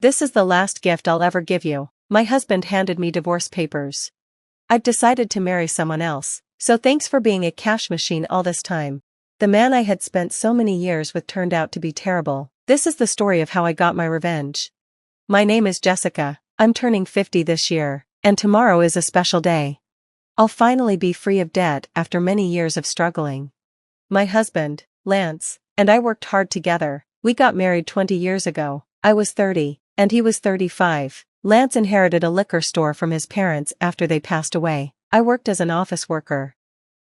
This is the last gift I'll ever give you. My husband handed me divorce papers. I've decided to marry someone else, so thanks for being a cash machine all this time. The man I had spent so many years with turned out to be terrible. This is the story of how I got my revenge. My name is Jessica. I'm turning 50 this year, and tomorrow is a special day. I'll finally be free of debt after many years of struggling. My husband, Lance, and I worked hard together. We got married 20 years ago. I was 30, and he was 35. Lance inherited a liquor store from his parents after they passed away. I worked as an office worker.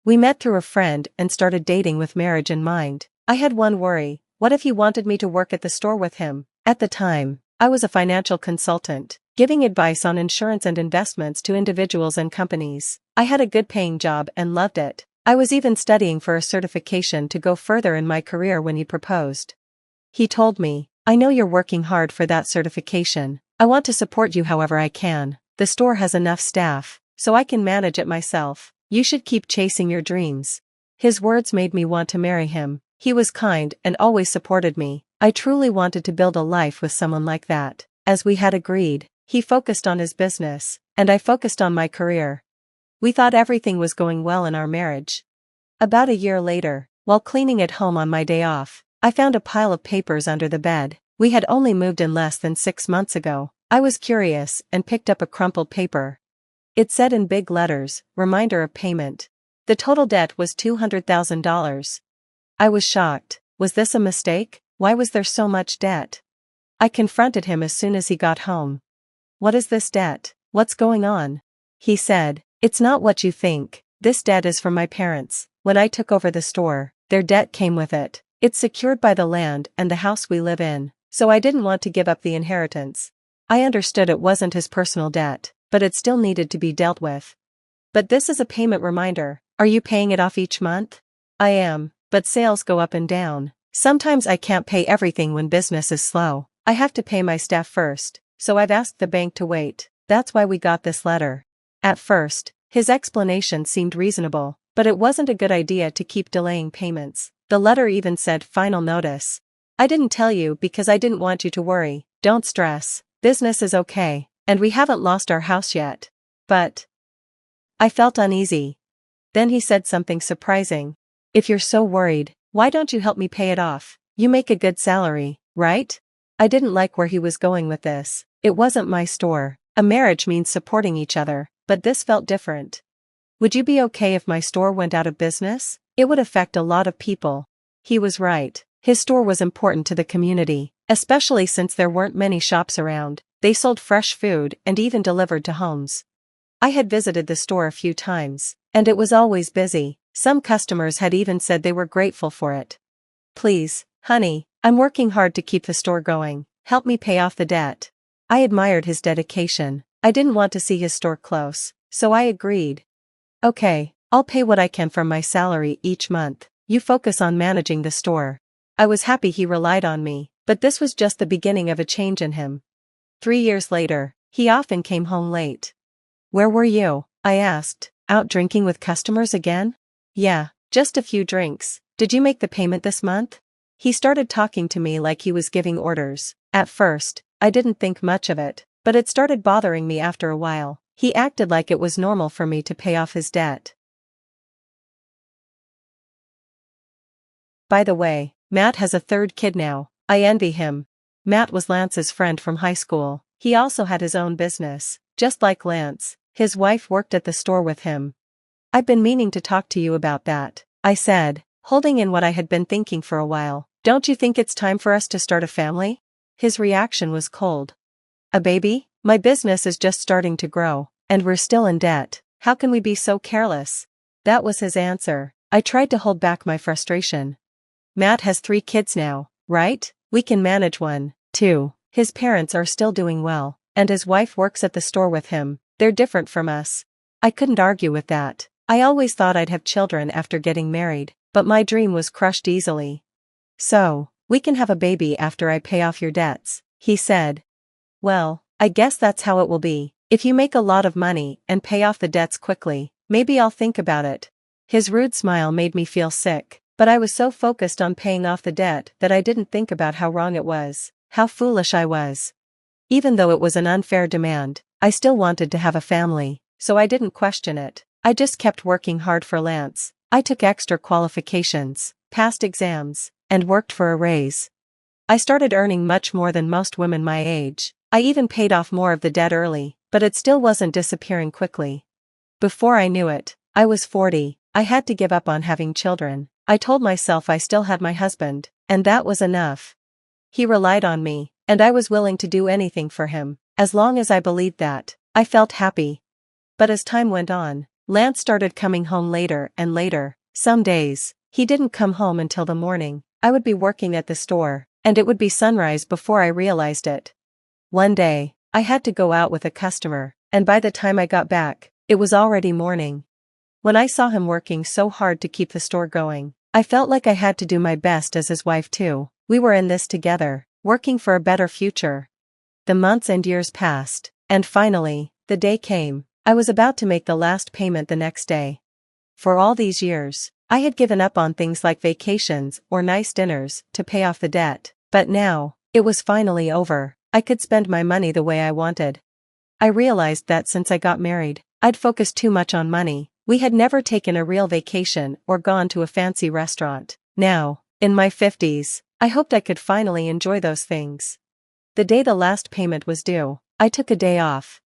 We met through a friend and started dating with marriage in mind. I had one worry: what if he wanted me to work at the store with him? At the time, I was a financial consultant, giving advice on insurance and investments to individuals and companies. I had a good paying job and loved it. I was even studying for a certification to go further in my career when he proposed. He told me, "I know you're working hard for that certification. I want to support you however I can. The store has enough staff, so I can manage it myself. You should keep chasing your dreams." His words made me want to marry him. He was kind and always supported me. I truly wanted to build a life with someone like that. As we had agreed, he focused on his business, and I focused on my career. We thought everything was going well in our marriage. About a year later, while cleaning at home on my day off, I found a pile of papers under the bed. We had only moved in less than 6 months ago. I was curious and picked up a crumpled paper. It said in big letters, "Reminder of payment." The total debt was $200,000. I was shocked. Was this a mistake? Why was there so much debt? I confronted him as soon as he got home. "What is this debt? What's going on?" He said, "It's not what you think. This debt is from my parents. When I took over the store, their debt came with it. It's secured by the land and the house we live in, so I didn't want to give up the inheritance." I understood it wasn't his personal debt, but it still needed to be dealt with. "But this is a payment reminder. Are you paying it off each month?" "I am, but sales go up and down. Sometimes I can't pay everything when business is slow. I have to pay my staff first, so I've asked the bank to wait. That's why we got this letter." At first, his explanation seemed reasonable, but it wasn't a good idea to keep delaying payments. The letter even said final notice. "I didn't tell you because I didn't want you to worry. Don't stress. Business is okay, and we haven't lost our house yet." But I felt uneasy. Then he said something surprising. "If you're so worried, why don't you help me pay it off? You make a good salary, right?" I didn't like where he was going with this. It wasn't my store. A marriage means supporting each other, but this felt different. "Would you be okay if my store went out of business? It would affect a lot of people." He was right. His store was important to the community, especially since there weren't many shops around. They sold fresh food and even delivered to homes. I had visited the store a few times, and it was always busy. Some customers had even said they were grateful for it. "Please, honey, I'm working hard to keep the store going. Help me pay off the debt." I admired his dedication. I didn't want to see his store close, so I agreed. "Okay, I'll pay what I can from my salary each month. You focus on managing the store." I was happy he relied on me, but this was just the beginning of a change in him. 3 years later, he often came home late. "Where were you?" I asked. "Out drinking with customers again?" "Yeah, just a few drinks. Did you make the payment this month?" He started talking to me like he was giving orders. At first, I didn't think much of it, but it started bothering me after a while. He acted like it was normal for me to pay off his debt. By the way, Matt has a 3rd kid now. I envy him. Matt was Lance's friend from high school. He also had his own business. Just like Lance, his wife worked at the store with him. "I've been meaning to talk to you about that," I said, holding in what I had been thinking for a while. "Don't you think it's time for us to start a family?" His reaction was cold. "A baby? My business is just starting to grow, and we're still in debt. How can we be so careless?" That was his answer. I tried to hold back my frustration. "Matt has 3 kids now, right? We can manage 1, 2. His parents are still doing well, and his wife works at the store with him. They're different from us." I couldn't argue with that. I always thought I'd have children after getting married, but my dream was crushed easily. "So, we can have a baby after I pay off your debts," he said. "Well, I guess that's how it will be. If you make a lot of money and pay off the debts quickly, maybe I'll think about it." His rude smile made me feel sick, but I was so focused on paying off the debt that I didn't think about how wrong it was, how foolish I was. Even though it was an unfair demand, I still wanted to have a family, so I didn't question it. I just kept working hard for Lance. I took extra qualifications, passed exams, and worked for a raise. I started earning much more than most women my age. I even paid off more of the debt early, but it still wasn't disappearing quickly. Before I knew it, I was 40. I had to give up on having children. I told myself I still had my husband, and that was enough. He relied on me, and I was willing to do anything for him. As long as I believed that, I felt happy. But as time went on, Lance started coming home later and later. Some days, he didn't come home until the morning. I would be working at the store, and it would be sunrise before I realized it. One day, I had to go out with a customer, and by the time I got back, it was already morning. When I saw him working so hard to keep the store going, I felt like I had to do my best as his wife too. We were in this together, working for a better future. The months and years passed, and finally, the day came. I was about to make the last payment the next day. For all these years, I had given up on things like vacations or nice dinners to pay off the debt, but now, it was finally over. I could spend my money the way I wanted. I realized that since I got married, I'd focused too much on money. We had never taken a real vacation or gone to a fancy restaurant. Now, in my 50s, I hoped I could finally enjoy those things. The day the last payment was due, I took a day off.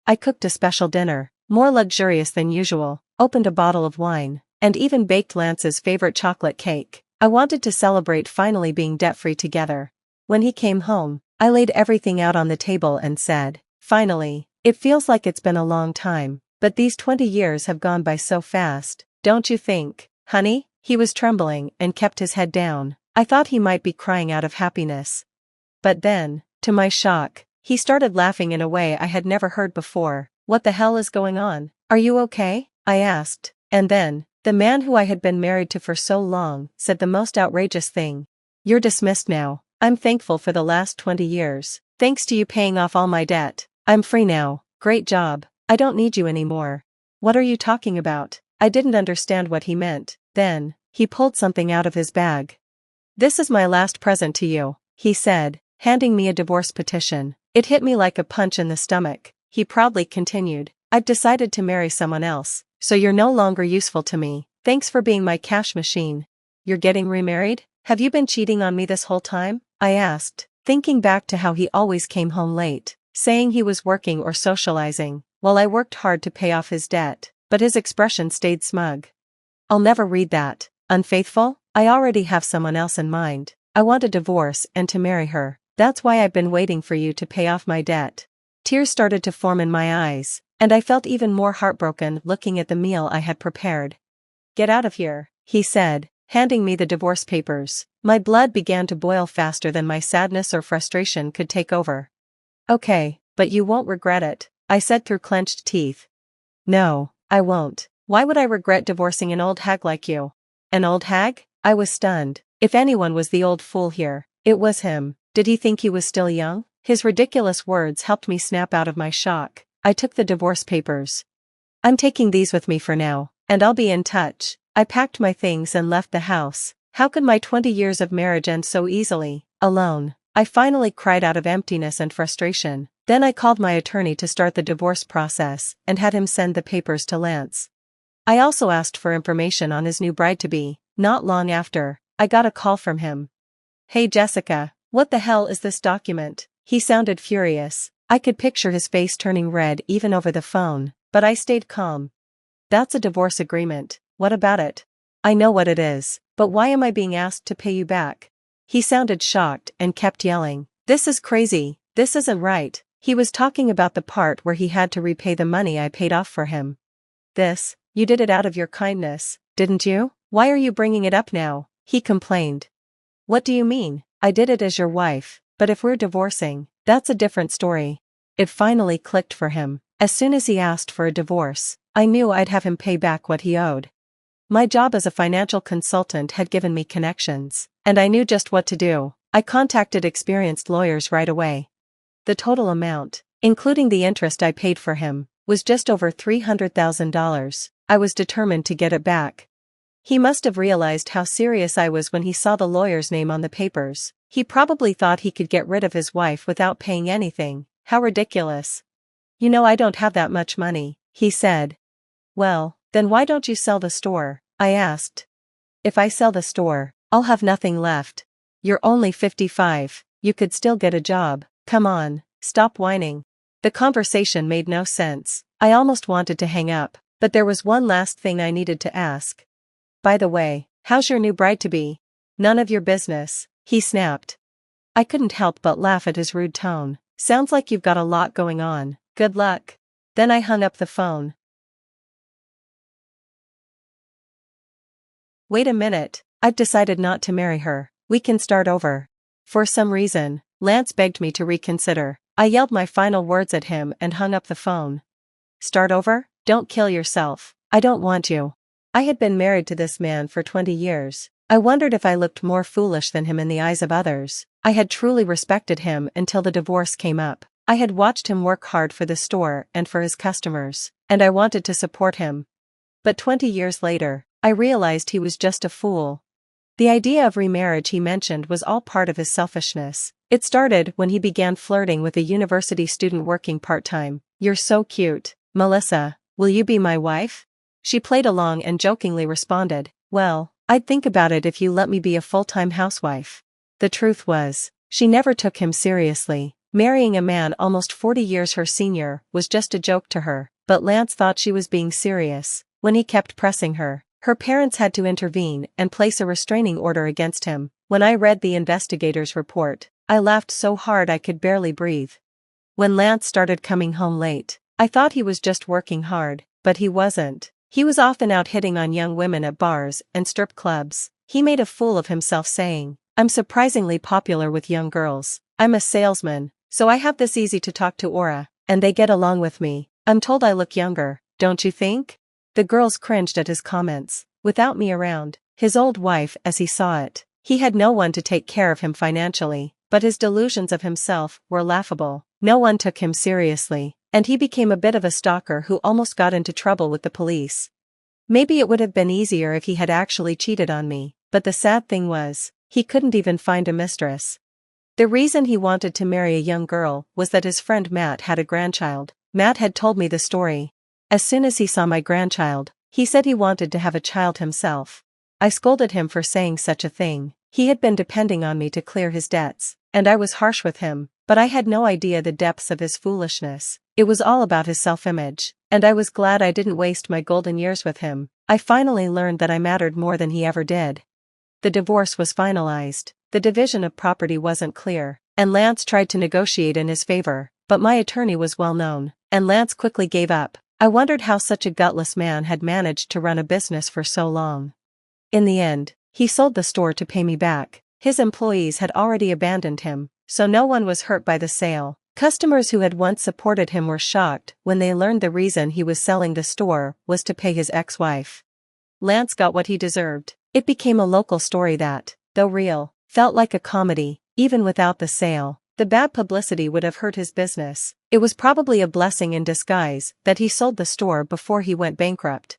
I cooked a special dinner, more luxurious than usual, opened a bottle of wine, and even baked Lance's favorite chocolate cake. I wanted to celebrate finally being debt-free together. When he came home, I laid everything out on the table and said, "Finally, it feels like it's been a long time. But these 20 years have gone by so fast, don't you think, honey?" He was trembling and kept his head down. I thought he might be crying out of happiness. But then, to my shock, he started laughing in a way I had never heard before. "What the hell is going on? Are you okay?" I asked. And then, the man who I had been married to for so long said the most outrageous thing. "You're dismissed now. I'm thankful for the last 20 years. Thanks to you paying off all my debt. I'm free now. Great job. I don't need you anymore." "What are you talking about?" I didn't understand what he meant. Then, he pulled something out of his bag. "This is my last present to you," he said, handing me a divorce petition. It hit me like a punch in the stomach. He proudly continued, "I've decided to marry someone else, so you're no longer useful to me. Thanks for being my cash machine." "You're getting remarried? Have you been cheating on me this whole time?" I asked, thinking back to how he always came home late, saying he was working or socializing, while I worked hard to pay off his debt, but his expression stayed smug. "I'll never read that. Unfaithful? I already have someone else in mind. I want a divorce and to marry her. That's why I've been waiting for you to pay off my debt." Tears started to form in my eyes, and I felt even more heartbroken looking at the meal I had prepared. "Get out of here," he said, handing me the divorce papers. My blood began to boil faster than my sadness or frustration could take over. "Okay, but you won't regret it," I said through clenched teeth. "No, I won't. Why would I regret divorcing an old hag like you?" "An old hag?" I was stunned. If anyone was the old fool here, it was him. Did he think he was still young? His ridiculous words helped me snap out of my shock. I took the divorce papers. "I'm taking these with me for now, and I'll be in touch." I packed my things and left the house. How could my 20 years of marriage end so easily, alone? I finally cried out of emptiness and frustration. Then I called my attorney to start the divorce process and had him send the papers to Lance. I also asked for information on his new bride-to-be. Not long after, I got a call from him. "Hey Jessica, what the hell is this document?" He sounded furious. I could picture his face turning red even over the phone, but I stayed calm. "That's a divorce agreement. What about it?" "I know what it is, but why am I being asked to pay you back?" He sounded shocked and kept yelling, "This is crazy. This isn't right." He was talking about the part where he had to repay the money I paid off for him. You did it out of your kindness, didn't you? Why are you bringing it up now?" he complained. "What do you mean? I did it as your wife, but if we're divorcing, that's a different story." It finally clicked for him. As soon as he asked for a divorce, I knew I'd have him pay back what he owed. My job as a financial consultant had given me connections, and I knew just what to do. I contacted experienced lawyers right away. The total amount, including the interest I paid for him, was just over $300,000. I was determined to get it back. He must have realized how serious I was when he saw the lawyer's name on the papers. He probably thought he could get rid of his wife without paying anything. How ridiculous. "You know I don't have that much money," he said. "Well, then why don't you sell the store?" I asked. "If I sell the store, I'll have nothing left." "You're only 55, you could still get a job. Come on, stop whining." The conversation made no sense. I almost wanted to hang up, but there was one last thing I needed to ask. "By the way, how's your new bride-to-be?" "None of your business," he snapped. I couldn't help but laugh at his rude tone. "Sounds like you've got a lot going on. Good luck." Then I hung up the phone. "Wait a minute, I've decided not to marry her. We can start over." For some reason, Lance begged me to reconsider. I yelled my final words at him and hung up the phone. "Start over? Don't kill yourself. I don't want you." I had been married to this man for 20 years. I wondered if I looked more foolish than him in the eyes of others. I had truly respected him until the divorce came up. I had watched him work hard for the store and for his customers, and I wanted to support him. But 20 years later, I realized he was just a fool. The idea of remarriage he mentioned was all part of his selfishness. It started when he began flirting with a university student working part-time. "You're so cute, Melissa. Will you be my wife?" She played along and jokingly responded, "Well, I'd think about it if you let me be a full-time housewife." The truth was, she never took him seriously. Marrying a man almost 40 years her senior was just a joke to her, but Lance thought she was being serious. When he kept pressing her, her parents had to intervene and place a restraining order against him. When I read the investigator's report, I laughed so hard I could barely breathe. When Lance started coming home late, I thought he was just working hard, but he wasn't. He was often out hitting on young women at bars and strip clubs. He made a fool of himself saying, "I'm surprisingly popular with young girls. I'm a salesman, so I have this easy-to-talk-to aura, and they get along with me. I'm told I look younger, don't you think?" The girls cringed at his comments. Without me around, his old wife as he saw it, he had no one to take care of him financially, but his delusions of himself were laughable. No one took him seriously, and he became a bit of a stalker who almost got into trouble with the police. Maybe it would have been easier if he had actually cheated on me, but the sad thing was, he couldn't even find a mistress. The reason he wanted to marry a young girl was that his friend Matt had a grandchild. Matt had told me the story. As soon as he saw my grandchild, he said he wanted to have a child himself. I scolded him for saying such a thing. He had been depending on me to clear his debts, and I was harsh with him, but I had no idea the depths of his foolishness. It was all about his self-image, and I was glad I didn't waste my golden years with him. I finally learned that I mattered more than he ever did. The divorce was finalized. The division of property wasn't clear, and Lance tried to negotiate in his favor, but my attorney was well known, and Lance quickly gave up. I wondered how such a gutless man had managed to run a business for so long. In the end, he sold the store to pay me back. His employees had already abandoned him, so no one was hurt by the sale. Customers who had once supported him were shocked when they learned the reason he was selling the store was to pay his ex-wife. Lance got what he deserved. It became a local story that, though real, felt like a comedy. Even without the sale, the bad publicity would have hurt his business. It was probably a blessing in disguise that he sold the store before he went bankrupt.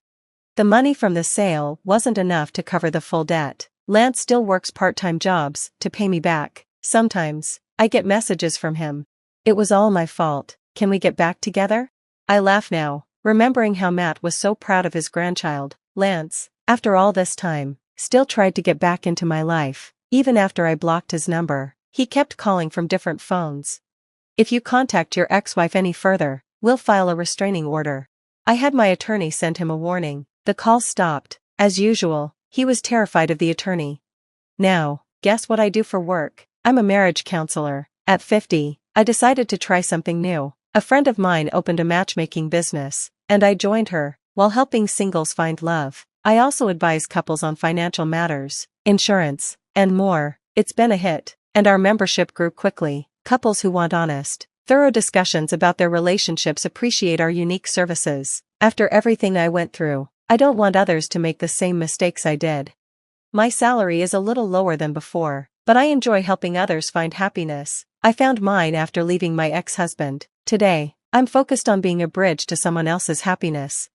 The money from the sale wasn't enough to cover the full debt. Lance still works part-time jobs to pay me back. Sometimes, I get messages from him. "It was all my fault. Can we get back together?" I laugh now, remembering how Matt was so proud of his grandchild. Lance, after all this time, still tried to get back into my life. Even after I blocked his number, he kept calling from different phones. "If you contact your ex-wife any further, we'll file a restraining order." I had my attorney send him a warning. The call stopped. As usual, he was terrified of the attorney. Now, guess what I do for work? I'm a marriage counselor. At 50, I decided to try something new. A friend of mine opened a matchmaking business, and I joined her. While helping singles find love, I also advise couples on financial matters, insurance, and more. It's been a hit, and our membership grew quickly. Couples who want honest, thorough discussions about their relationships appreciate our unique services. After everything I went through, I don't want others to make the same mistakes I did. My salary is a little lower than before, but I enjoy helping others find happiness. I found mine after leaving my ex-husband. Today, I'm focused on being a bridge to someone else's happiness.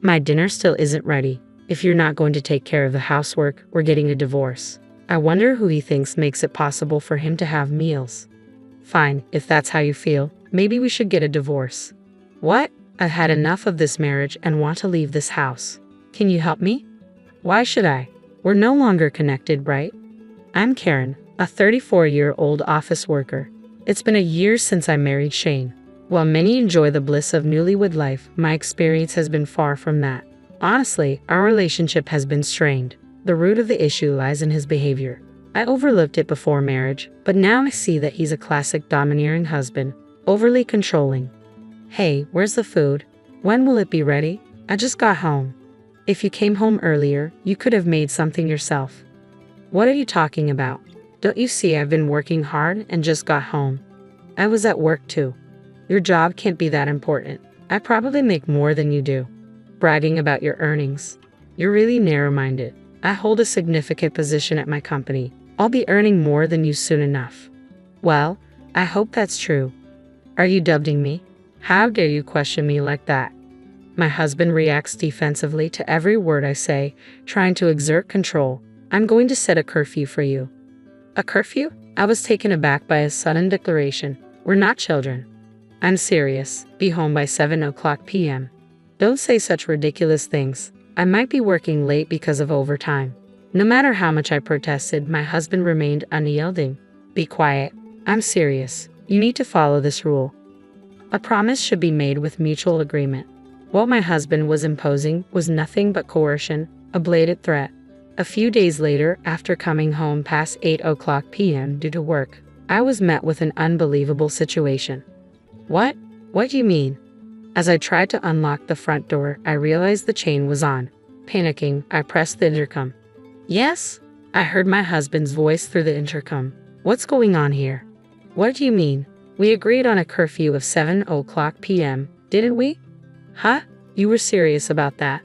My dinner still isn't ready. If you're not going to take care of the housework, we're getting a divorce. I wonder who he thinks makes it possible for him to have meals. Fine, if that's how you feel, maybe we should get a divorce. What? I've had enough of this marriage and want to leave this house. Can you help me? Why should I? We're no longer connected, right? I'm Karen, a 34-year-old office worker. It's been a year since I married Shane. While many enjoy the bliss of newlywed life, my experience has been far from that. Honestly, our relationship has been strained. The root of the issue lies in his behavior. I overlooked it before marriage, but now I see that he's a classic domineering husband, overly controlling. Hey, where's the food? When will it be ready? I just got home. If you came home earlier, you could have made something yourself. What are you talking about? Don't you see I've been working hard and just got home? I was at work too. Your job can't be that important. I probably make more than you do. Bragging about your earnings. You're really narrow-minded. I hold a significant position at my company. I'll be earning more than you soon enough. Well, I hope that's true. Are you doubting me? How dare you question me like that? My husband reacts defensively to every word I say, trying to exert control. I'm going to set a curfew for you. A curfew? I was taken aback by his sudden declaration. We're not children. I'm serious. Be home by 7:00 p.m. Don't say such ridiculous things. I might be working late because of overtime. No matter how much I protested, my husband remained unyielding. Be quiet. I'm serious. You need to follow this rule. A promise should be made with mutual agreement. What my husband was imposing was nothing but coercion, a blatant threat. A few days later, after coming home past 8:00 p.m. due to work, I was met with an unbelievable situation. What? What do you mean? As I tried to unlock the front door, I realized the chain was on. Panicking, I pressed the intercom. Yes? I heard my husband's voice through the intercom. What's going on here? What do you mean? We agreed on a curfew of 7:00 p.m., didn't we? Huh? You were serious about that?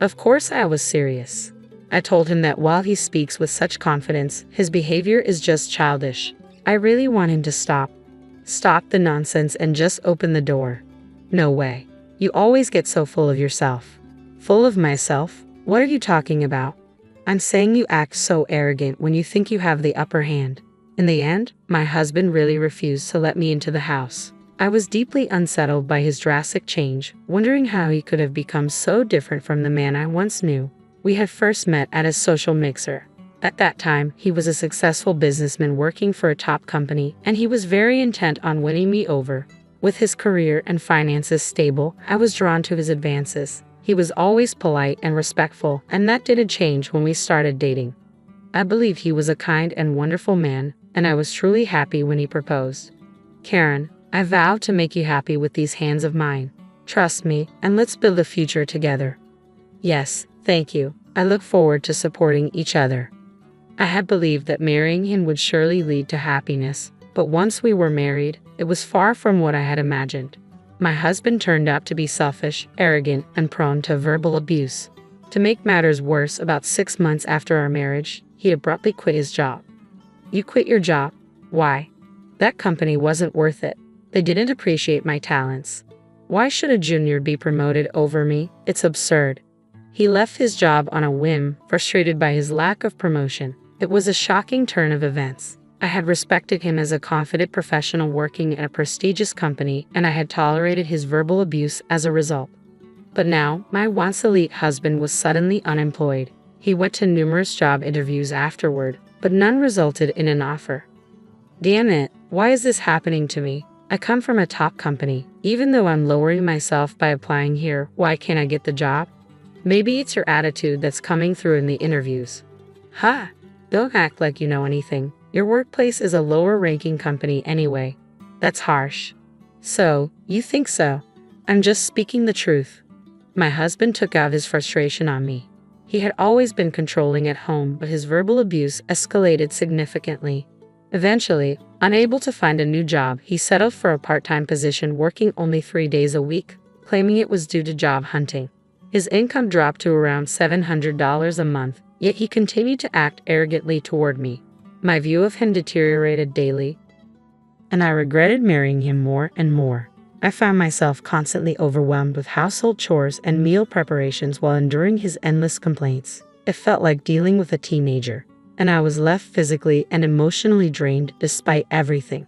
Of course I was serious. I told him that while he speaks with such confidence, his behavior is just childish. I really want him to stop. Stop the nonsense and just open the door. No way. You always get so full of yourself. Full of myself? What are you talking about? I'm saying you act so arrogant when you think you have the upper hand. In the end, my husband really refused to let me into the house. I was deeply unsettled by his drastic change, wondering how he could have become so different from the man I once knew. We had first met at a social mixer. At that time, he was a successful businessman working for a top company, and he was very intent on winning me over. With his career and finances stable, I was drawn to his advances. He was always polite and respectful, and that didn't change when we started dating. I believe he was a kind and wonderful man, and I was truly happy when he proposed. Karen, I vow to make you happy with these hands of mine. Trust me, and let's build a future together. Yes, thank you. I look forward to supporting each other. I had believed that marrying him would surely lead to happiness, but once we were married, it was far from what I had imagined. My husband turned out to be selfish, arrogant, and prone to verbal abuse. To make matters worse, about 6 months after our marriage, he abruptly quit his job. You quit your job? Why? That company wasn't worth it. They didn't appreciate my talents. Why should a junior be promoted over me? It's absurd. He left his job on a whim, frustrated by his lack of promotion. It was a shocking turn of events. I had respected him as a confident professional working at a prestigious company, and I had tolerated his verbal abuse as a result. But now, my once elite husband was suddenly unemployed. He went to numerous job interviews afterward, but none resulted in an offer. Damn it, why is this happening to me? I come from a top company. Even though I'm lowering myself by applying here, why can't I get the job? Maybe it's your attitude that's coming through in the interviews. Ha! Don't act like you know anything. Your workplace is a lower-ranking company anyway. That's harsh. So, you think so? I'm just speaking the truth. My husband took out his frustration on me. He had always been controlling at home, but his verbal abuse escalated significantly. Eventually, unable to find a new job, he settled for a part-time position working only 3 days a week, claiming it was due to job hunting. His income dropped to around $700 a month, yet he continued to act arrogantly toward me. My view of him deteriorated daily, and I regretted marrying him more and more. I found myself constantly overwhelmed with household chores and meal preparations while enduring his endless complaints. It felt like dealing with a teenager. and I was left physically and emotionally drained despite everything.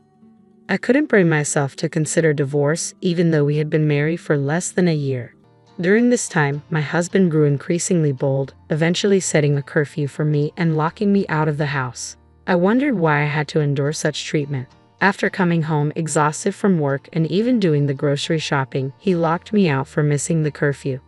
I couldn't bring myself to consider divorce even though we had been married for less than a year. During this time, my husband grew increasingly bold, eventually setting a curfew for me and locking me out of the house. I wondered why I had to endure such treatment. After coming home exhausted from work and even doing the grocery shopping, he locked me out for missing the curfew.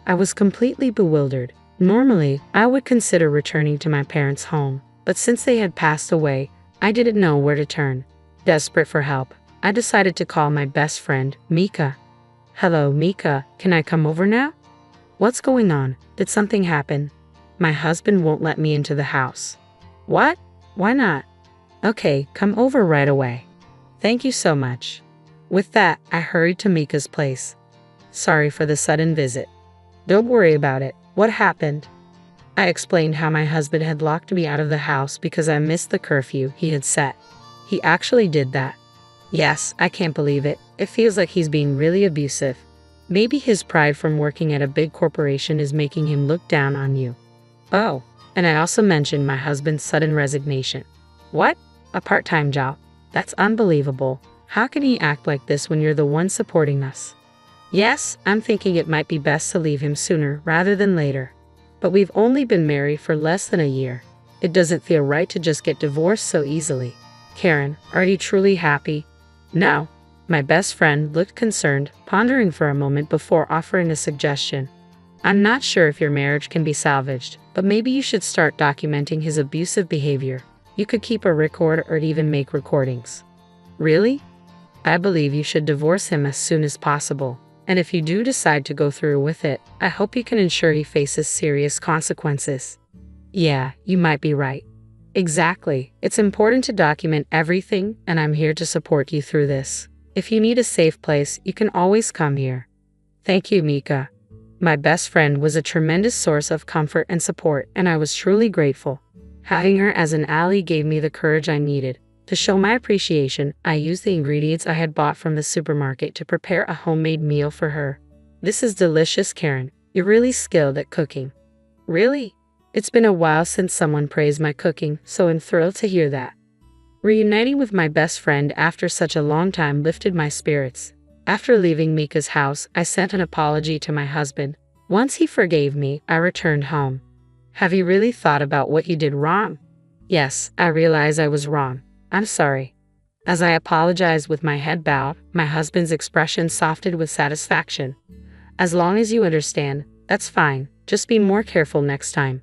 I was completely bewildered. Normally, I would consider returning to my parents' home, but since they had passed away, I didn't know where to turn. Desperate for help, I decided to call my best friend, Mika. "Hello, Mika, can I come over now?" "What's going on? Did something happen?" "My husband won't let me into the house." "What? Why not?" "Okay, come over right away." "Thank you so much." With that, I hurried to Mika's place. "Sorry for the sudden visit." "Don't worry about it. What happened?" I explained how my husband had locked me out of the house because I missed the curfew he had set. "He actually did that?" "Yes, I can't believe it. It feels like he's being really abusive. Maybe his pride from working at a big corporation is making him look down on you." "Oh, and I also mentioned my husband's sudden resignation." "What? A part-time job? That's unbelievable. How can he act like this when you're the one supporting us?" "Yes, I'm thinking it might be best to leave him sooner rather than later. But we've only been married for less than a year. It doesn't feel right to just get divorced so easily." "Karen, are you truly happy?" "No." My best friend looked concerned, pondering for a moment before offering a suggestion. "I'm not sure if your marriage can be salvaged, but maybe you should start documenting his abusive behavior. You could keep a record or even make recordings." "Really?" "I believe you should divorce him as soon as possible. And if you do decide to go through with it, I hope you can ensure he faces serious consequences." "Yeah, you might be right." "Exactly. It's important to document everything, and I'm here to support you through this. If you need a safe place, you can always come here." "Thank you, Mika." My best friend was a tremendous source of comfort and support, and I was truly grateful. Having her as an ally gave me the courage I needed. To show my appreciation, I used the ingredients I had bought from the supermarket to prepare a homemade meal for her. "This is delicious, Karen. You're really skilled at cooking." "Really? It's been a while since someone praised my cooking, so I'm thrilled to hear that." Reuniting with my best friend after such a long time lifted my spirits. After leaving Mika's house, I sent an apology to my husband. Once he forgave me, I returned home. "Have you really thought about what you did wrong?" "Yes, I realize I was wrong. I'm sorry." As I apologized with my head bowed, my husband's expression softened with satisfaction. "As long as you understand, that's fine. Just be more careful next time."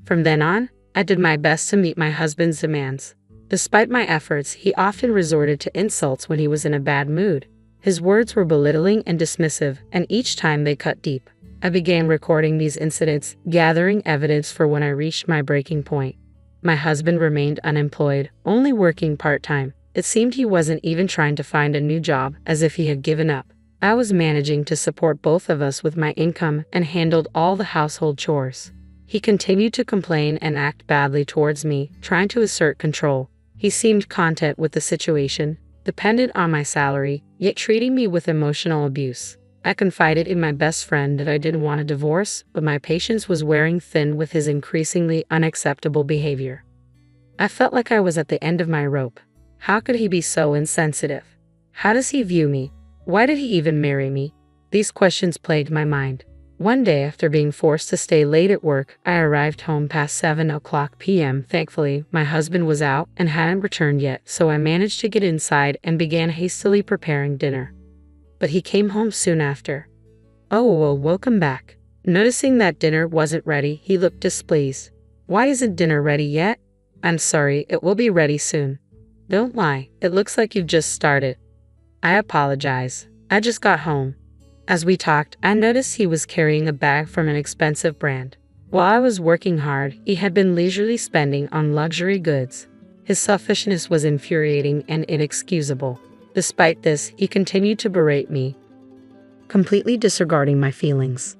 From then on, I did my best to meet my husband's demands. Despite my efforts, he often resorted to insults when he was in a bad mood. His words were belittling and dismissive, and each time they cut deep. I began recording these incidents, gathering evidence for when I reached my breaking point. My husband remained unemployed, only working part-time. It seemed he wasn't even trying to find a new job, as if he had given up. I was managing to support both of us with my income and handled all the household chores. He continued to complain and act badly towards me, trying to assert control. He seemed content with the situation, dependent on my salary, yet treating me with emotional abuse. I confided in my best friend that I didn't want a divorce, but my patience was wearing thin with his increasingly unacceptable behavior. I felt like I was at the end of my rope. How could he be so insensitive? How does he view me? Why did he even marry me? These questions plagued my mind. One day, after being forced to stay late at work, I arrived home past 7:00 p.m. Thankfully, my husband was out and hadn't returned yet, so I managed to get inside and began hastily preparing dinner. But he came home soon after. "Oh, well, welcome back." Noticing that dinner wasn't ready, he looked displeased. "Why isn't dinner ready yet?" "I'm sorry, it will be ready soon." "Don't lie, it looks like you've just started." I apologize. I just got home. As we talked, I noticed he was carrying a bag from an expensive brand. While I was working hard, he had been leisurely spending on luxury goods. His selfishness was infuriating and inexcusable. Despite this, he continued to berate me, completely disregarding my feelings.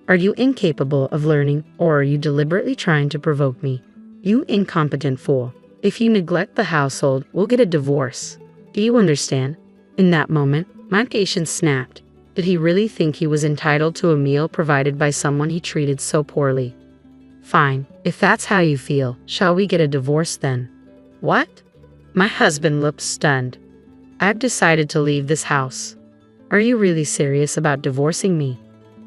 "Are you incapable of learning, or are you deliberately trying to provoke me? You incompetent fool. If you neglect the household, we'll get a divorce. Do you understand?" In that moment, my patience snapped. Did he really think he was entitled to a meal provided by someone he treated so poorly? Fine, If that's how you feel, shall we get a divorce then? What? My husband looked stunned. I've decided to leave this house. Are you really serious about divorcing me?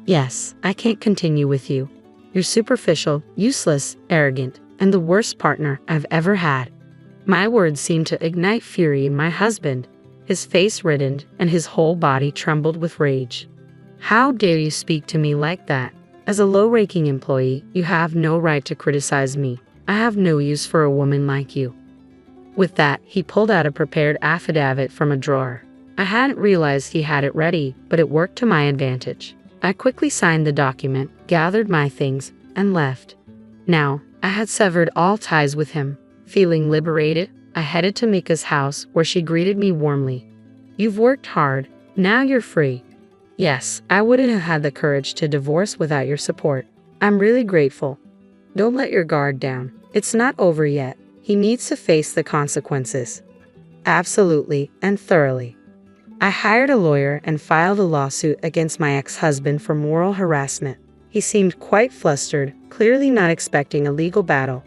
Yes, I can't continue with you. You're superficial, useless, arrogant, and the worst partner I've ever had. My words seemed to ignite fury in my husband. His face reddened and his whole body trembled with rage. How dare you speak to me like that? As a low-ranking employee, you have no right to criticize me. I have no use for a woman like you. With that, he pulled out a prepared affidavit from a drawer. I hadn't realized he had it ready, but it worked to my advantage. I quickly signed the document, gathered my things, and left. Now, I had severed all ties with him. Feeling liberated, I headed to Mika's house, where she greeted me warmly. You've worked hard. Now you're free. Yes, I wouldn't have had the courage to divorce without your support. I'm really grateful. Don't let your guard down. It's not over yet. He needs to face the consequences. Absolutely and thoroughly. I hired a lawyer and filed a lawsuit against my ex-husband for moral harassment. He seemed quite flustered, clearly not expecting a legal battle.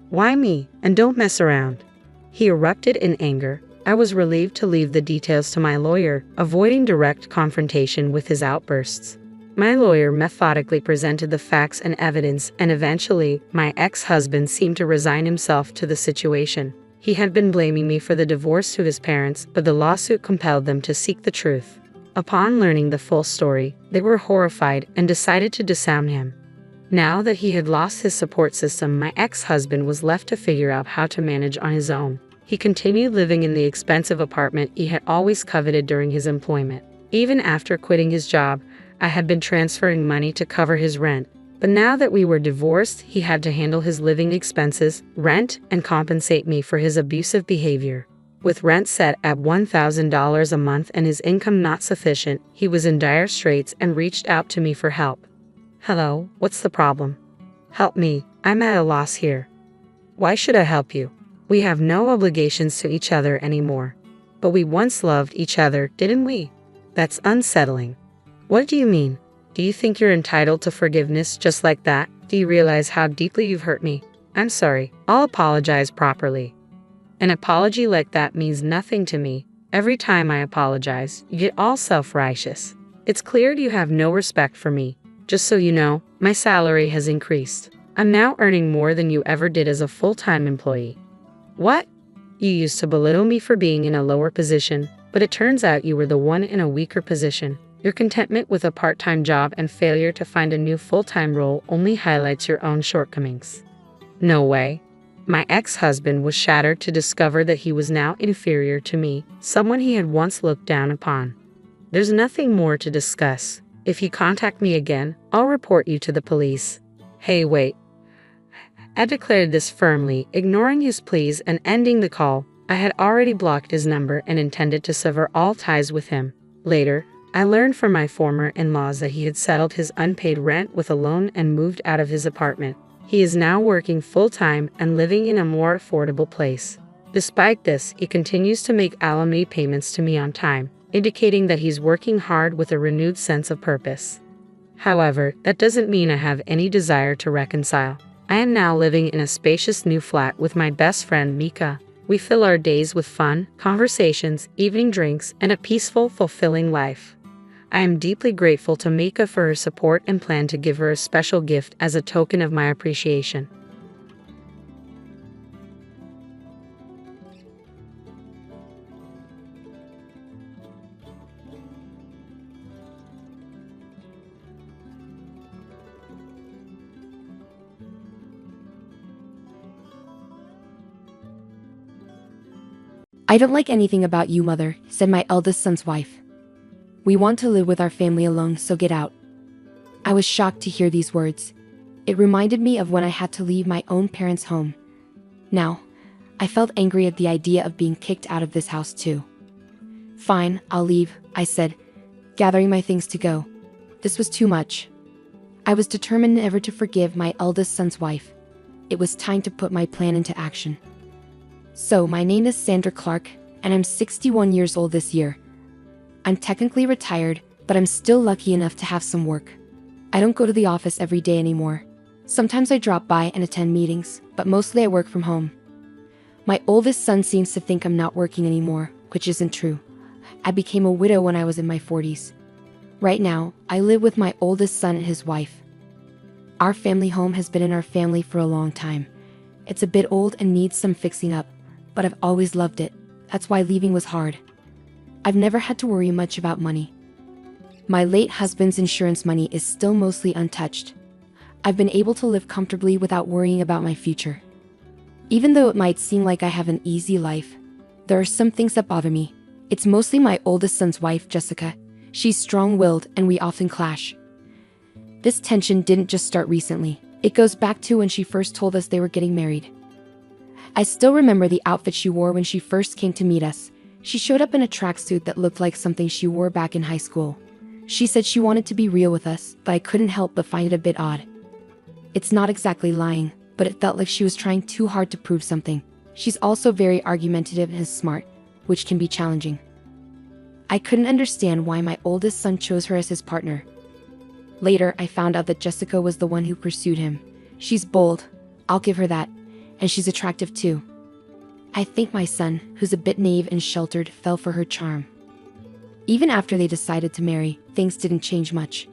Why me? And don't mess around. He erupted in anger. I was relieved to leave the details to my lawyer, avoiding direct confrontation with his outbursts. My lawyer methodically presented the facts and evidence, and eventually, my ex-husband seemed to resign himself to the situation. He had been blaming me for the divorce to his parents, but the lawsuit compelled them to seek the truth. Upon learning the full story, they were horrified and decided to disown him. Now that he had lost his support system, my ex-husband was left to figure out how to manage on his own. He continued living in the expensive apartment he had always coveted during his employment. Even after quitting his job, I had been transferring money to cover his rent. But now that we were divorced, he had to handle his living expenses, rent, and compensate me for his abusive behavior. With rent set at $1,000 a month and his income not sufficient, he was in dire straits and reached out to me for help. Hello, what's the problem? Help me, I'm at a loss here. Why should I help you? We have no obligations to each other anymore. But we once loved each other, didn't we? That's unsettling. What do you mean? Do you think you're entitled to forgiveness just like that? Do you realize how deeply you've hurt me? I'm sorry. I'll apologize properly. An apology like that means nothing to me. Every time I apologize, you get all self-righteous. It's clear you have no respect for me. Just so you know, my salary has increased. I'm now earning more than you ever did as a full-time employee. What? You used to belittle me for being in a lower position, but it turns out you were the one in a weaker position. Your contentment with a part-time job and failure to find a new full-time role only highlights your own shortcomings. No way. My ex-husband was shattered to discover that he was now inferior to me, someone he had once looked down upon. There's nothing more to discuss. If you contact me again, I'll report you to the police. Hey, wait. I declared this firmly, ignoring his pleas and ending the call. I had already blocked his number and intended to sever all ties with him. Later, I learned from my former in-laws that he had settled his unpaid rent with a loan and moved out of his apartment. He is now working full-time and living in a more affordable place. Despite this, he continues to make alimony payments to me on time, indicating that he's working hard with a renewed sense of purpose. However, that doesn't mean I have any desire to reconcile. I am now living in a spacious new flat with my best friend Mika. We fill our days with fun, conversations, evening drinks, and a peaceful, fulfilling life. I am deeply grateful to Mika for her support and plan to give her a special gift as a token of my appreciation. I don't like anything about you, mother, said my eldest son's wife. We want to live with our family alone, so get out. I was shocked to hear these words. It reminded me of when I had to leave my own parents' home. Now, I felt angry at the idea of being kicked out of this house too. Fine, I'll leave, I said, gathering my things to go. This was too much. I was determined never to forgive my eldest son's wife. It was time to put my plan into action. So, my name is Sandra Clark, and I'm 61 years old this year. I'm technically retired, but I'm still lucky enough to have some work. I don't go to the office every day anymore. Sometimes I drop by and attend meetings, but mostly I work from home. My oldest son seems to think I'm not working anymore, which isn't true. I became a widow when I was in my 40s. Right now, I live with my oldest son and his wife. Our family home has been in our family for a long time. It's a bit old and needs some fixing up, but I've always loved it. That's why leaving was hard. I've never had to worry much about money. My late husband's insurance money is still mostly untouched. I've been able to live comfortably without worrying about my future. Even though it might seem like I have an easy life, there are some things that bother me. It's mostly my oldest son's wife, Jessica. She's strong-willed and we often clash. This tension didn't just start recently. It goes back to when she first told us they were getting married. I still remember the outfit she wore when she first came to meet us. She showed up in a tracksuit that looked like something she wore back in high school. She said she wanted to be real with us, but I couldn't help but find it a bit odd. It's not exactly lying, but it felt like she was trying too hard to prove something. She's also very argumentative and smart, which can be challenging. I couldn't understand why my oldest son chose her as his partner. Later, I found out that Jessica was the one who pursued him. She's bold, I'll give her that, and she's attractive too. I think my son, who's a bit naive and sheltered, fell for her charm. Even after they decided to marry, things didn't change much.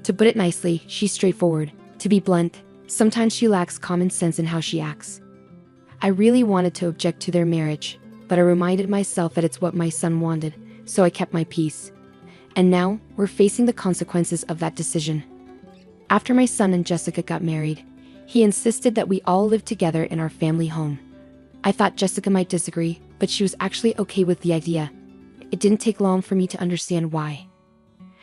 To put it nicely, she's straightforward. To be blunt, sometimes she lacks common sense in how she acts. I really wanted to object to their marriage, but I reminded myself that it's what my son wanted, so I kept my peace. And now, we're facing the consequences of that decision. After my son and Jessica got married, he insisted that we all live together in our family home. I thought Jessica might disagree, but she was actually okay with the idea. It didn't take long for me to understand why.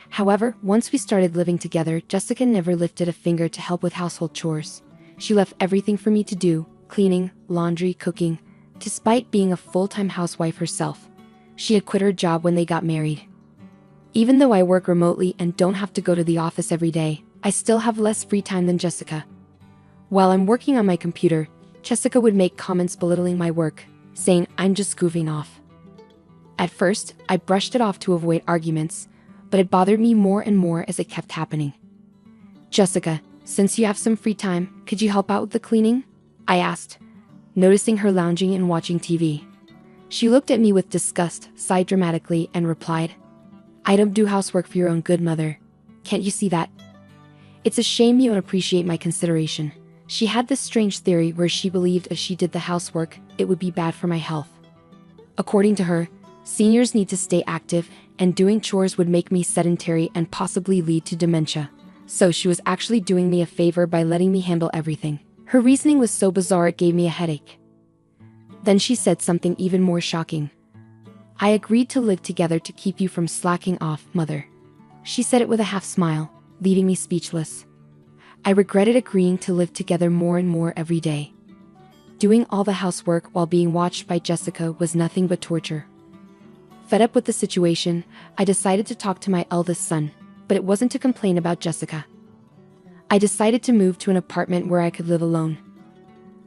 However, once we started living together, Jessica never lifted a finger to help with household chores. She left everything for me to do, cleaning, laundry, cooking, despite being a full-time housewife herself. She had quit her job when they got married. Even though I work remotely and don't have to go to the office every day, I still have less free time than Jessica. While I'm working on my computer, Jessica would make comments belittling my work, saying I'm just goofing off. At first, I brushed it off to avoid arguments, but it bothered me more and more as it kept happening. Jessica, since you have some free time, could you help out with the cleaning? I asked, noticing her lounging and watching TV. She looked at me with disgust, sighed dramatically, and replied, I don't do housework for your own good, mother. Can't you see that? It's a shame you don't appreciate my consideration. She had this strange theory where she believed if she did the housework, it would be bad for my health. According to her, seniors need to stay active, and doing chores would make me sedentary and possibly lead to dementia. So she was actually doing me a favor by letting me handle everything. Her reasoning was so bizarre it gave me a headache. Then she said something even more shocking. I agreed to live together to keep you from slacking off, mother. She said it with a half smile, leaving me speechless. I regretted agreeing to live together more and more every day. Doing all the housework while being watched by Jessica was nothing but torture. Fed up with the situation, I decided to talk to my eldest son, but it wasn't to complain about Jessica. I decided to move to an apartment where I could live alone.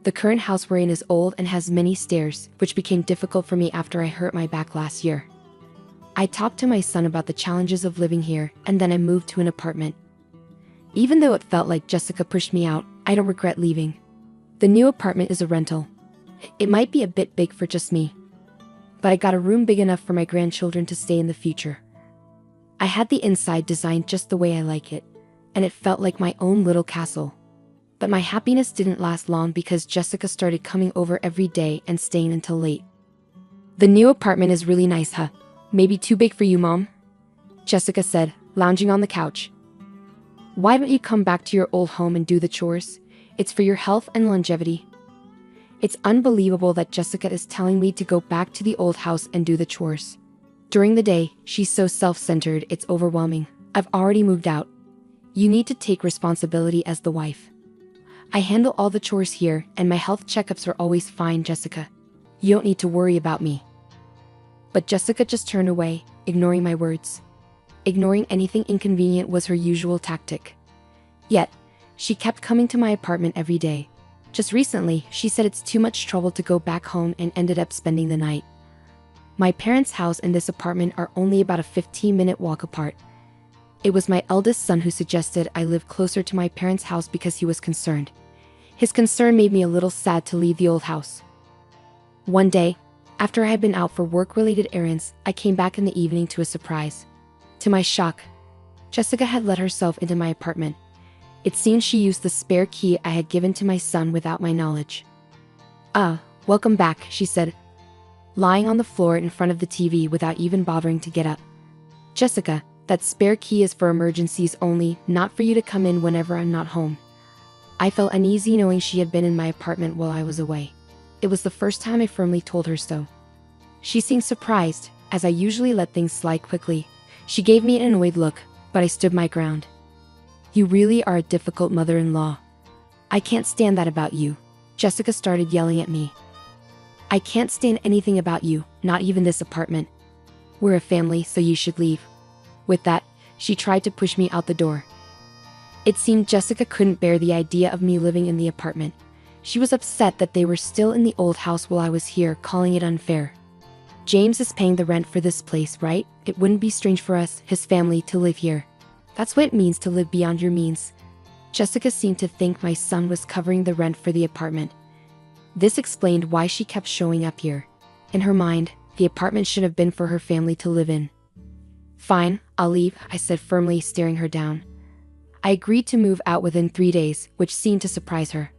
The current house we're in is old and has many stairs, which became difficult for me after I hurt my back last year. I talked to my son about the challenges of living here, and then I moved to an apartment. Even though it felt like Jessica pushed me out, I don't regret leaving. The new apartment is a rental. It might be a bit big for just me, but I got a room big enough for my grandchildren to stay in the future. I had the inside designed just the way I like it, and it felt like my own little castle. But my happiness didn't last long because Jessica started coming over every day and staying until late. The new apartment is really nice, huh? Maybe too big for you, Mom? Jessica said, lounging on the couch. Why don't you come back to your old home and do the chores? It's for your health and longevity. It's unbelievable that Jessica is telling me to go back to the old house and do the chores. During the day, she's so self-centered, it's overwhelming. I've already moved out. You need to take responsibility as the wife. I handle all the chores here, and my health checkups are always fine, Jessica. You don't need to worry about me. But Jessica just turned away, ignoring my words. Ignoring anything inconvenient was her usual tactic. Yet, she kept coming to my apartment every day. Just recently, she said it's too much trouble to go back home and ended up spending the night. My parents' house and this apartment are only about a 15-minute walk apart. It was my eldest son who suggested I live closer to my parents' house because he was concerned. His concern made me a little sad to leave the old house. One day, after I had been out for work-related errands, I came back in the evening to a surprise. To my shock, Jessica had let herself into my apartment. It seemed she used the spare key I had given to my son without my knowledge. Welcome back, she said, lying on the floor in front of the TV without even bothering to get up. Jessica, that spare key is for emergencies only, not for you to come in whenever I'm not home. I felt uneasy knowing she had been in my apartment while I was away. It was the first time I firmly told her so. She seemed surprised, as I usually let things slide quickly. She gave me an annoyed look, but I stood my ground. You really are a difficult mother-in-law. I can't stand that about you. Jessica started yelling at me. I can't stand anything about you, not even this apartment. We're a family, so you should leave. With that, she tried to push me out the door. It seemed Jessica couldn't bear the idea of me living in the apartment. She was upset that they were still in the old house while I was here, calling it unfair. James is paying the rent for this place, right? It wouldn't be strange for us, his family, to live here. That's what it means to live beyond your means. Jessica seemed to think my son was covering the rent for the apartment. This explained why she kept showing up here. In her mind, the apartment should have been for her family to live in. Fine, I'll leave, I said firmly, staring her down. I agreed to move out within 3 days, which seemed to surprise her.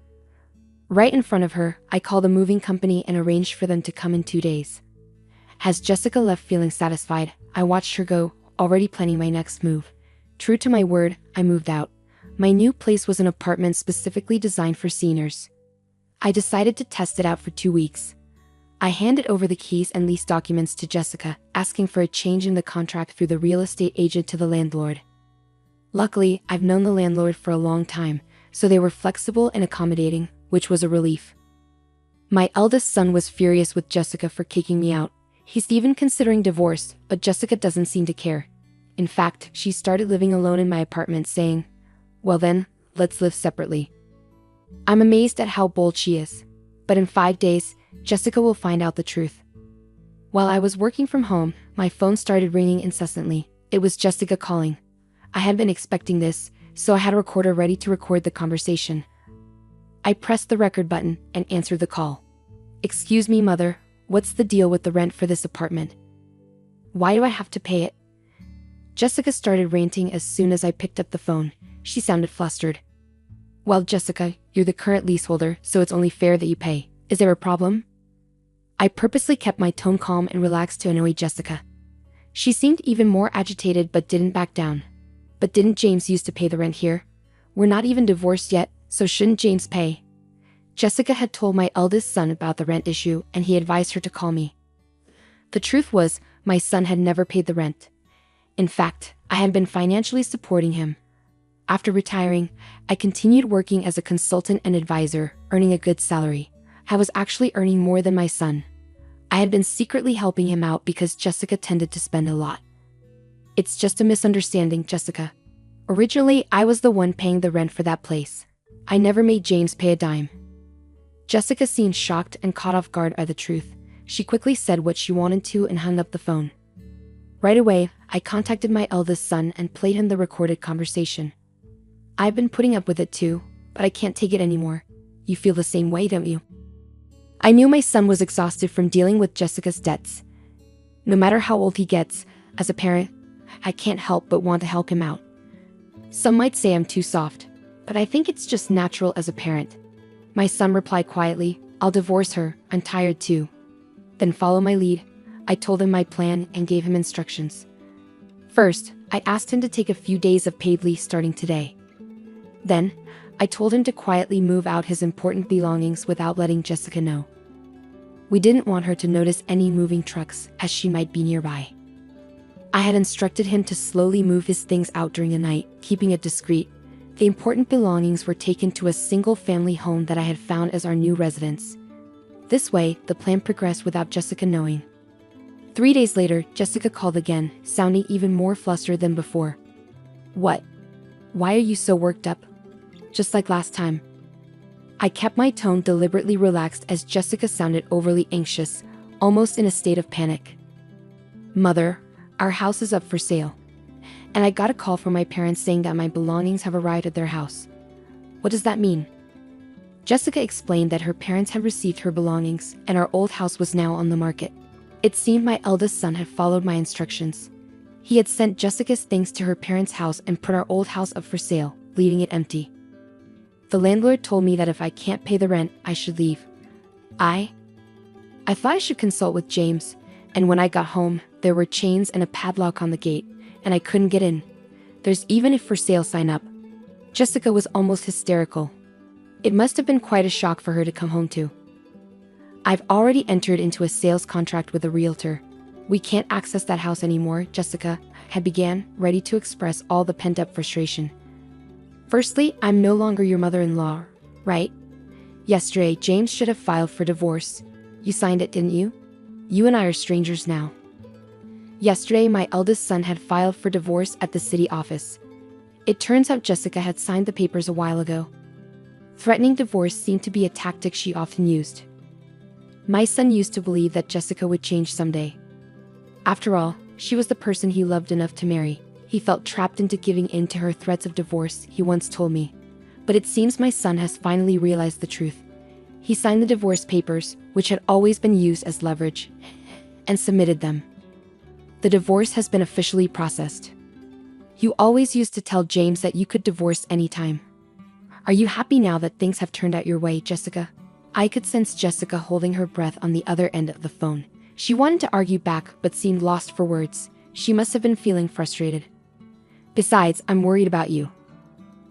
Right in front of her, I called a moving company and arranged for them to come in 2 days. As Jessica left feeling satisfied, I watched her go, already planning my next move. True to my word, I moved out. My new place was an apartment specifically designed for seniors. I decided to test it out for 2 weeks. I handed over the keys and lease documents to Jessica, asking for a change in the contract through the real estate agent to the landlord. Luckily, I've known the landlord for a long time, so they were flexible and accommodating, which was a relief. My eldest son was furious with Jessica for kicking me out. He's even considering divorce, but Jessica doesn't seem to care. In fact, she started living alone in my apartment, saying, "Well then, let's live separately." I'm amazed at how bold she is. But in 5 days, Jessica will find out the truth. While I was working from home, my phone started ringing incessantly. It was Jessica calling. I had been expecting this, so I had a recorder ready to record the conversation. I pressed the record button and answered the call. "Excuse me, Mother, what's the deal with the rent for this apartment? Why do I have to pay it?" Jessica started ranting as soon as I picked up the phone. She sounded flustered. "Well, Jessica, you're the current leaseholder, so it's only fair that you pay. Is there a problem?" I purposely kept my tone calm and relaxed to annoy Jessica. She seemed even more agitated but didn't back down. "But didn't James used to pay the rent here? We're not even divorced yet, so shouldn't James pay?" Jessica had told my eldest son about the rent issue and he advised her to call me. The truth was, my son had never paid the rent. In fact, I had been financially supporting him. After retiring, I continued working as a consultant and advisor, earning a good salary. I was actually earning more than my son. I had been secretly helping him out because Jessica tended to spend a lot. "It's just a misunderstanding, Jessica. Originally, I was the one paying the rent for that place. I never made James pay a dime." Jessica seemed shocked and caught off guard by the truth. She quickly said what she wanted to and hung up the phone. Right away, I contacted my eldest son and played him the recorded conversation. "I've been putting up with it too, but I can't take it anymore. You feel the same way, don't you?" I knew my son was exhausted from dealing with Jessica's debts. No matter how old he gets, as a parent, I can't help but want to help him out. Some might say I'm too soft, but I think it's just natural as a parent. My son replied quietly, "I'll divorce her, I'm tired too." Then follow my lead. I told him my plan and gave him instructions. First, I asked him to take a few days of paid leave starting today. Then, I told him to quietly move out his important belongings without letting Jessica know. We didn't want her to notice any moving trucks, as she might be nearby. I had instructed him to slowly move his things out during the night, keeping it discreet. The important belongings were taken to a single-family home that I had found as our new residence. This way, the plan progressed without Jessica knowing. 3 days later, Jessica called again, sounding even more flustered than before. "What? Why are you so worked up?" Just like last time. I kept my tone deliberately relaxed as Jessica sounded overly anxious, almost in a state of panic. "Mother, our house is up for sale. and I got a call from my parents saying that my belongings have arrived at their house. What does that mean? Jessica explained that her parents had received her belongings, and our old house was now on the market. It seemed my eldest son had followed my instructions. He had sent Jessica's things to her parents' house and put our old house up for sale, leaving it empty. The landlord told me that if I can't pay the rent, I should leave. I thought I should consult with James, and when I got home, there were chains and a padlock on the gate, and I couldn't get in. There's even a for sale sign up. Jessica was almost hysterical. It must have been quite a shock for her to come home to. I've already entered into a sales contract with a realtor. We can't access that house anymore, Jessica had began, ready to express all the pent-up frustration. Firstly, I'm no longer your mother-in-law, right? Yesterday, James should have filed for divorce. You signed it, didn't you? You and I are strangers now. Yesterday, my eldest son had filed for divorce at the city office. It turns out Jessica had signed the papers a while ago. Threatening divorce seemed to be a tactic she often used. My son used to believe that Jessica would change someday. After all, she was the person he loved enough to marry. He felt trapped into giving in to her threats of divorce, he once told me. But it seems my son has finally realized the truth. He signed the divorce papers, which had always been used as leverage, and submitted them. The divorce has been officially processed. You always used to tell James that you could divorce anytime. Are you happy now that things have turned out your way, Jessica? I could sense Jessica holding her breath on the other end of the phone. She wanted to argue back but seemed lost for words. She must have been feeling frustrated. Besides, I'm worried about you.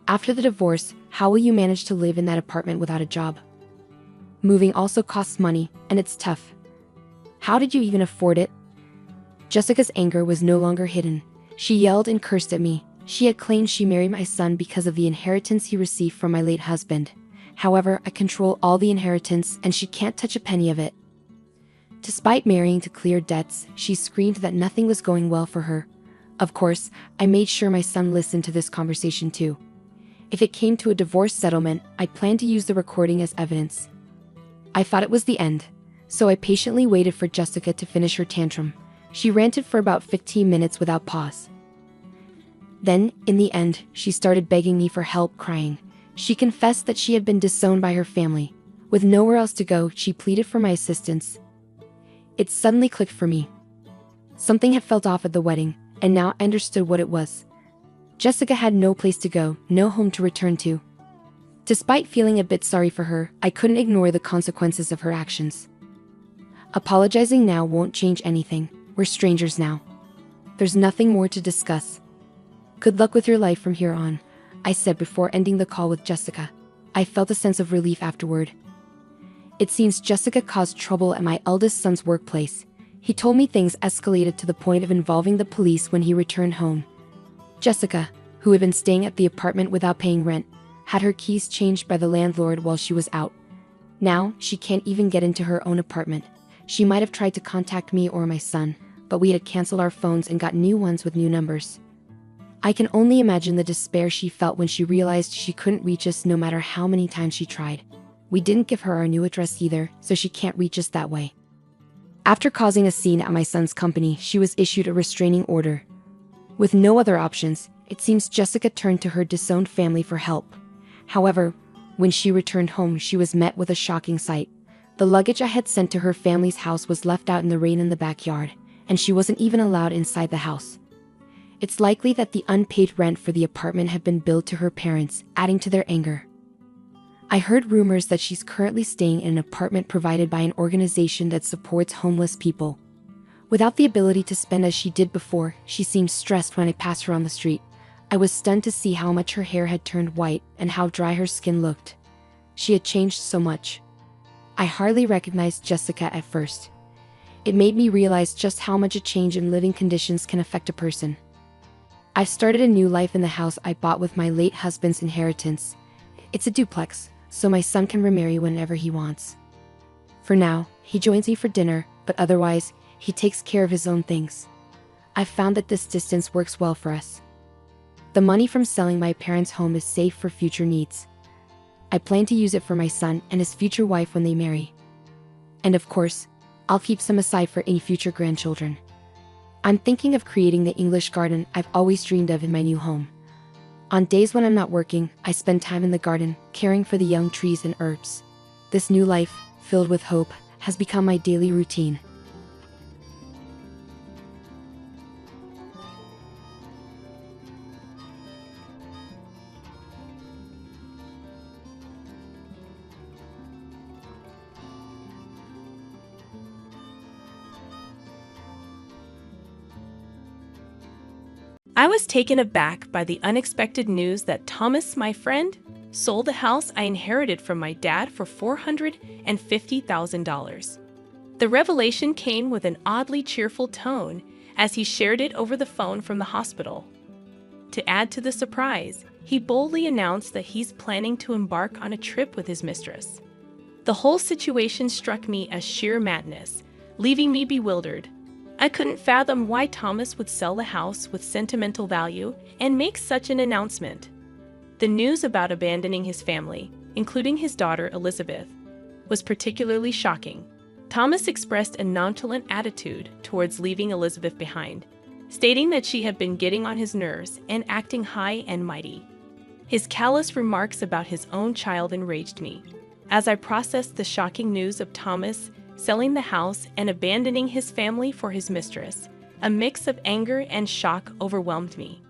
After the divorce, how will you manage to live in that apartment without a job? Moving also costs money, and it's tough. How did you even afford it? Jessica's anger was no longer hidden. She yelled and cursed at me. She had claimed she married my son because of the inheritance he received from my late husband. However, I control all the inheritance and she can't touch a penny of it. Despite marrying to clear debts, she screamed that nothing was going well for her. Of course, I made sure my son listened to this conversation too. If it came to a divorce settlement, I planned to use the recording as evidence. I thought it was the end, so I patiently waited for Jessica to finish her tantrum. She ranted for about 15 minutes without pause. Then, in the end, she started begging me for help, crying. She confessed that she had been disowned by her family. With nowhere else to go, she pleaded for my assistance. It suddenly clicked for me. Something had felt off at the wedding, and now I understood what it was. Jessica had no place to go, no home to return to. Despite feeling a bit sorry for her, I couldn't ignore the consequences of her actions. Apologizing now won't change anything. We're strangers now. There's nothing more to discuss. Good luck with your life from here on, I said before ending the call with Jessica. I felt a sense of relief afterward. It seems Jessica caused trouble at my eldest son's workplace. He told me things escalated to the point of involving the police when he returned home. Jessica, who had been staying at the apartment without paying rent, had her keys changed by the landlord while she was out. Now, she can't even get into her own apartment. She might have tried to contact me or my son, but we had canceled our phones and got new ones with new numbers. I can only imagine the despair she felt when she realized she couldn't reach us no matter how many times she tried. We didn't give her our new address either, so she can't reach us that way. After causing a scene at my son's company, she was issued a restraining order. With no other options, it seems Jessica turned to her disowned family for help. However, when she returned home, she was met with a shocking sight. The luggage I had sent to her family's house was left out in the rain in the backyard, and she wasn't even allowed inside the house. It's likely that the unpaid rent for the apartment had been billed to her parents, adding to their anger. I heard rumors that she's currently staying in an apartment provided by an organization that supports homeless people. Without the ability to spend as she did before, she seemed stressed when I passed her on the street. I was stunned to see how much her hair had turned white and how dry her skin looked. She had changed so much. I hardly recognized Jessica at first. It made me realize just how much a change in living conditions can affect a person. I've started a new life in the house I bought with my late husband's inheritance. It's a duplex, so my son can remarry whenever he wants. For now, he joins me for dinner, but otherwise, he takes care of his own things. I've found that this distance works well for us. The money from selling my parents' home is safe for future needs. I plan to use it for my son and his future wife when they marry. And of course, I'll keep some aside for any future grandchildren. I'm thinking of creating the English garden I've always dreamed of in my new home. On days when I'm not working, I spend time in the garden, caring for the young trees and herbs. This new life, filled with hope, has become my daily routine. I was taken aback by the unexpected news that Thomas, my friend, sold the house I inherited from my dad for $450,000. The revelation came with an oddly cheerful tone as he shared it over the phone from the hospital. To add to the surprise, he boldly announced that he's planning to embark on a trip with his mistress. The whole situation struck me as sheer madness, leaving me bewildered. I couldn't fathom why Thomas would sell the house with sentimental value and make such an announcement. The news about abandoning his family, including his daughter Elizabeth, was particularly shocking. Thomas expressed a nonchalant attitude towards leaving Elizabeth behind, stating that she had been getting on his nerves and acting high and mighty. His callous remarks about his own child enraged me. As I processed the shocking news of Thomas selling the house and abandoning his family for his mistress, a mix of anger and shock overwhelmed me.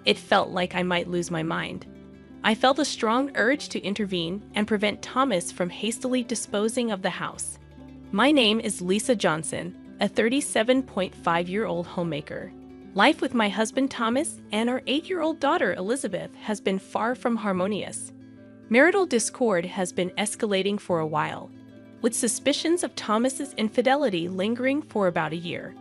It felt like I might lose my mind. I felt a strong urge to intervene and prevent Thomas from hastily disposing of the house. My name is Lisa Johnson, a 37.5-year-old homemaker. Life with my husband Thomas and our 8-year-old daughter Elizabeth has been far from harmonious. Marital discord has been escalating for a while, with suspicions of Thomas's infidelity lingering for about a year.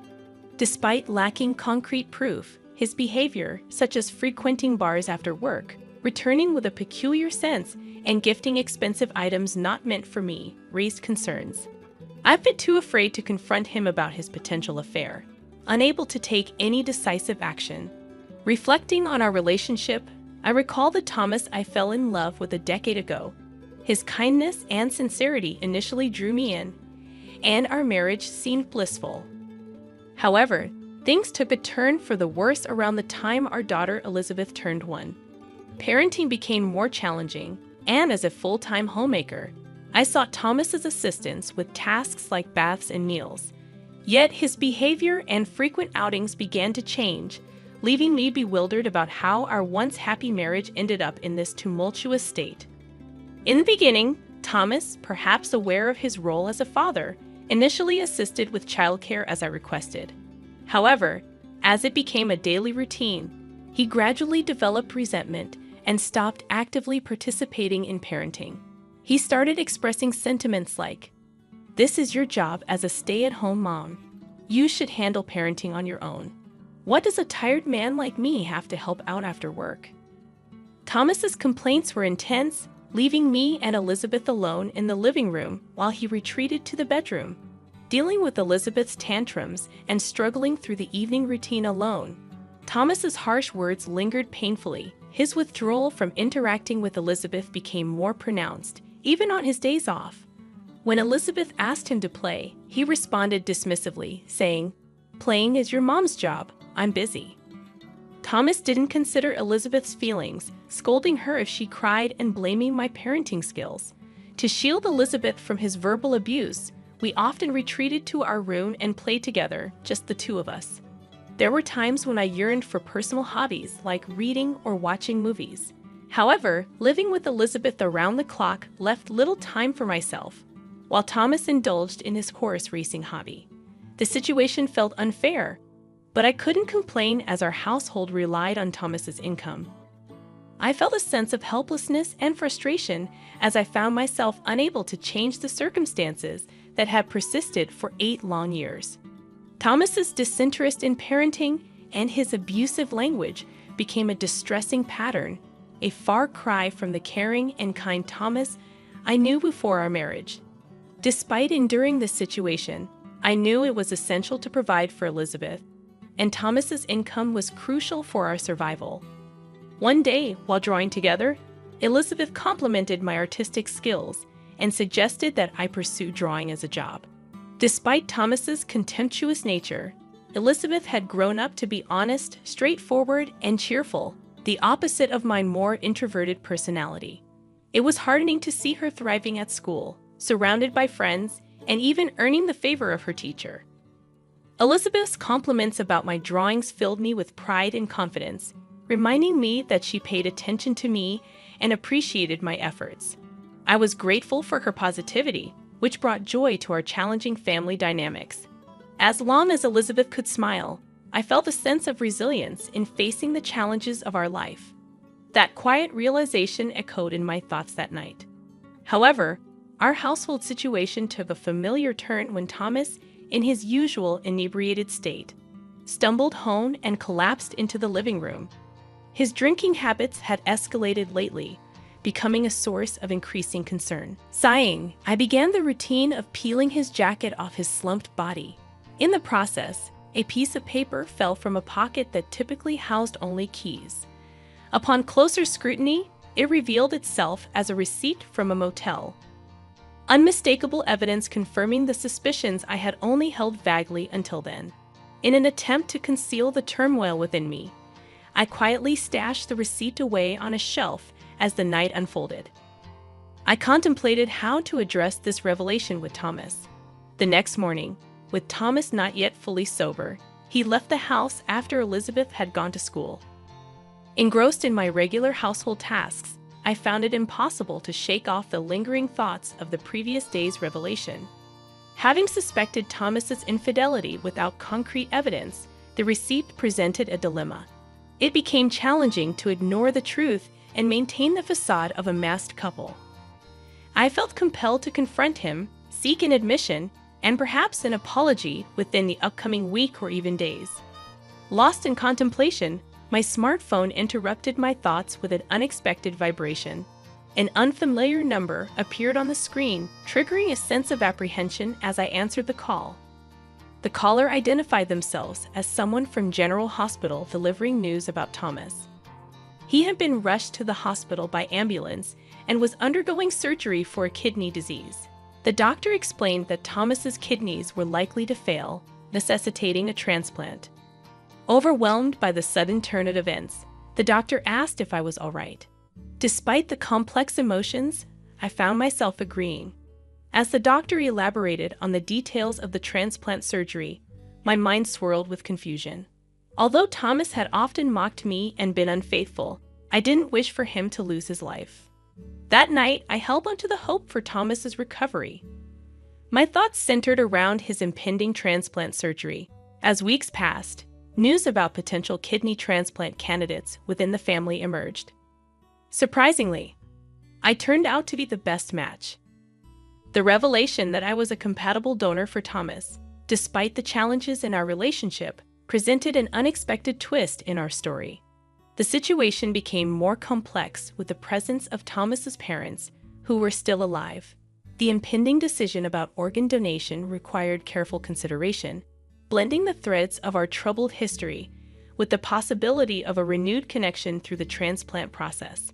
Despite lacking concrete proof, his behavior, such as frequenting bars after work, returning with a peculiar sense, and gifting expensive items not meant for me, raised concerns. I've been too afraid to confront him about his potential affair, unable to take any decisive action. Reflecting on our relationship, I recall the Thomas I fell in love with a decade ago. His kindness and sincerity initially drew me in, and our marriage seemed blissful. However, things took a turn for the worse around the time our daughter Elizabeth turned 1. Parenting became more challenging, and as a full-time homemaker, I sought Thomas's assistance with tasks like baths and meals. Yet his behavior and frequent outings began to change, leaving me bewildered about how our once happy marriage ended up in this tumultuous state. In the beginning, Thomas, perhaps aware of his role as a father, initially assisted with childcare as I requested. However, as it became a daily routine, he gradually developed resentment and stopped actively participating in parenting. He started expressing sentiments like, "This is your job as a stay-at-home mom. You should handle parenting on your own. What does a tired man like me have to help out after work?" Thomas's complaints were intense, leaving me and Elizabeth alone in the living room while he retreated to the bedroom. Dealing with Elizabeth's tantrums and struggling through the evening routine alone, Thomas's harsh words lingered painfully. His withdrawal from interacting with Elizabeth became more pronounced, even on his days off. When Elizabeth asked him to play, he responded dismissively, saying, "Playing is your mom's job. I'm busy." Thomas didn't consider Elizabeth's feelings, scolding her if she cried and blaming my parenting skills. To shield Elizabeth from his verbal abuse, we often retreated to our room and played together, just the two of us. There were times when I yearned for personal hobbies like reading or watching movies. However, living with Elizabeth around the clock left little time for myself, while Thomas indulged in his horse racing hobby. The situation felt unfair, but I couldn't complain as our household relied on Thomas's income. I felt a sense of helplessness and frustration as I found myself unable to change the circumstances that had persisted for 8 long years. Thomas's disinterest in parenting and his abusive language became a distressing pattern, a far cry from the caring and kind Thomas I knew before our marriage. Despite enduring this situation, I knew it was essential to provide for Elizabeth, and Thomas's income was crucial for our survival. One day, while drawing together, Elizabeth complimented my artistic skills and suggested that I pursue drawing as a job. Despite Thomas's contemptuous nature, Elizabeth had grown up to be honest, straightforward, and cheerful, the opposite of my more introverted personality. It was heartening to see her thriving at school, surrounded by friends, and even earning the favor of her teacher. Elizabeth's compliments about my drawings filled me with pride and confidence, reminding me that she paid attention to me and appreciated my efforts. I was grateful for her positivity, which brought joy to our challenging family dynamics. As long as Elizabeth could smile, I felt a sense of resilience in facing the challenges of our life. That quiet realization echoed in my thoughts that night. However, our household situation took a familiar turn when Thomas, in his usual inebriated state, stumbled home and collapsed into the living room. His drinking habits had escalated lately, becoming a source of increasing concern. Sighing, I began the routine of peeling his jacket off his slumped body. In the process, a piece of paper fell from a pocket that typically housed only keys. Upon closer scrutiny, it revealed itself as a receipt from a motel. Unmistakable evidence confirming the suspicions I had only held vaguely until then. In an attempt to conceal the turmoil within me, I quietly stashed the receipt away on a shelf as the night unfolded. I contemplated how to address this revelation with Thomas. The next morning, with Thomas not yet fully sober, he left the house after Elizabeth had gone to school. Engrossed in my regular household tasks, I found it impossible to shake off the lingering thoughts of the previous day's revelation. Having suspected Thomas's infidelity without concrete evidence, the receipt presented a dilemma. It became challenging to ignore the truth and maintain the facade of a masked couple. I felt compelled to confront him, seek an admission, and perhaps an apology within the upcoming week or even days. Lost in contemplation, my smartphone interrupted my thoughts with an unexpected vibration. An unfamiliar number appeared on the screen, triggering a sense of apprehension as I answered the call. The caller identified themselves as someone from General Hospital delivering news about Thomas. He had been rushed to the hospital by ambulance and was undergoing surgery for a kidney disease. The doctor explained that Thomas's kidneys were likely to fail, necessitating a transplant. Overwhelmed by the sudden turn of events, the doctor asked if I was all right. Despite the complex emotions, I found myself agreeing. As the doctor elaborated on the details of the transplant surgery, my mind swirled with confusion. Although Thomas had often mocked me and been unfaithful, I didn't wish for him to lose his life. That night, I held on to the hope for Thomas's recovery. My thoughts centered around his impending transplant surgery. As weeks passed, news about potential kidney transplant candidates within the family emerged. Surprisingly, I turned out to be the best match. The revelation that I was a compatible donor for Thomas, despite the challenges in our relationship, presented an unexpected twist in our story. The situation became more complex with the presence of Thomas's parents, who were still alive. The impending decision about organ donation required careful consideration, blending the threads of our troubled history with the possibility of a renewed connection through the transplant process.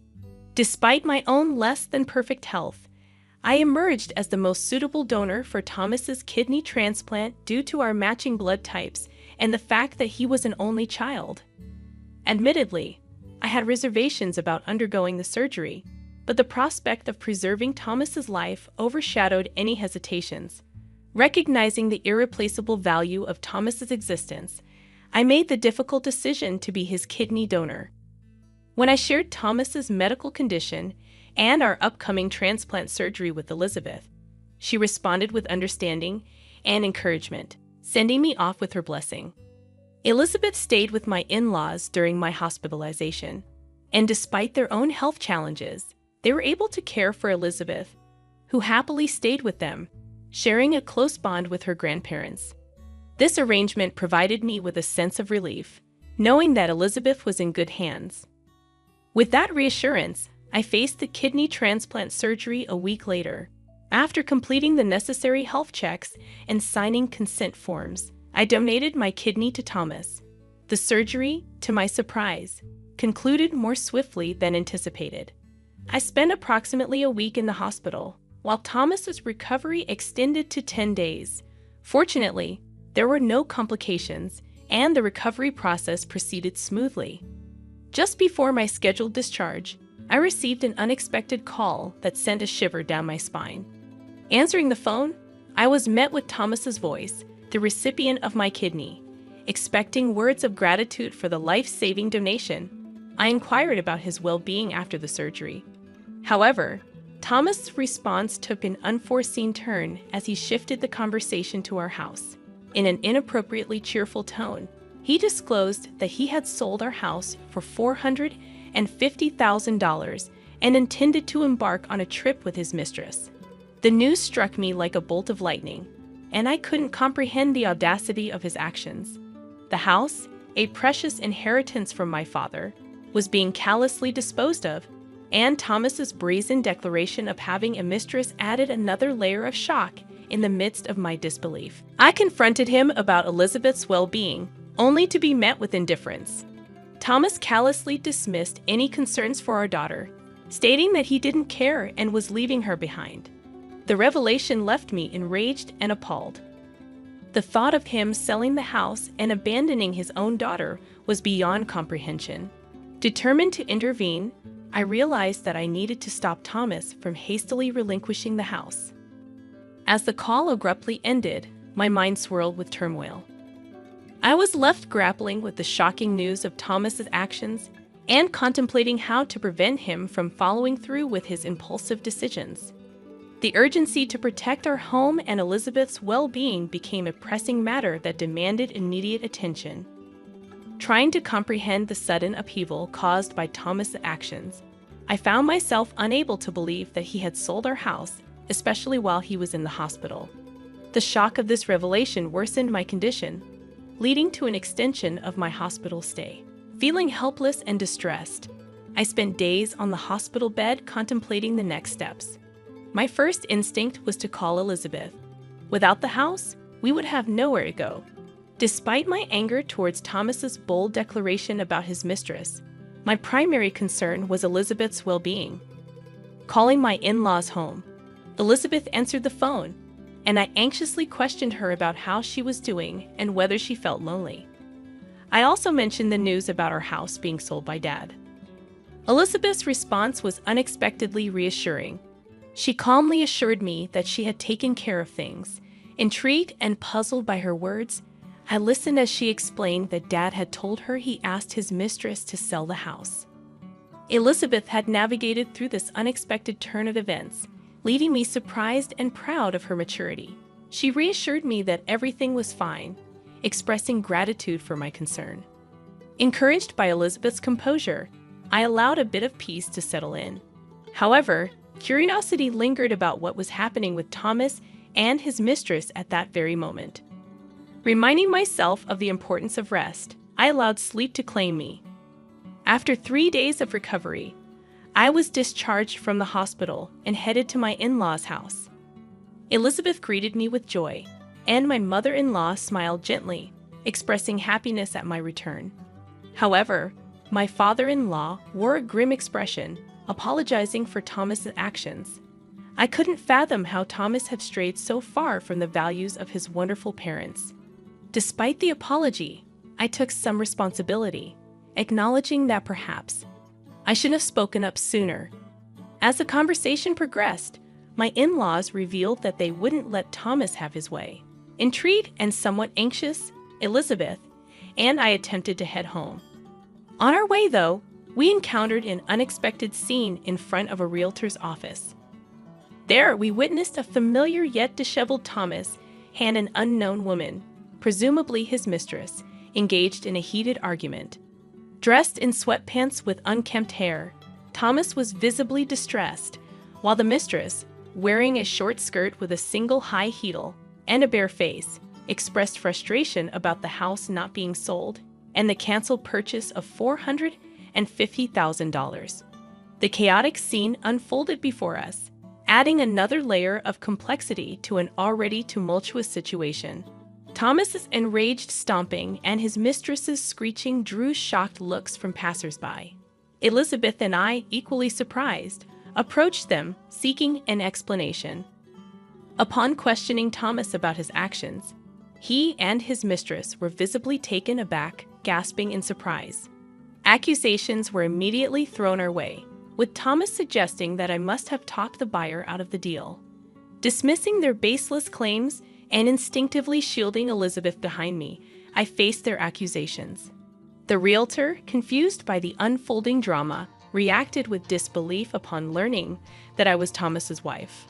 Despite my own less than perfect health, I emerged as the most suitable donor for Thomas's kidney transplant due to our matching blood types and the fact that he was an only child. Admittedly, I had reservations about undergoing the surgery, but the prospect of preserving Thomas's life overshadowed any hesitations. Recognizing the irreplaceable value of Thomas's existence, I made the difficult decision to be his kidney donor. When I shared Thomas's medical condition and our upcoming transplant surgery with Elizabeth, she responded with understanding and encouragement, sending me off with her blessing. Elizabeth stayed with my in-laws during my hospitalization, and despite their own health challenges, they were able to care for Elizabeth, who happily stayed with them, sharing a close bond with her grandparents. This arrangement provided me with a sense of relief, knowing that Elizabeth was in good hands. With that reassurance, I faced the kidney transplant surgery a week later. After completing the necessary health checks and signing consent forms, I donated my kidney to Thomas. The surgery, to my surprise, concluded more swiftly than anticipated. I spent approximately a week in the hospital, while Thomas's recovery extended to 10 days. Fortunately, there were no complications, and the recovery process proceeded smoothly. Just before my scheduled discharge, I received an unexpected call that sent a shiver down my spine. Answering the phone, I was met with Thomas's voice, the recipient of my kidney. Expecting words of gratitude for the life-saving donation, I inquired about his well-being after the surgery. However, Thomas' response took an unforeseen turn as he shifted the conversation to our house. In an inappropriately cheerful tone, he disclosed that he had sold our house for $450,000 and intended to embark on a trip with his mistress. The news struck me like a bolt of lightning, and I couldn't comprehend the audacity of his actions. The house, a precious inheritance from my father, was being callously disposed of, and Thomas's brazen declaration of having a mistress added another layer of shock in the midst of my disbelief. I confronted him about Elizabeth's well-being, only to be met with indifference. Thomas callously dismissed any concerns for our daughter, stating that he didn't care and was leaving her behind. The revelation left me enraged and appalled. The thought of him selling the house and abandoning his own daughter was beyond comprehension. Determined to intervene, I realized that I needed to stop Thomas from hastily relinquishing the house. As the call abruptly ended, my mind swirled with turmoil. I was left grappling with the shocking news of Thomas's actions and contemplating how to prevent him from following through with his impulsive decisions. The urgency to protect our home and Elizabeth's well-being became a pressing matter that demanded immediate attention. Trying to comprehend the sudden upheaval caused by Thomas's actions, I found myself unable to believe that he had sold our house, especially while he was in the hospital. The shock of this revelation worsened my condition, leading to an extension of my hospital stay. Feeling helpless and distressed, I spent days on the hospital bed contemplating the next steps. My first instinct was to call Elizabeth. Without the house, we would have nowhere to go. Despite my anger towards Thomas's bold declaration about his mistress, my primary concern was Elizabeth's well-being. Calling my in-laws home, Elizabeth answered the phone, and I anxiously questioned her about how she was doing and whether she felt lonely. I also mentioned the news about our house being sold by Dad. Elizabeth's response was unexpectedly reassuring. She calmly assured me that she had taken care of things. Intrigued and puzzled by her words, I listened as she explained that Dad had told her he asked his mistress to sell the house. Elizabeth had navigated through this unexpected turn of events, leaving me surprised and proud of her maturity. She reassured me that everything was fine, expressing gratitude for my concern. Encouraged by Elizabeth's composure, I allowed a bit of peace to settle in. However, curiosity lingered about what was happening with Thomas and his mistress at that very moment. Reminding myself of the importance of rest, I allowed sleep to claim me. After 3 days of recovery, I was discharged from the hospital and headed to my in-laws' house. Elizabeth greeted me with joy, and my mother-in-law smiled gently, expressing happiness at my return. However, my father-in-law wore a grim expression, apologizing for Thomas's actions. I couldn't fathom how Thomas had strayed so far from the values of his wonderful parents. Despite the apology, I took some responsibility, acknowledging that perhaps I should have spoken up sooner. As the conversation progressed, my in-laws revealed that they wouldn't let Thomas have his way. Intrigued and somewhat anxious, Elizabeth and I attempted to head home. On our way, though, we encountered an unexpected scene in front of a realtor's office. There, we witnessed a familiar yet disheveled Thomas and an unknown woman, presumably his mistress, engaged in a heated argument. Dressed in sweatpants with unkempt hair, Thomas was visibly distressed, while the mistress, wearing a short skirt with a single high heel and a bare face, expressed frustration about the house not being sold and the canceled purchase of $450,000. The chaotic scene unfolded before us, adding another layer of complexity to an already tumultuous situation. Thomas's enraged stomping and his mistress's screeching drew shocked looks from passersby. Elizabeth and I, equally surprised, approached them, seeking an explanation. Upon questioning Thomas about his actions, He and his mistress were visibly taken aback, gasping in surprise. Accusations were immediately thrown our way, with Thomas suggesting that I must have talked the buyer out of the deal. Dismissing their baseless claims and instinctively shielding Elizabeth behind me, I faced their accusations. The realtor, confused by the unfolding drama, reacted with disbelief upon learning that I was Thomas's wife.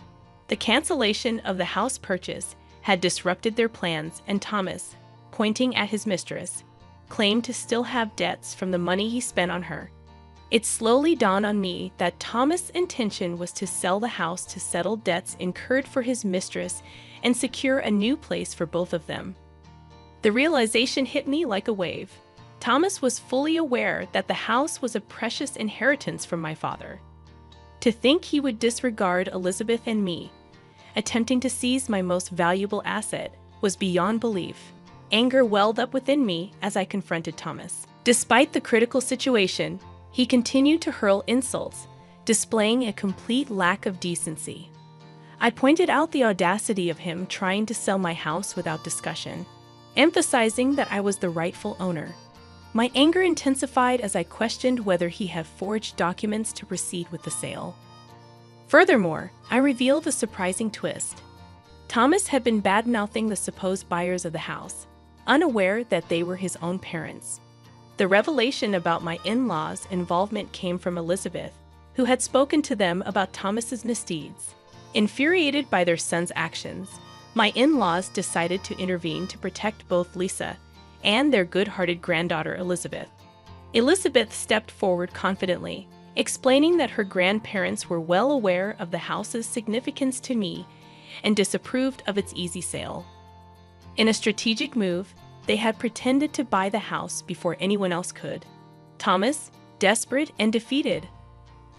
The cancellation of the house purchase had disrupted their plans, and Thomas, pointing at his mistress, claimed to still have debts from the money he spent on her. It slowly dawned on me that Thomas' intention was to sell the house to settle debts incurred for his mistress and secure a new place for both of them. The realization hit me like a wave. Thomas was fully aware that the house was a precious inheritance from my father. To think he would disregard Elizabeth and me, attempting to seize my most valuable asset, was beyond belief. Anger welled up within me as I confronted Thomas. Despite the critical situation, he continued to hurl insults, displaying a complete lack of decency. I pointed out the audacity of him trying to sell my house without discussion, emphasizing that I was the rightful owner. My anger intensified as I questioned whether he had forged documents to proceed with the sale. Furthermore, I revealed a surprising twist. Thomas had been bad-mouthing the supposed buyers of the house, unaware that they were his own parents. The revelation about my in-laws' involvement came from Elizabeth, who had spoken to them about Thomas's misdeeds. Infuriated by their son's actions, my in-laws decided to intervene to protect both Lisa and their good-hearted granddaughter Elizabeth. Elizabeth stepped forward confidently, explaining that her grandparents were well aware of the house's significance to me and disapproved of its easy sale. In a strategic move, they had pretended to buy the house before anyone else could. Thomas, desperate and defeated,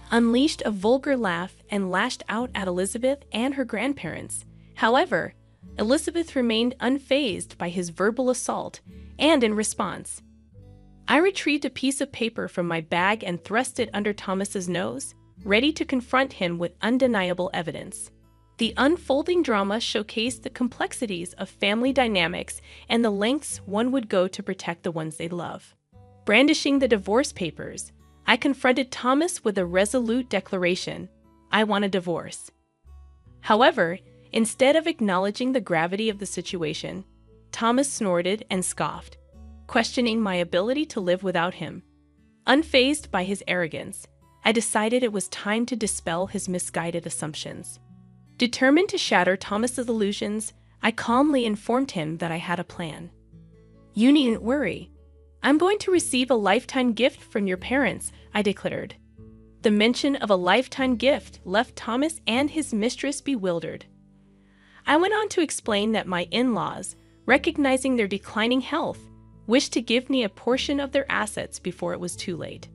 unleashed a vulgar laugh and lashed out at Elizabeth and her grandparents. However, Elizabeth remained unfazed by his verbal assault, and in response, I retrieved a piece of paper from my bag and thrust it under Thomas's nose, ready to confront him with undeniable evidence. The unfolding drama showcased the complexities of family dynamics and the lengths one would go to protect the ones they love. Brandishing the divorce papers, I confronted Thomas with a resolute declaration: I want a divorce. However, instead of acknowledging the gravity of the situation, Thomas snorted and scoffed, questioning my ability to live without him. Unfazed by his arrogance, I decided it was time to dispel his misguided assumptions. Determined to shatter Thomas's illusions, I calmly informed him that I had a plan. You needn't worry. I'm going to receive a lifetime gift from your parents, I declared. The mention of a lifetime gift left Thomas and his mistress bewildered. I went on to explain that my in-laws, recognizing their declining health, wished to give me a portion of their assets before it was too late.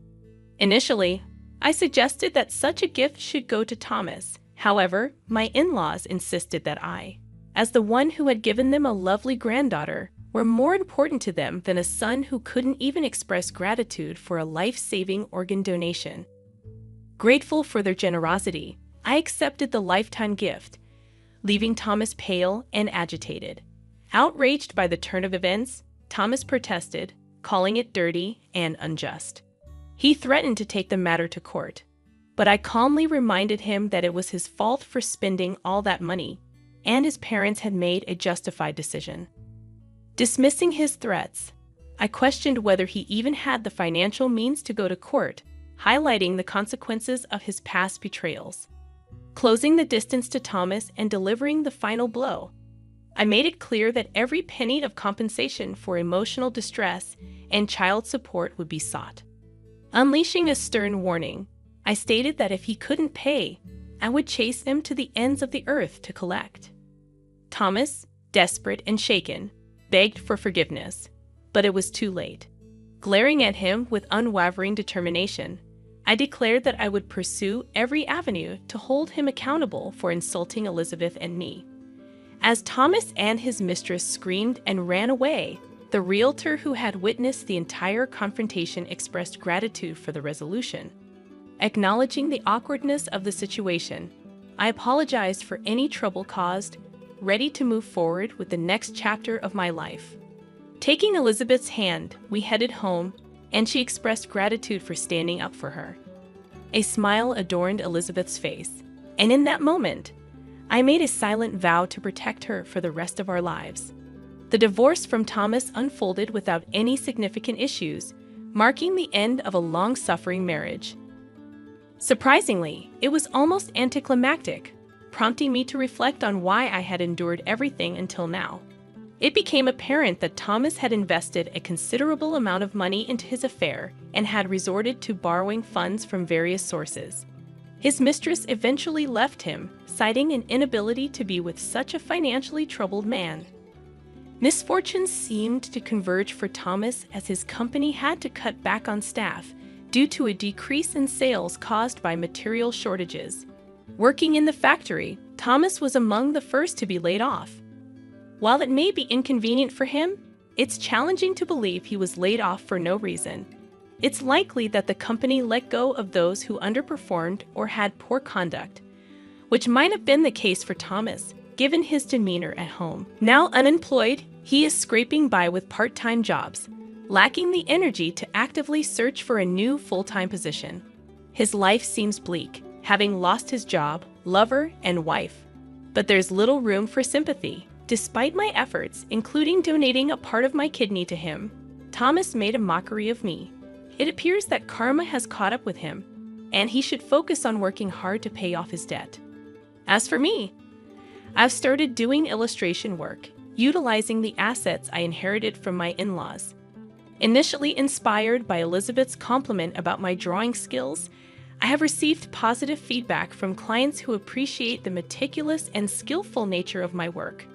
Initially, I suggested that such a gift should go to Thomas. However, my in-laws insisted that I, as the one who had given them a lovely granddaughter, were more important to them than a son who couldn't even express gratitude for a life-saving organ donation. Grateful for their generosity, I accepted the lifetime gift, leaving Thomas pale and agitated. Outraged by the turn of events, Thomas protested, calling it dirty and unjust. He threatened to take the matter to court, but I calmly reminded him that it was his fault for spending all that money, and his parents had made a justified decision. Dismissing his threats, I questioned whether he even had the financial means to go to court, highlighting the consequences of his past betrayals. Closing the distance to Thomas and delivering the final blow, I made it clear that every penny of compensation for emotional distress and child support would be sought. Unleashing a stern warning, I stated that if he couldn't pay, I would chase him to the ends of the earth to collect. Thomas, desperate and shaken, begged for forgiveness, but it was too late. Glaring at him with unwavering determination, I declared that I would pursue every avenue to hold him accountable for insulting Elizabeth and me. As Thomas and his mistress screamed and ran away, the realtor who had witnessed the entire confrontation expressed gratitude for the resolution. Acknowledging the awkwardness of the situation, I apologized for any trouble caused, ready to move forward with the next chapter of my life. Taking Elizabeth's hand, we headed home, and she expressed gratitude for standing up for her. A smile adorned Elizabeth's face, and in that moment, I made a silent vow to protect her for the rest of our lives. The divorce from Thomas unfolded without any significant issues, marking the end of a long-suffering marriage. Surprisingly, it was almost anticlimactic, prompting me to reflect on why I had endured everything until now. It became apparent that Thomas had invested a considerable amount of money into his affair and had resorted to borrowing funds from various sources. His mistress eventually left him, citing an inability to be with such a financially troubled man. Misfortunes seemed to converge for Thomas as his company had to cut back on staff due to a decrease in sales caused by material shortages. Working in the factory, Thomas was among the first to be laid off. While it may be inconvenient for him, it's challenging to believe he was laid off for no reason. It's likely that the company let go of those who underperformed or had poor conduct, which might have been the case for Thomas, given his demeanor at home. Now unemployed, he is scraping by with part-time jobs, lacking the energy to actively search for a new full-time position. His life seems bleak, having lost his job, lover, and wife. But there's little room for sympathy. Despite my efforts, including donating a part of my kidney to him, Thomas made a mockery of me. It appears that karma has caught up with him, and he should focus on working hard to pay off his debt. As for me, I've started doing illustration work, utilizing the assets I inherited from my in-laws. Initially inspired by Elizabeth's compliment about my drawing skills, I have received positive feedback from clients who appreciate the meticulous and skillful nature of my work.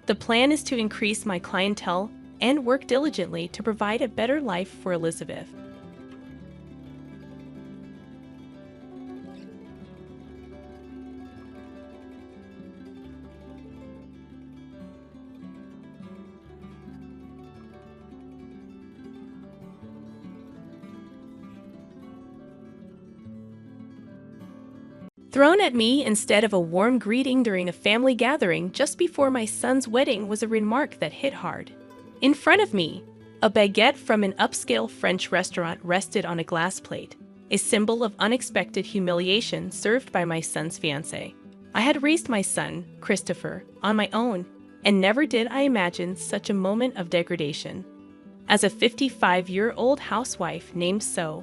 The plan is to increase my clientele and work diligently to provide a better life for Elizabeth. Thrown at me instead of a warm greeting during a family gathering just before my son's wedding was a remark that hit hard. In front of me, a baguette from an upscale French restaurant rested on a glass plate, a symbol of unexpected humiliation served by my son's fiancé. I had raised my son, Christopher, on my own, and never did I imagine such a moment of degradation. As a 55-year-old housewife named So,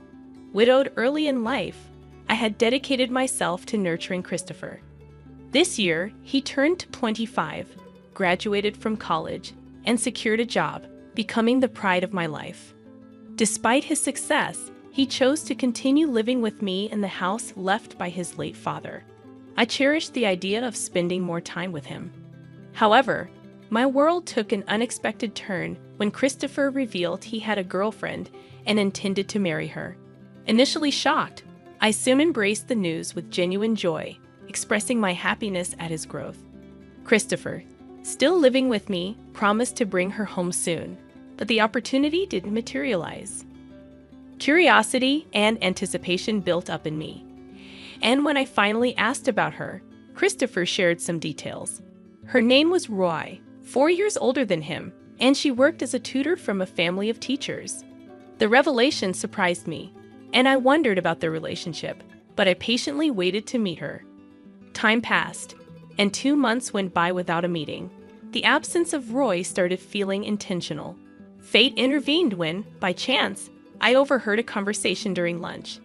widowed early in life, I had dedicated myself to nurturing Christopher. This year, he turned 25, graduated from college, and secured a job, becoming the pride of my life. Despite his success, he chose to continue living with me in the house left by his late father. I cherished the idea of spending more time with him. However, my world took an unexpected turn when Christopher revealed he had a girlfriend and intended to marry her. Initially shocked, I soon embraced the news with genuine joy, expressing my happiness at his growth. Christopher, still living with me, promised to bring her home soon, but the opportunity didn't materialize. Curiosity and anticipation built up in me, and when I finally asked about her, Christopher shared some details. Her name was Roy, 4 years older than him, and she worked as a tutor from a family of teachers. The revelation surprised me, and I wondered about their relationship, but I patiently waited to meet her. Time passed, and 2 months went by without a meeting. The absence of Roy started feeling intentional. Fate intervened when, by chance, I overheard a conversation during lunch.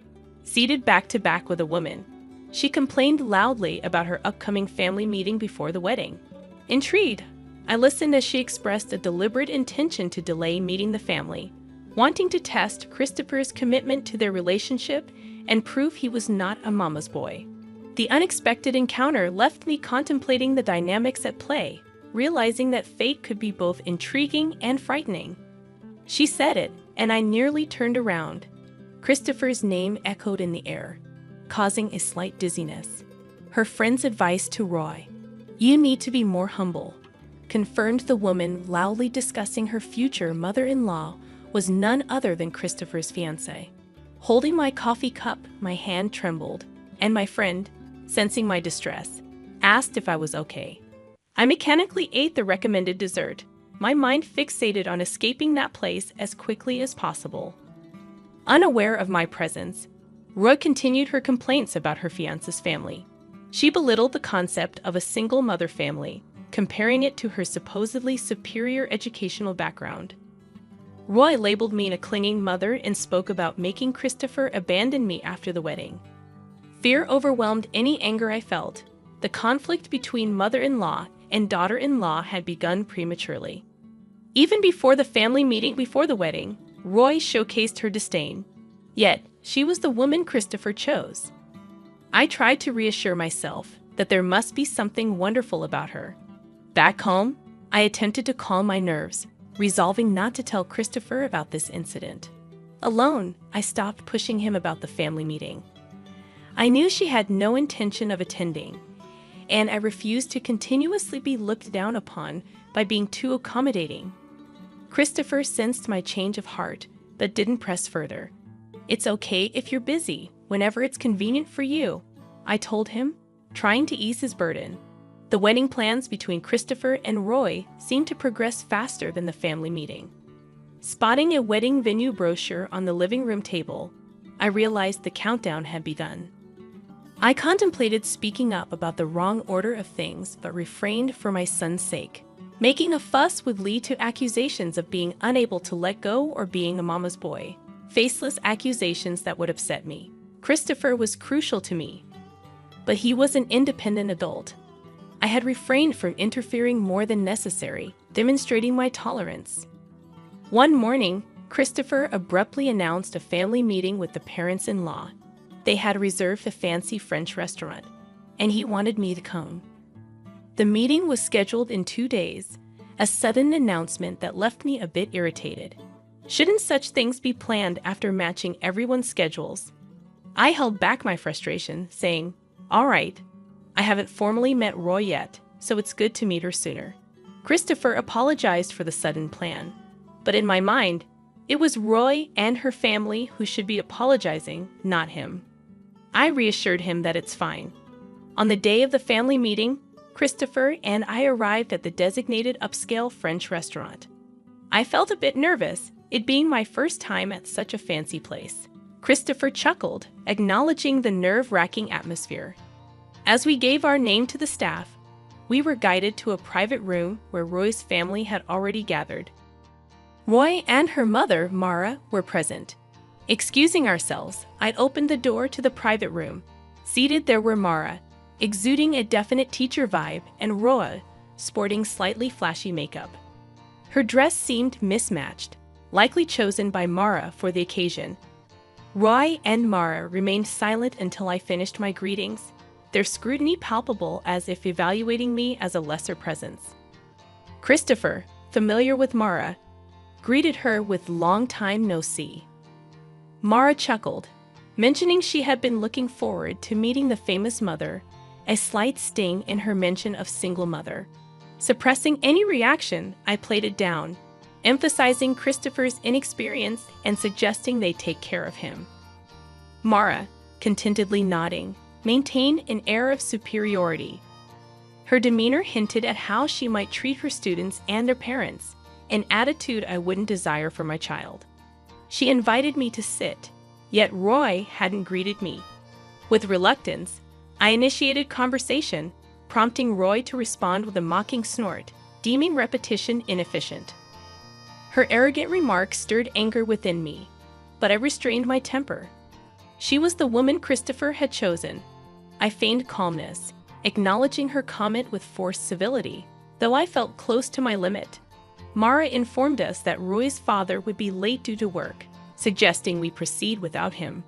Seated back to back with a woman, she complained loudly about her upcoming family meeting before the wedding. Intrigued, I listened as she expressed a deliberate intention to delay meeting the family, wanting to test Christopher's commitment to their relationship and prove he was not a mama's boy. The unexpected encounter left me contemplating the dynamics at play, realizing that fate could be both intriguing and frightening. She said it, and I nearly turned around. Christopher's name echoed in the air, causing a slight dizziness. Her friend's advice to Roy, "You need to be more humble," confirmed the woman loudly discussing her future mother-in-law was none other than Christopher's fiancé. Holding my coffee cup, my hand trembled, and my friend, sensing my distress, asked if I was okay. I mechanically ate the recommended dessert, my mind fixated on escaping that place as quickly as possible. Unaware of my presence, Roy continued her complaints about her fiance's family. She belittled the concept of a single mother family, comparing it to her supposedly superior educational background. Roy labeled me a clinging mother and spoke about making Christopher abandon me after the wedding. Fear overwhelmed any anger I felt. The conflict between mother-in-law and daughter-in-law had begun prematurely. Even before the family meeting before the wedding, Roy showcased her disdain. Yet, she was the woman Christopher chose. I tried to reassure myself that there must be something wonderful about her. Back home, I attempted to calm my nerves, resolving not to tell Christopher about this incident. Alone, I stopped pushing him about the family meeting. I knew she had no intention of attending, and I refused to continuously be looked down upon by being too accommodating. Christopher sensed my change of heart, but didn't press further. "It's okay if you're busy, whenever it's convenient for you," I told him, trying to ease his burden. The wedding plans between Christopher and Roy seemed to progress faster than the family meeting. Spotting a wedding venue brochure on the living room table, I realized the countdown had begun. I contemplated speaking up about the wrong order of things, but refrained for my son's sake. Making a fuss would lead to accusations of being unable to let go or being a mama's boy. Faceless accusations that would upset me. Christopher was crucial to me, but he was an independent adult. I had refrained from interfering more than necessary, demonstrating my tolerance. One morning, Christopher abruptly announced a family meeting with the parents-in-law. They had reserved a fancy French restaurant, and he wanted me to come. The meeting was scheduled in 2 days, a sudden announcement that left me a bit irritated. Shouldn't such things be planned after matching everyone's schedules? I held back my frustration, saying, "All right, I haven't formally met Roy yet, so it's good to meet her sooner." Christopher apologized for the sudden plan, but in my mind, it was Roy and her family who should be apologizing, not him. I reassured him that it's fine. On the day of the family meeting, Christopher and I arrived at the designated upscale French restaurant. I felt a bit nervous, it being my first time at such a fancy place. Christopher chuckled, acknowledging the nerve-wracking atmosphere. As we gave our name to the staff, we were guided to a private room where Roy's family had already gathered. Roy and her mother, Mara, were present. Excusing ourselves, I'd opened the door to the private room. Seated there were Mara, exuding a definite teacher vibe, and Roa, sporting slightly flashy makeup. Her dress seemed mismatched, likely chosen by Mara for the occasion. Roy and Mara remained silent until I finished my greetings, their scrutiny palpable as if evaluating me as a lesser presence. Christopher, familiar with Mara, greeted her with "long time no see." Mara chuckled, mentioning she had been looking forward to meeting the famous mother, a slight sting in her mention of single mother. Suppressing any reaction, I played it down, emphasizing Christopher's inexperience and suggesting they take care of him. Mara, contentedly nodding, maintained an air of superiority. Her demeanor hinted at how she might treat her students and their parents, an attitude I wouldn't desire for my child. She invited me to sit, yet Roy hadn't greeted me. With reluctance, I initiated conversation, prompting Roy to respond with a mocking snort, deeming repetition inefficient. Her arrogant remark stirred anger within me, but I restrained my temper. She was the woman Christopher had chosen. I feigned calmness, acknowledging her comment with forced civility, though I felt close to my limit. Mara informed us that Roy's father would be late due to work, suggesting we proceed without him.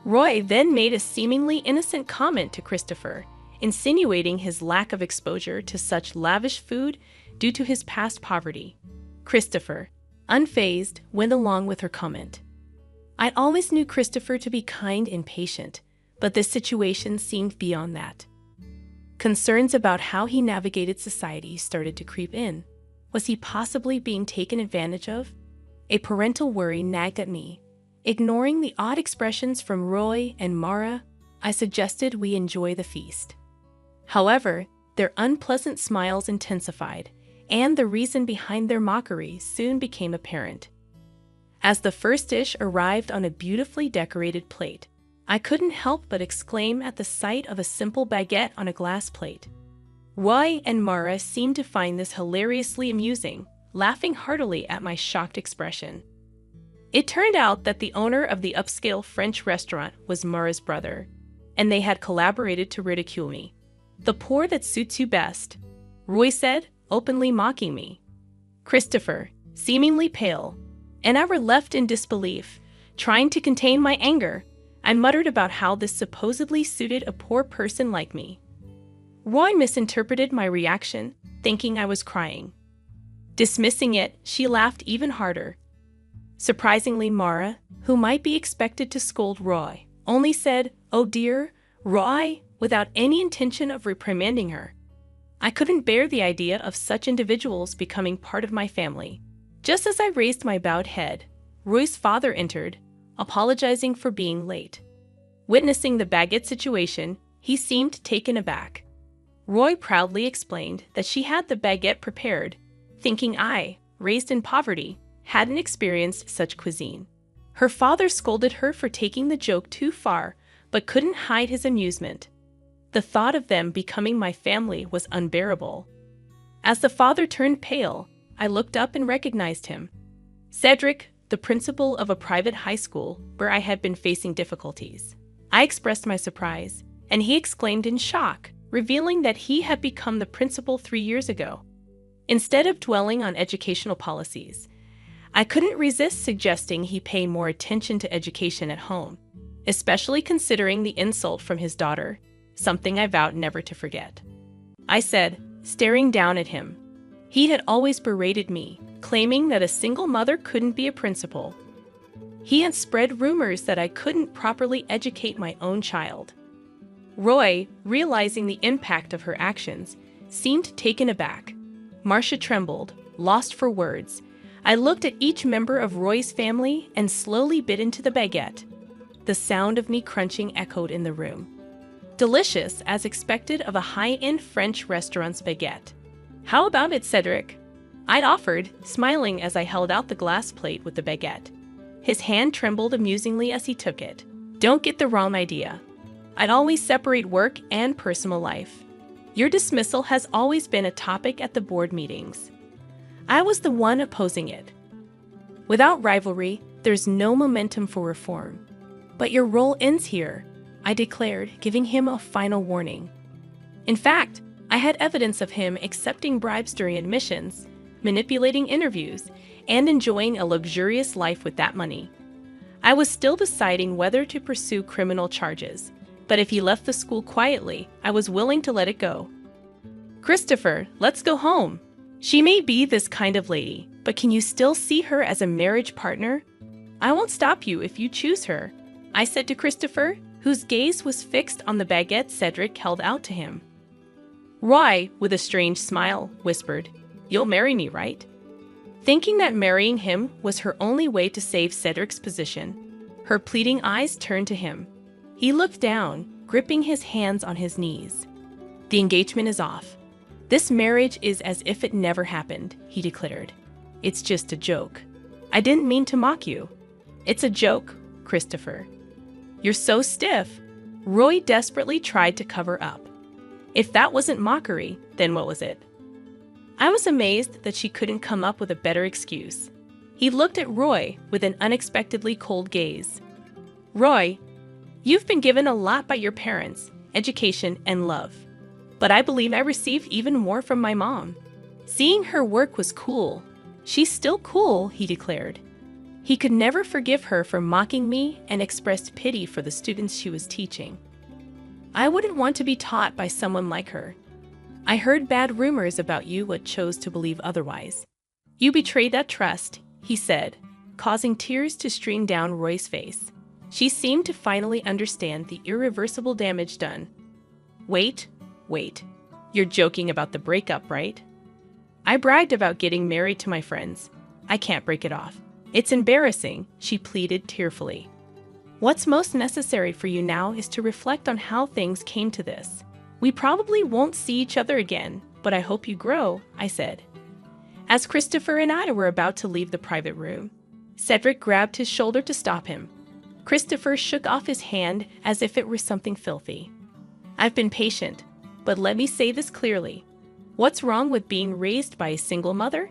Roy then made a seemingly innocent comment to Christopher, insinuating his lack of exposure to such lavish food due to his past poverty. Christopher, unfazed, went along with her comment. I always knew Christopher to be kind and patient, but this situation seemed beyond that. Concerns about how he navigated society started to creep in. Was he possibly being taken advantage of? A parental worry nagged at me. Ignoring the odd expressions from Roy and Mara, I suggested we enjoy the feast. However, their unpleasant smiles intensified, and the reason behind their mockery soon became apparent. As the first dish arrived on a beautifully decorated plate, I couldn't help but exclaim at the sight of a simple baguette on a glass plate. Roy and Mara seemed to find this hilariously amusing, laughing heartily at my shocked expression. It turned out that the owner of the upscale French restaurant was Mara's brother, and they had collaborated to ridicule me. "The poor that suits you best," Roy said, openly mocking me. Christopher, seemingly pale, and I were left in disbelief, trying to contain my anger. I muttered about how this supposedly suited a poor person like me. Roy misinterpreted my reaction, thinking I was crying. Dismissing it, she laughed even harder. Surprisingly, Mara, who might be expected to scold Roy, only said, "Oh dear, Roy," without any intention of reprimanding her. I couldn't bear the idea of such individuals becoming part of my family. Just as I raised my bowed head, Roy's father entered, apologizing for being late. Witnessing the baguette situation, he seemed taken aback. Roy proudly explained that she had the baguette prepared, thinking I, raised in poverty, hadn't experienced such cuisine. Her father scolded her for taking the joke too far, but couldn't hide his amusement. The thought of them becoming my family was unbearable. As the father turned pale, I looked up and recognized him. Cedric, the principal of a private high school where I had been facing difficulties. I expressed my surprise, and he exclaimed in shock, revealing that he had become the principal 3 years ago. Instead of dwelling on educational policies, I couldn't resist suggesting he pay more attention to education at home, especially considering the insult from his daughter, something I vowed never to forget. I said, staring down at him. He had always berated me, claiming that a single mother couldn't be a principal. He had spread rumors that I couldn't properly educate my own child. Roy, realizing the impact of her actions, seemed taken aback. Marcia trembled, lost for words. I looked at each member of Roy's family and slowly bit into the baguette. The sound of me crunching echoed in the room. Delicious, as expected of a high-end French restaurant's baguette. "How about it, Cedric?" I'd offered, smiling as I held out the glass plate with the baguette. His hand trembled amusingly as he took it. "Don't get the wrong idea. I'd always separate work and personal life. Your dismissal has always been a topic at the board meetings. I was the one opposing it. Without rivalry, there's no momentum for reform. But your role ends here," I declared, giving him a final warning. In fact, I had evidence of him accepting bribes during admissions, manipulating interviews, and enjoying a luxurious life with that money. I was still deciding whether to pursue criminal charges, but if he left the school quietly, I was willing to let it go. "Christopher, let's go home. She may be this kind of lady, but can you still see her as a marriage partner? I won't stop you if you choose her," I said to Christopher, whose gaze was fixed on the baguette Cedric held out to him. Roy, with a strange smile, whispered, "You'll marry me, right?" Thinking that marrying him was her only way to save Cedric's position, her pleading eyes turned to him. He looked down, gripping his hands on his knees. "The engagement is off. This marriage is as if it never happened," he declared. "It's just a joke. I didn't mean to mock you. It's a joke, Christopher." "You're so stiff." Roy desperately tried to cover up. If that wasn't mockery, then what was it? I was amazed that she couldn't come up with a better excuse. He looked at Roy with an unexpectedly cold gaze. "Roy, you've been given a lot by your parents, education, and love. But I believe I received even more from my mom. Seeing her work was cool. She's still cool," he declared. He could never forgive her for mocking me and expressed pity for the students she was teaching. "I wouldn't want to be taught by someone like her. I heard bad rumors about you but chose to believe otherwise. You betrayed that trust," he said, causing tears to stream down Roy's face. She seemed to finally understand the irreversible damage done. Wait. You're joking about the breakup, right? I bragged about getting married to my friends. I can't break it off. It's embarrassing," she pleaded tearfully. "What's most necessary for you now is to reflect on how things came to this. We probably won't see each other again, but I hope you grow, I said. As Christopher and I were about to leave the private room, Cedric grabbed his shoulder to stop him. Christopher shook off his hand as if it were something filthy. I've been patient, but let me say this clearly. What's wrong with being raised by a single mother?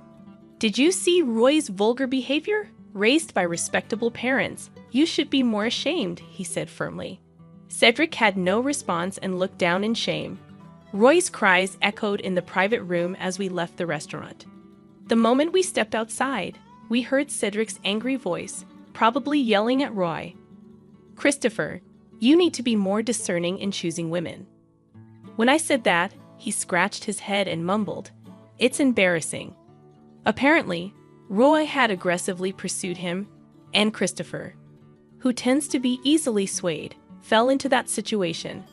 Did you see Roy's vulgar behavior? Raised by respectable parents, you should be more ashamed, he said firmly. Cedric had no response and looked down in shame. Roy's cries echoed in the private room as we left the restaurant. The moment we stepped outside, we heard Cedric's angry voice, probably yelling at Roy. Christopher, you need to be more discerning in choosing women. When I said that, he scratched his head and mumbled, It's embarrassing. Apparently, Roy had aggressively pursued him, and Christopher, who tends to be easily swayed, fell into that situation.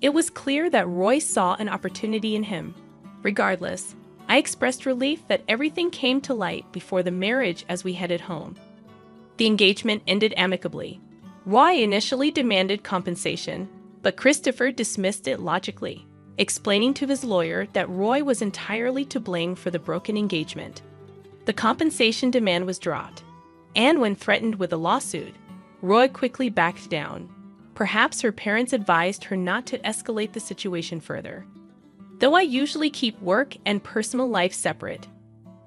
It was clear that Roy saw an opportunity in him. Regardless, I expressed relief that everything came to light before the marriage as we headed home. The engagement ended amicably. Roy initially demanded compensation, but Christopher dismissed it logically, explaining to his lawyer that Roy was entirely to blame for the broken engagement. The compensation demand was dropped, and when threatened with a lawsuit, Roy quickly backed down. Perhaps her parents advised her not to escalate the situation further. Though I usually keep work and personal life separate,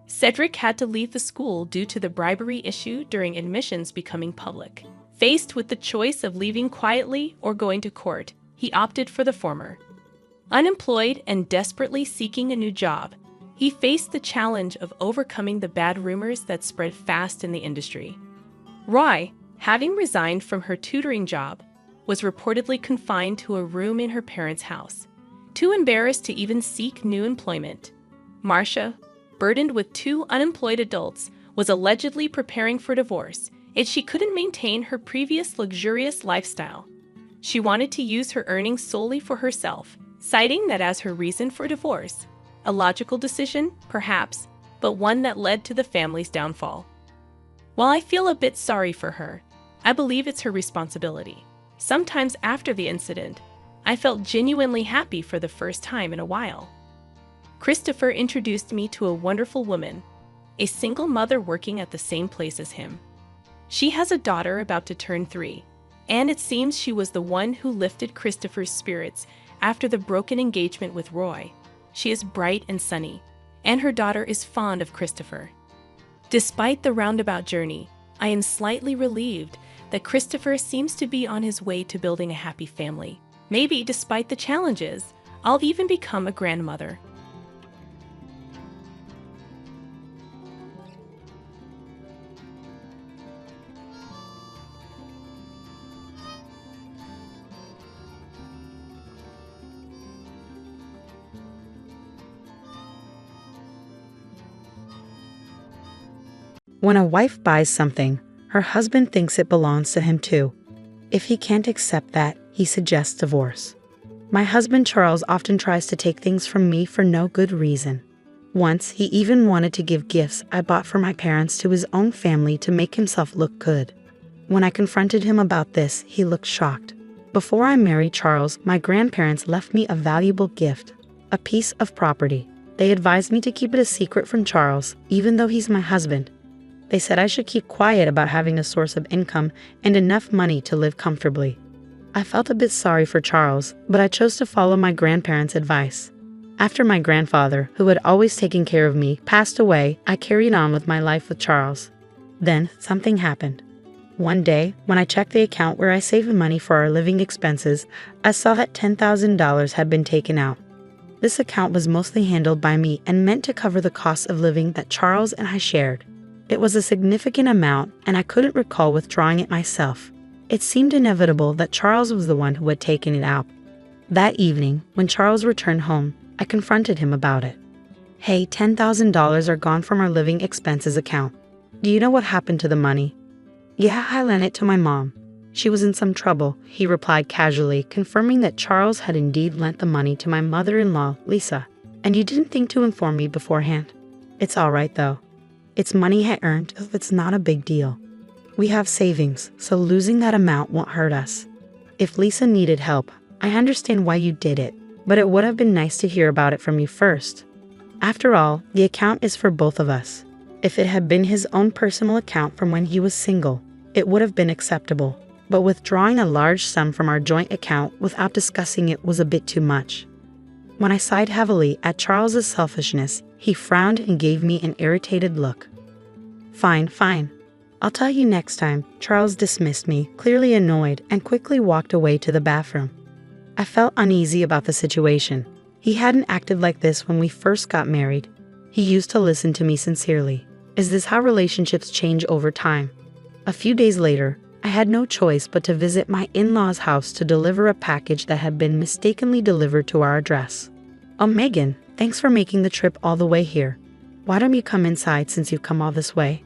Cedric had to leave the school due to the bribery issue during admissions becoming public. Faced with the choice of leaving quietly or going to court, he opted for the former. Unemployed and desperately seeking a new job, he faced the challenge of overcoming the bad rumors that spread fast in the industry. Roy, having resigned from her tutoring job, was reportedly confined to a room in her parents' house, too embarrassed to even seek new employment. Marcia, burdened with 2 unemployed adults, was allegedly preparing for divorce, and she couldn't maintain her previous luxurious lifestyle. She wanted to use her earnings solely for herself, citing that as her reason for divorce. A logical decision, perhaps, but one that led to the family's downfall. While I feel a bit sorry for her, I believe it's her responsibility. Sometimes after the incident, I felt genuinely happy for the first time in a while. Christopher introduced me to a wonderful woman, a single mother working at the same place as him. She has a daughter about to turn 3, and it seems she was the one who lifted Christopher's spirits after the broken engagement with Roy. She is bright and sunny, and her daughter is fond of Christopher. Despite the roundabout journey, I am slightly relieved that Christopher seems to be on his way to building a happy family. Maybe, despite the challenges, I'll even become a grandmother. When a wife buys something, her husband thinks it belongs to him too. If he can't accept that, he suggests divorce. My husband Charles often tries to take things from me for no good reason. Once, he even wanted to give gifts I bought for my parents to his own family to make himself look good. When I confronted him about this, he looked shocked. Before I married Charles, my grandparents left me a valuable gift, a piece of property. They advised me to keep it a secret from Charles, even though he's my husband. They said I should keep quiet about having a source of income and enough money to live comfortably. I felt a bit sorry for Charles, but I chose to follow my grandparents' advice. After my grandfather, who had always taken care of me, passed away, I carried on with my life with Charles. Then, something happened. One day, when I checked the account where I saved money for our living expenses, I saw that $10,000 had been taken out. This account was mostly handled by me and meant to cover the cost of living that Charles and I shared. It was a significant amount, and I couldn't recall withdrawing it myself. It seemed inevitable that Charles was the one who had taken it out. That evening, when Charles returned home, I confronted him about it. Hey, $10,000 are gone from our living expenses account. Do you know what happened to the money? Yeah, I lent it to my mom. She was in some trouble, he replied casually, confirming that Charles had indeed lent the money to my mother-in-law, Lisa. And you didn't think to inform me beforehand? It's all right, though. It's money I earned, so it's not a big deal. We have savings, so losing that amount won't hurt us. If Lisa needed help, I understand why you did it. but it would have been nice to hear about it from you first. After all, the account is for both of us. If it had been his own personal account from when he was single, it would have been acceptable. But withdrawing a large sum from our joint account without discussing it was a bit too much. When I sighed heavily at Charles's selfishness, he frowned and gave me an irritated look. Fine. I'll tell you next time. Charles dismissed me, clearly annoyed, and quickly walked away to the bathroom. I felt uneasy about the situation. He hadn't acted like this when we first got married. He used to listen to me sincerely. Is this how relationships change over time? A few days later, I had no choice but to visit my in-laws' house to deliver a package that had been mistakenly delivered to our address. Oh, Megan, thanks for making the trip all the way here. Why don't you come inside since you've come all this way?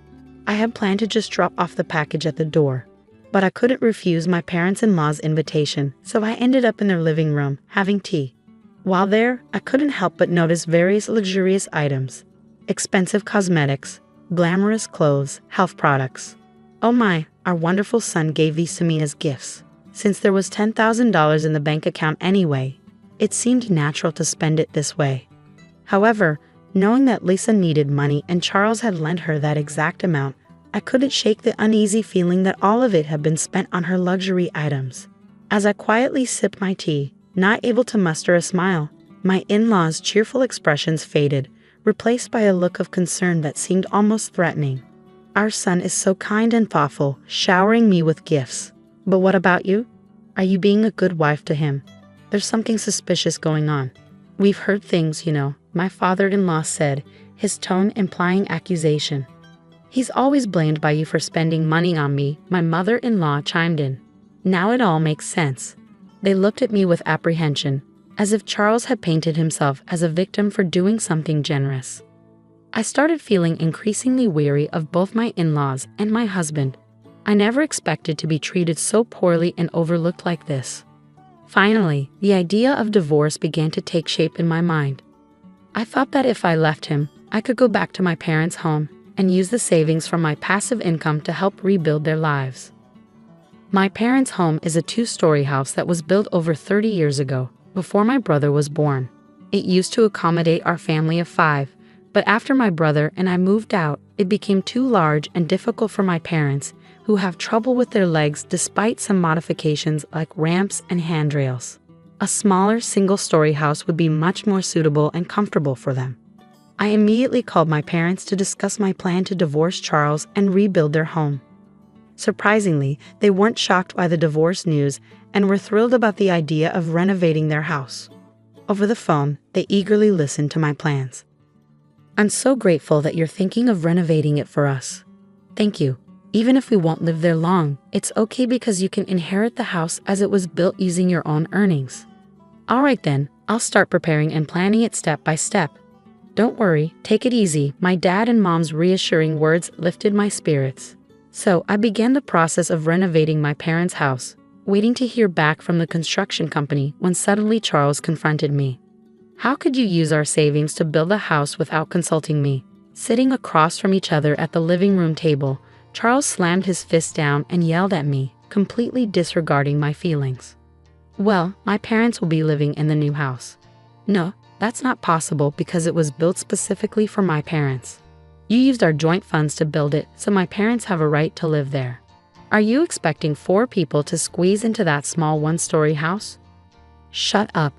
I had planned to just drop off the package at the door, but I couldn't refuse my parents-in-law's invitation, so I ended up in their living room, having tea. While there, I couldn't help but notice various luxurious items, expensive cosmetics, glamorous clothes, health products. Oh my, our wonderful son gave these to me as gifts. Since there was $10,000 in the bank account anyway, it seemed natural to spend it this way. However, knowing that Lisa needed money and Charles had lent her that exact amount, I couldn't shake the uneasy feeling that all of it had been spent on her luxury items. As I quietly sipped my tea, not able to muster a smile, my in-laws' cheerful expressions faded, replaced by a look of concern that seemed almost threatening. Our son is so kind and thoughtful, showering me with gifts. But what about you? Are you being a good wife to him? There's something suspicious going on. We've heard things, my father-in-law said, his tone implying accusation. He's always blamed by you for spending money on me, my mother-in-law chimed in. Now it all makes sense. They looked at me with apprehension, as if Charles had painted himself as a victim for doing something generous. I started feeling increasingly weary of both my in-laws and my husband. I never expected to be treated so poorly and overlooked like this. Finally, the idea of divorce began to take shape in my mind. I thought that if I left him, I could go back to my parents' home and use the savings from my passive income to help rebuild their lives. My parents' home is a 2-story house that was built over 30 years ago, before my brother was born. It used to accommodate our family of 5, but after my brother and I moved out, it became too large and difficult for my parents, who have trouble with their legs despite some modifications like ramps and handrails. A smaller single-story house would be much more suitable and comfortable for them. I immediately called my parents to discuss my plan to divorce Charles and rebuild their home. Surprisingly, they weren't shocked by the divorce news and were thrilled about the idea of renovating their house. Over the phone, they eagerly listened to my plans. I'm so grateful that you're thinking of renovating it for us. Thank you. Even if we won't live there long, it's okay because you can inherit the house as it was built using your own earnings. All right then, I'll start preparing and planning it step by step. Don't worry, take it easy. My dad and mom's reassuring words lifted my spirits. So I began the process of renovating my parents' house, waiting to hear back from the construction company when suddenly Charles confronted me. How could you use our savings to build a house without consulting me? Sitting across from each other at the living room table, Charles slammed his fist down and yelled at me, completely disregarding my feelings. Well, my parents will be living in the new house. No, that's not possible because it was built specifically for my parents. You used our joint funds to build it, so my parents have a right to live there. Are you expecting 4 people to squeeze into that small 1-story house? Shut up.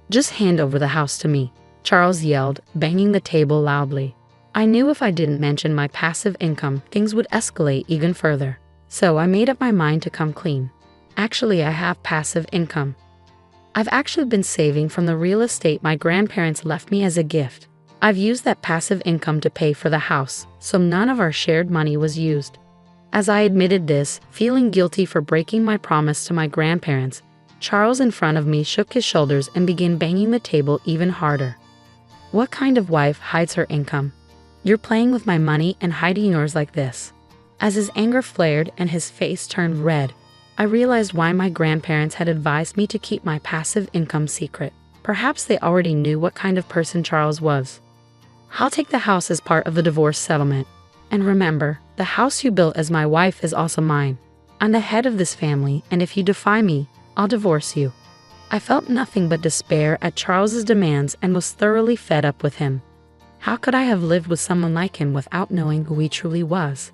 Just hand over the house to me, Charles yelled, banging the table loudly. I knew if I didn't mention my passive income, things would escalate even further. So I made up my mind to come clean. Actually, I have passive income. I've actually been saving from the real estate my grandparents left me as a gift. I've used that passive income to pay for the house, so none of our shared money was used. As I admitted this, feeling guilty for breaking my promise to my grandparents, Charles in front of me shook his shoulders and began banging the table even harder. What kind of wife hides her income? You're playing with my money and hiding yours like this. As his anger flared and his face turned red, I realized why my grandparents had advised me to keep my passive income secret. Perhaps they already knew what kind of person Charles was. I'll take the house as part of the divorce settlement. And remember, the house you built as my wife is also mine. I'm the head of this family, and if you defy me, I'll divorce you. I felt nothing but despair at Charles's demands and was thoroughly fed up with him. How could I have lived with someone like him without knowing who he truly was?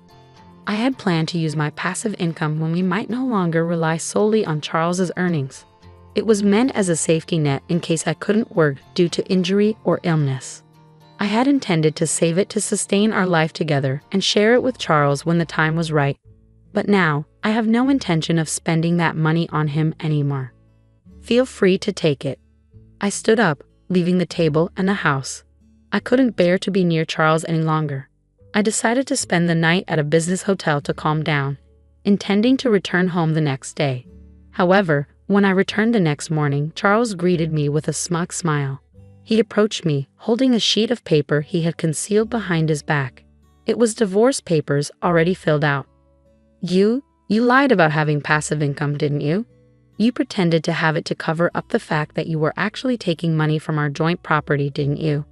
I had planned to use my passive income when we might no longer rely solely on Charles's earnings. It was meant as a safety net in case I couldn't work due to injury or illness. I had intended to save it to sustain our life together and share it with Charles when the time was right. But now, I have no intention of spending that money on him anymore. Feel free to take it. I stood up, leaving the table and the house. I couldn't bear to be near Charles any longer. I decided to spend the night at a business hotel to calm down, intending to return home the next day. However, when I returned the next morning, Charles greeted me with a smug smile. He approached me, holding a sheet of paper he had concealed behind his back. It was divorce papers already filled out. You lied about having passive income, didn't you? You pretended to have it to cover up the fact that you were actually taking money from our joint property, didn't you?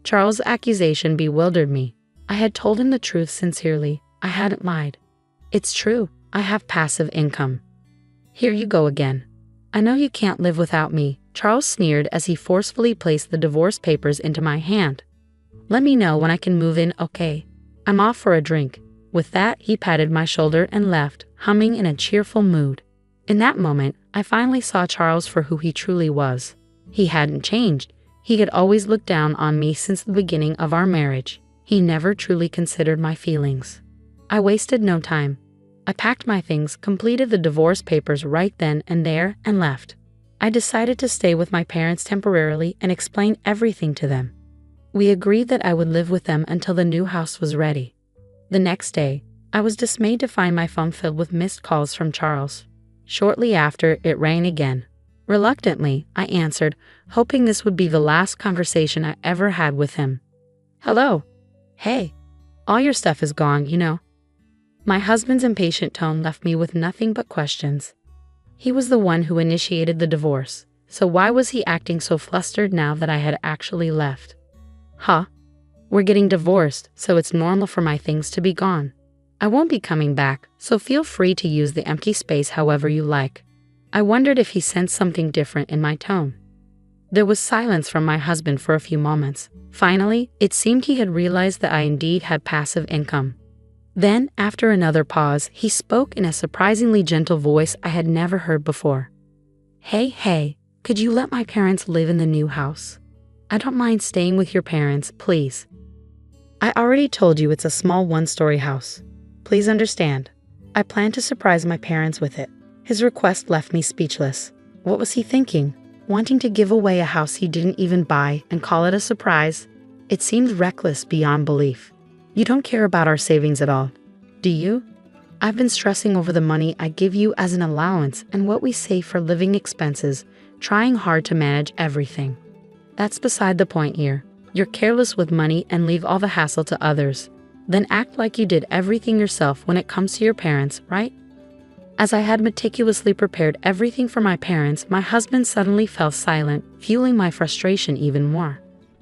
Charles' accusation bewildered me. I had told him the truth sincerely. I hadn't lied. It's true, I have passive income. Here you go again. I know you can't live without me, Charles sneered as he forcefully placed the divorce papers into my hand. Let me know when I can move in, okay? I'm off for a drink. With that, he patted my shoulder and left, humming in a cheerful mood. In that moment, I finally saw Charles for who he truly was. He hadn't changed. He had always looked down on me since the beginning of our marriage. He never truly considered my feelings. I wasted no time. I packed my things, completed the divorce papers right then and there, and left. I decided to stay with my parents temporarily and explain everything to them. We agreed that I would live with them until the new house was ready. The next day, I was dismayed to find my phone filled with missed calls from Charles. Shortly after, it rang again. Reluctantly, I answered, hoping this would be the last conversation I ever had with him. Hello. Hey. All your stuff is gone, you know. My husband's impatient tone left me with nothing but questions. He was the one who initiated the divorce, so why was he acting so flustered now that I had actually left? Huh? We're getting divorced, so it's normal for my things to be gone. I won't be coming back, so feel free to use the empty space however you like. I wondered if he sensed something different in my tone. There was silence from my husband for a few moments. Finally, it seemed he had realized that I indeed had passive income. Then, after another pause, he spoke in a surprisingly gentle voice I had never heard before. Hey, could you let my parents live in the new house? I don't mind staying with your parents, please. I already told you it's a small one-story house. Please understand. I plan to surprise my parents with it. His request left me speechless. What was he thinking? Wanting to give away a house he didn't even buy and call it a surprise? It seemed reckless beyond belief. You don't care about our savings at all, do you? I've been stressing over the money I give you as an allowance and what we save for living expenses, trying hard to manage everything. That's beside the point here. You're careless with money and leave all the hassle to others. Then act like you did everything yourself when it comes to your parents, right? As I had meticulously prepared everything for my parents, my husband suddenly fell silent, fueling my frustration even more.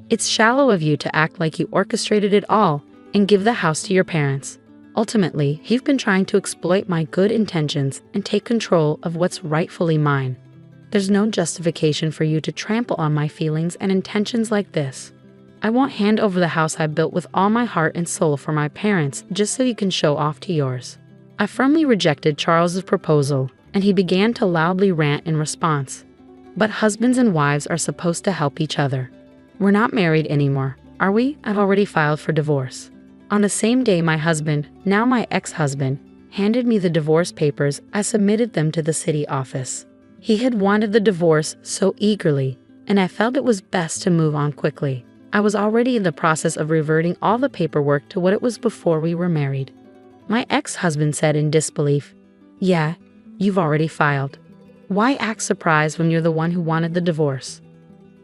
It's shallow of you to act like you orchestrated it all and give the house to your parents. Ultimately, you've been trying to exploit my good intentions and take control of what's rightfully mine. There's no justification for you to trample on my feelings and intentions like this. I won't hand over the house I built with all my heart and soul for my parents just so you can show off to yours. I firmly rejected Charles's proposal, and he began to loudly rant in response. But husbands and wives are supposed to help each other. We're not married anymore, are we? I've already filed for divorce. On the same day my husband, now my ex-husband, handed me the divorce papers, I submitted them to the city office. He had wanted the divorce so eagerly, and I felt it was best to move on quickly. I was already in the process of reverting all the paperwork to what it was before we were married. My ex-husband said in disbelief, Yeah, you've already filed. Why act surprised when you're the one who wanted the divorce?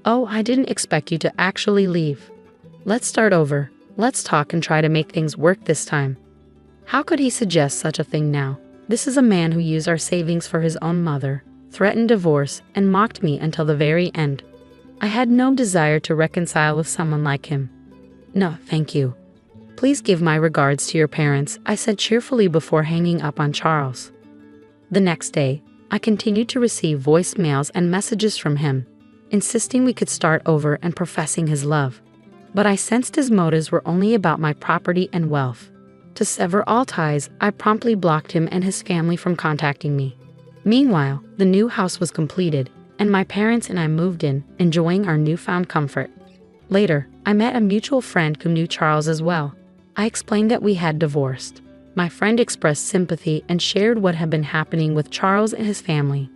Oh, I didn't expect you to actually leave. Let's start over. Let's talk and try to make things work this time. How could he suggest such a thing now? This is a man who used our savings for his own mother, threatened divorce, and mocked me until the very end. I had no desire to reconcile with someone like him. No, thank you. Please give my regards to your parents, I said cheerfully before hanging up on Charles. The next day, I continued to receive voicemails and messages from him, insisting we could start over and professing his love. But I sensed his motives were only about my property and wealth. To sever all ties, I promptly blocked him and his family from contacting me. Meanwhile, the new house was completed, and my parents and I moved in, enjoying our newfound comfort. Later, I met a mutual friend who knew Charles as well. I explained that we had divorced. My friend expressed sympathy and shared what had been happening with Charles and his family.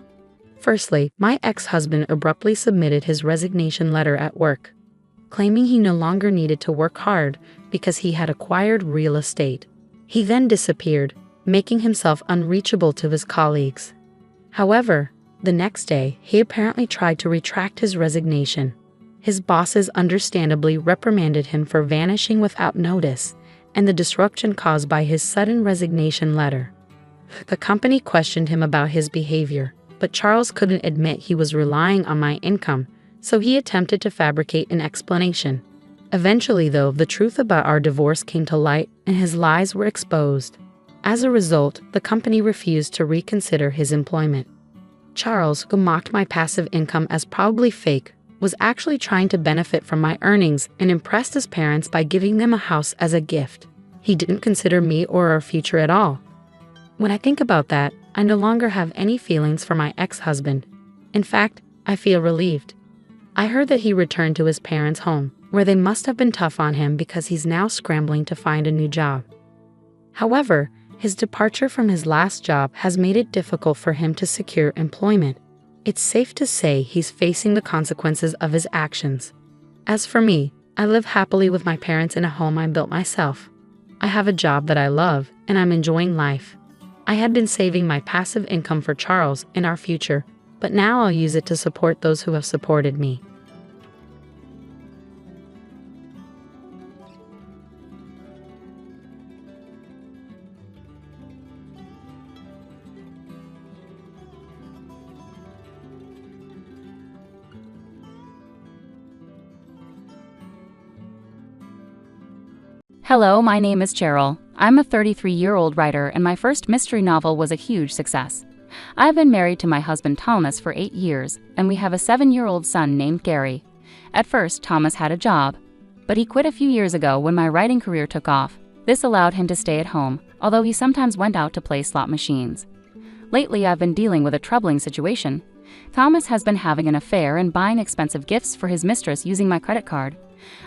Firstly, my ex-husband abruptly submitted his resignation letter at work, claiming he no longer needed to work hard because he had acquired real estate. He then disappeared, making himself unreachable to his colleagues. However, the next day, he apparently tried to retract his resignation. His bosses understandably reprimanded him for vanishing without notice and the disruption caused by his sudden resignation letter. The company questioned him about his behavior, but Charles couldn't admit he was relying on my income, so he attempted to fabricate an explanation. Eventually, though, the truth about our divorce came to light and his lies were exposed. As a result, the company refused to reconsider his employment. Charles, who mocked my passive income as probably fake, was actually trying to benefit from my earnings and impressed his parents by giving them a house as a gift. He didn't consider me or our future at all. When I think about that, I no longer have any feelings for my ex-husband. In fact, I feel relieved. I heard that he returned to his parents' home, where they must have been tough on him because he's now scrambling to find a new job. However, his departure from his last job has made it difficult for him to secure employment. It's safe to say he's facing the consequences of his actions. As for me, I live happily with my parents in a home I built myself. I have a job that I love, and I'm enjoying life. I had been saving my passive income for Charles and our future, but now I'll use it to support those who have supported me. Hello, my name is Cheryl. I'm a 33-year-old writer, and my first mystery novel was a huge success. I've been married to my husband Thomas for 8 years, and we have a 7-year-old son named Gary. At first, Thomas had a job, but he quit a few years ago when my writing career took off. This allowed him to stay at home, although he sometimes went out to play slot machines. Lately, I've been dealing with a troubling situation. Thomas has been having an affair and buying expensive gifts for his mistress using my credit card.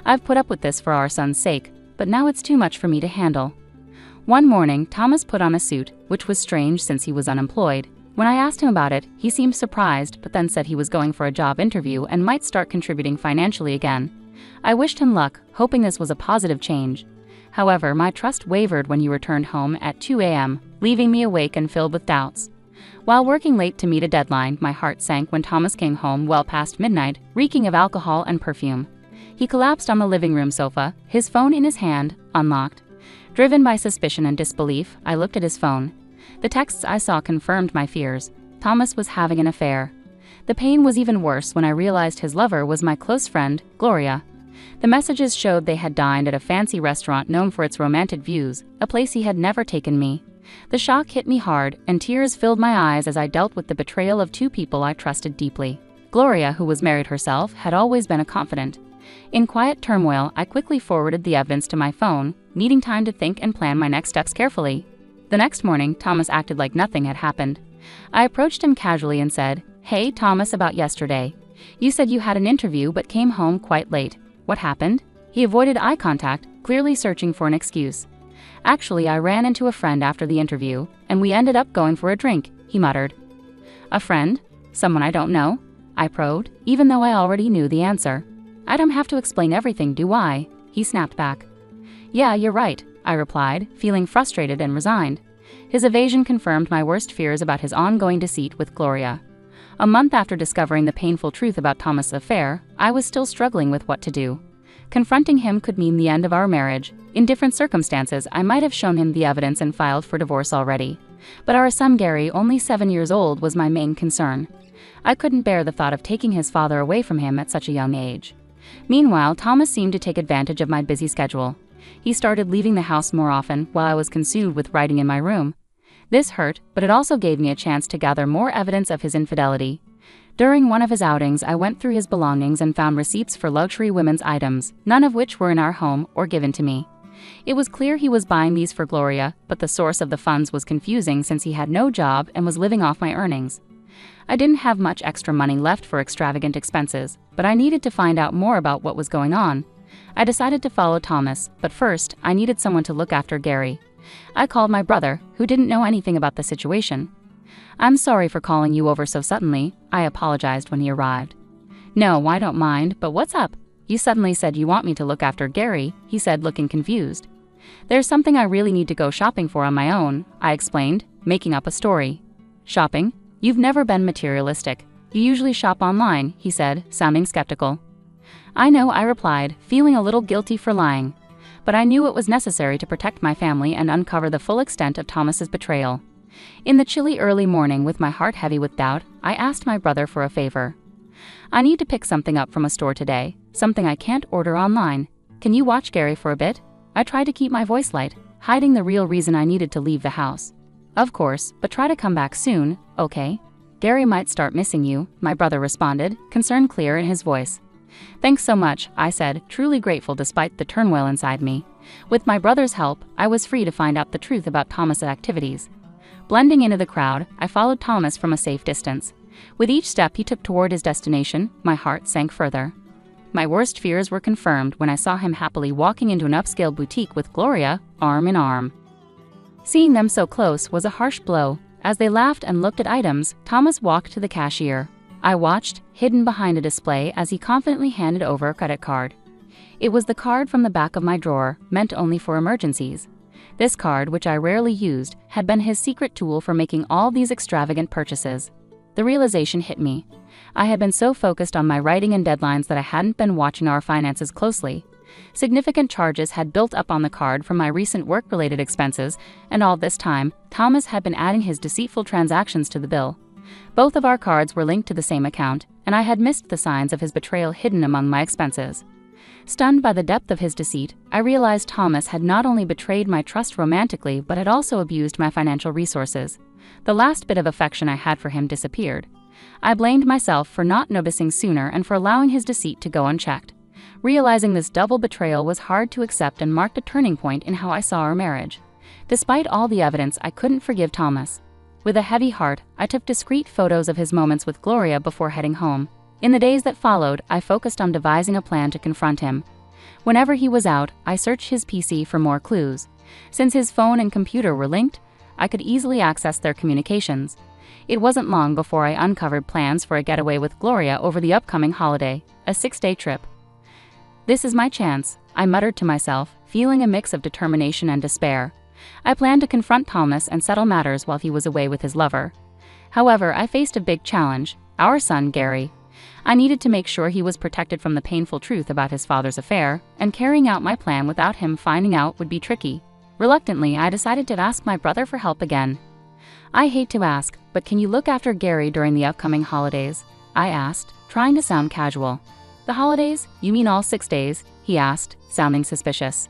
I've put up with this for our son's sake, but now it's too much for me to handle. One morning, Thomas put on a suit, which was strange since he was unemployed. When I asked him about it, he seemed surprised, but then said he was going for a job interview and might start contributing financially again. I wished him luck, hoping this was a positive change. However, my trust wavered when he returned home at 2 a.m., leaving me awake and filled with doubts. While working late to meet a deadline, my heart sank when Thomas came home well past midnight, reeking of alcohol and perfume. He collapsed on the living room sofa, his phone in his hand, unlocked. Driven by suspicion and disbelief, I looked at his phone. The texts I saw confirmed my fears. Thomas was having an affair. The pain was even worse when I realized his lover was my close friend, Gloria. The messages showed they had dined at a fancy restaurant known for its romantic views, a place he had never taken me. The shock hit me hard, and tears filled my eyes as I dealt with the betrayal of two people I trusted deeply. Gloria, who was married herself, had always been a confidant. In quiet turmoil, I quickly forwarded the evidence to my phone, needing time to think and plan my next steps carefully. The next morning, Thomas acted like nothing had happened. I approached him casually and said, "Hey, Thomas, about yesterday. You said you had an interview but came home quite late. What happened?" He avoided eye contact, clearly searching for an excuse. "Actually, I ran into a friend after the interview, and we ended up going for a drink," he muttered. "A friend? Someone I don't know?" I probed, even though I already knew the answer. "I don't have to explain everything, do I?" He snapped back. "Yeah, you're right," I replied, feeling frustrated and resigned. His evasion confirmed my worst fears about his ongoing deceit with Gloria. A month after discovering the painful truth about Thomas' affair, I was still struggling with what to do. Confronting him could mean the end of our marriage. In different circumstances, I might have shown him the evidence and filed for divorce already. But our son Gary, only 7 years old, was my main concern. I couldn't bear the thought of taking his father away from him at such a young age. Meanwhile, Thomas seemed to take advantage of my busy schedule. He started leaving the house more often while I was consumed with writing in my room. This hurt, but it also gave me a chance to gather more evidence of his infidelity. During one of his outings, I went through his belongings and found receipts for luxury women's items, none of which were in our home or given to me. It was clear he was buying these for Gloria, but the source of the funds was confusing since he had no job and was living off my earnings. I didn't have much extra money left for extravagant expenses, but I needed to find out more about what was going on. I decided to follow Thomas, but first, I needed someone to look after Gary. I called my brother, who didn't know anything about the situation. "I'm sorry for calling you over so suddenly," I apologized when he arrived. "No, I don't mind, but what's up? You suddenly said you want me to look after Gary," he said, looking confused. "There's something I really need to go shopping for on my own," I explained, making up a story. "Shopping? You've never been materialistic. You usually shop online," he said, sounding skeptical. "I know," I replied, feeling a little guilty for lying. But I knew it was necessary to protect my family and uncover the full extent of Thomas's betrayal. In the chilly early morning, with my heart heavy with doubt, I asked my brother for a favor. "I need to pick something up from a store today, something I can't order online. Can you watch Gary for a bit?" I tried to keep my voice light, hiding the real reason I needed to leave the house. "Of course, but try to come back soon, okay? Gary might start missing you," my brother responded, concern clear in his voice. "Thanks so much," I said, truly grateful despite the turmoil inside me. With my brother's help, I was free to find out the truth about Thomas's activities. Blending into the crowd, I followed Thomas from a safe distance. With each step he took toward his destination, my heart sank further. My worst fears were confirmed when I saw him happily walking into an upscale boutique with Gloria, arm in arm. Seeing them so close was a harsh blow. As they laughed and looked at items, Thomas walked to the cashier. I watched, hidden behind a display, as he confidently handed over a credit card. It was the card from the back of my drawer, meant only for emergencies. This card, which I rarely used, had been his secret tool for making all these extravagant purchases. The realization hit me. I had been so focused on my writing and deadlines that I hadn't been watching our finances closely. Significant charges had built up on the card from my recent work-related expenses, and all this time, Thomas had been adding his deceitful transactions to the bill. Both of our cards were linked to the same account, and I had missed the signs of his betrayal hidden among my expenses. Stunned by the depth of his deceit, I realized Thomas had not only betrayed my trust romantically but had also abused my financial resources. The last bit of affection I had for him disappeared. I blamed myself for not noticing sooner and for allowing his deceit to go unchecked. Realizing this double betrayal was hard to accept and marked a turning point in how I saw our marriage. Despite all the evidence, I couldn't forgive Thomas. With a heavy heart, I took discreet photos of his moments with Gloria before heading home. In the days that followed, I focused on devising a plan to confront him. Whenever he was out, I searched his PC for more clues. Since his phone and computer were linked, I could easily access their communications. It wasn't long before I uncovered plans for a getaway with Gloria over the upcoming holiday, a 6-day trip. "This is my chance," I muttered to myself, feeling a mix of determination and despair. I planned to confront Thomas and settle matters while he was away with his lover. However, I faced a big challenge: our son, Gary. I needed to make sure he was protected from the painful truth about his father's affair, and carrying out my plan without him finding out would be tricky. Reluctantly, I decided to ask my brother for help again. "I hate to ask, but can you look after Gary during the upcoming holidays?" I asked, trying to sound casual. "The holidays? You mean all 6 days?" he asked, sounding suspicious.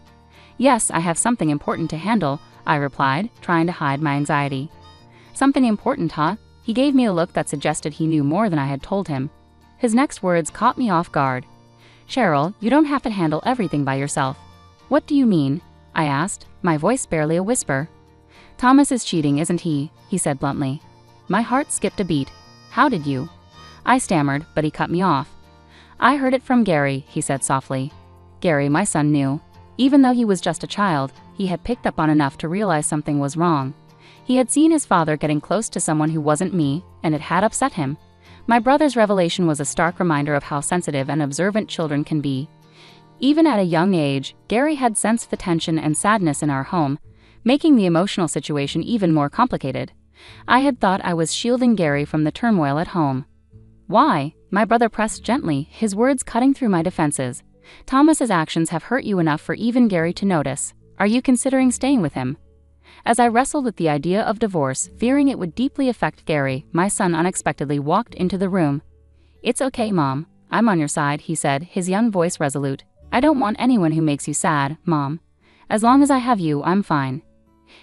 "Yes, I have something important to handle," I replied, trying to hide my anxiety. "Something important, huh?" He gave me a look that suggested he knew more than I had told him. His next words caught me off guard. "Cheryl, you don't have to handle everything by yourself." "What do you mean?" I asked, my voice barely a whisper. "Thomas is cheating, isn't he?" he said bluntly. My heart skipped a beat. "How did you?" I stammered, but he cut me off. "I heard it from Gary," he said softly. Gary, my son, knew. Even though he was just a child, he had picked up on enough to realize something was wrong. He had seen his father getting close to someone who wasn't me, and it had upset him. My brother's revelation was a stark reminder of how sensitive and observant children can be. Even at a young age, Gary had sensed the tension and sadness in our home, making the emotional situation even more complicated. I had thought I was shielding Gary from the turmoil at home. "Why?" My brother pressed gently, his words cutting through my defenses. "Thomas's actions have hurt you enough for even Gary to notice. Are you considering staying with him?" As I wrestled with the idea of divorce, fearing it would deeply affect Gary, my son unexpectedly walked into the room. "It's okay, Mom. I'm on your side," he said, his young voice resolute. "I don't want anyone who makes you sad, Mom. As long as I have you, I'm fine."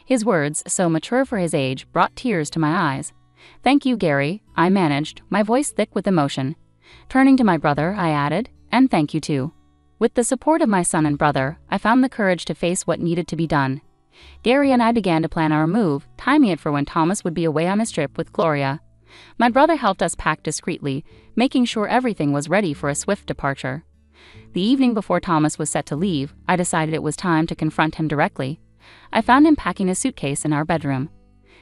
His words, so mature for his age, brought tears to my eyes. "Thank you, Gary," I managed, my voice thick with emotion. Turning to my brother, I added, "And thank you too." With the support of my son and brother, I found the courage to face what needed to be done. Gary and I began to plan our move, timing it for when Thomas would be away on his trip with Gloria. My brother helped us pack discreetly, making sure everything was ready for a swift departure. The evening before Thomas was set to leave, I decided it was time to confront him directly. I found him packing a suitcase in our bedroom.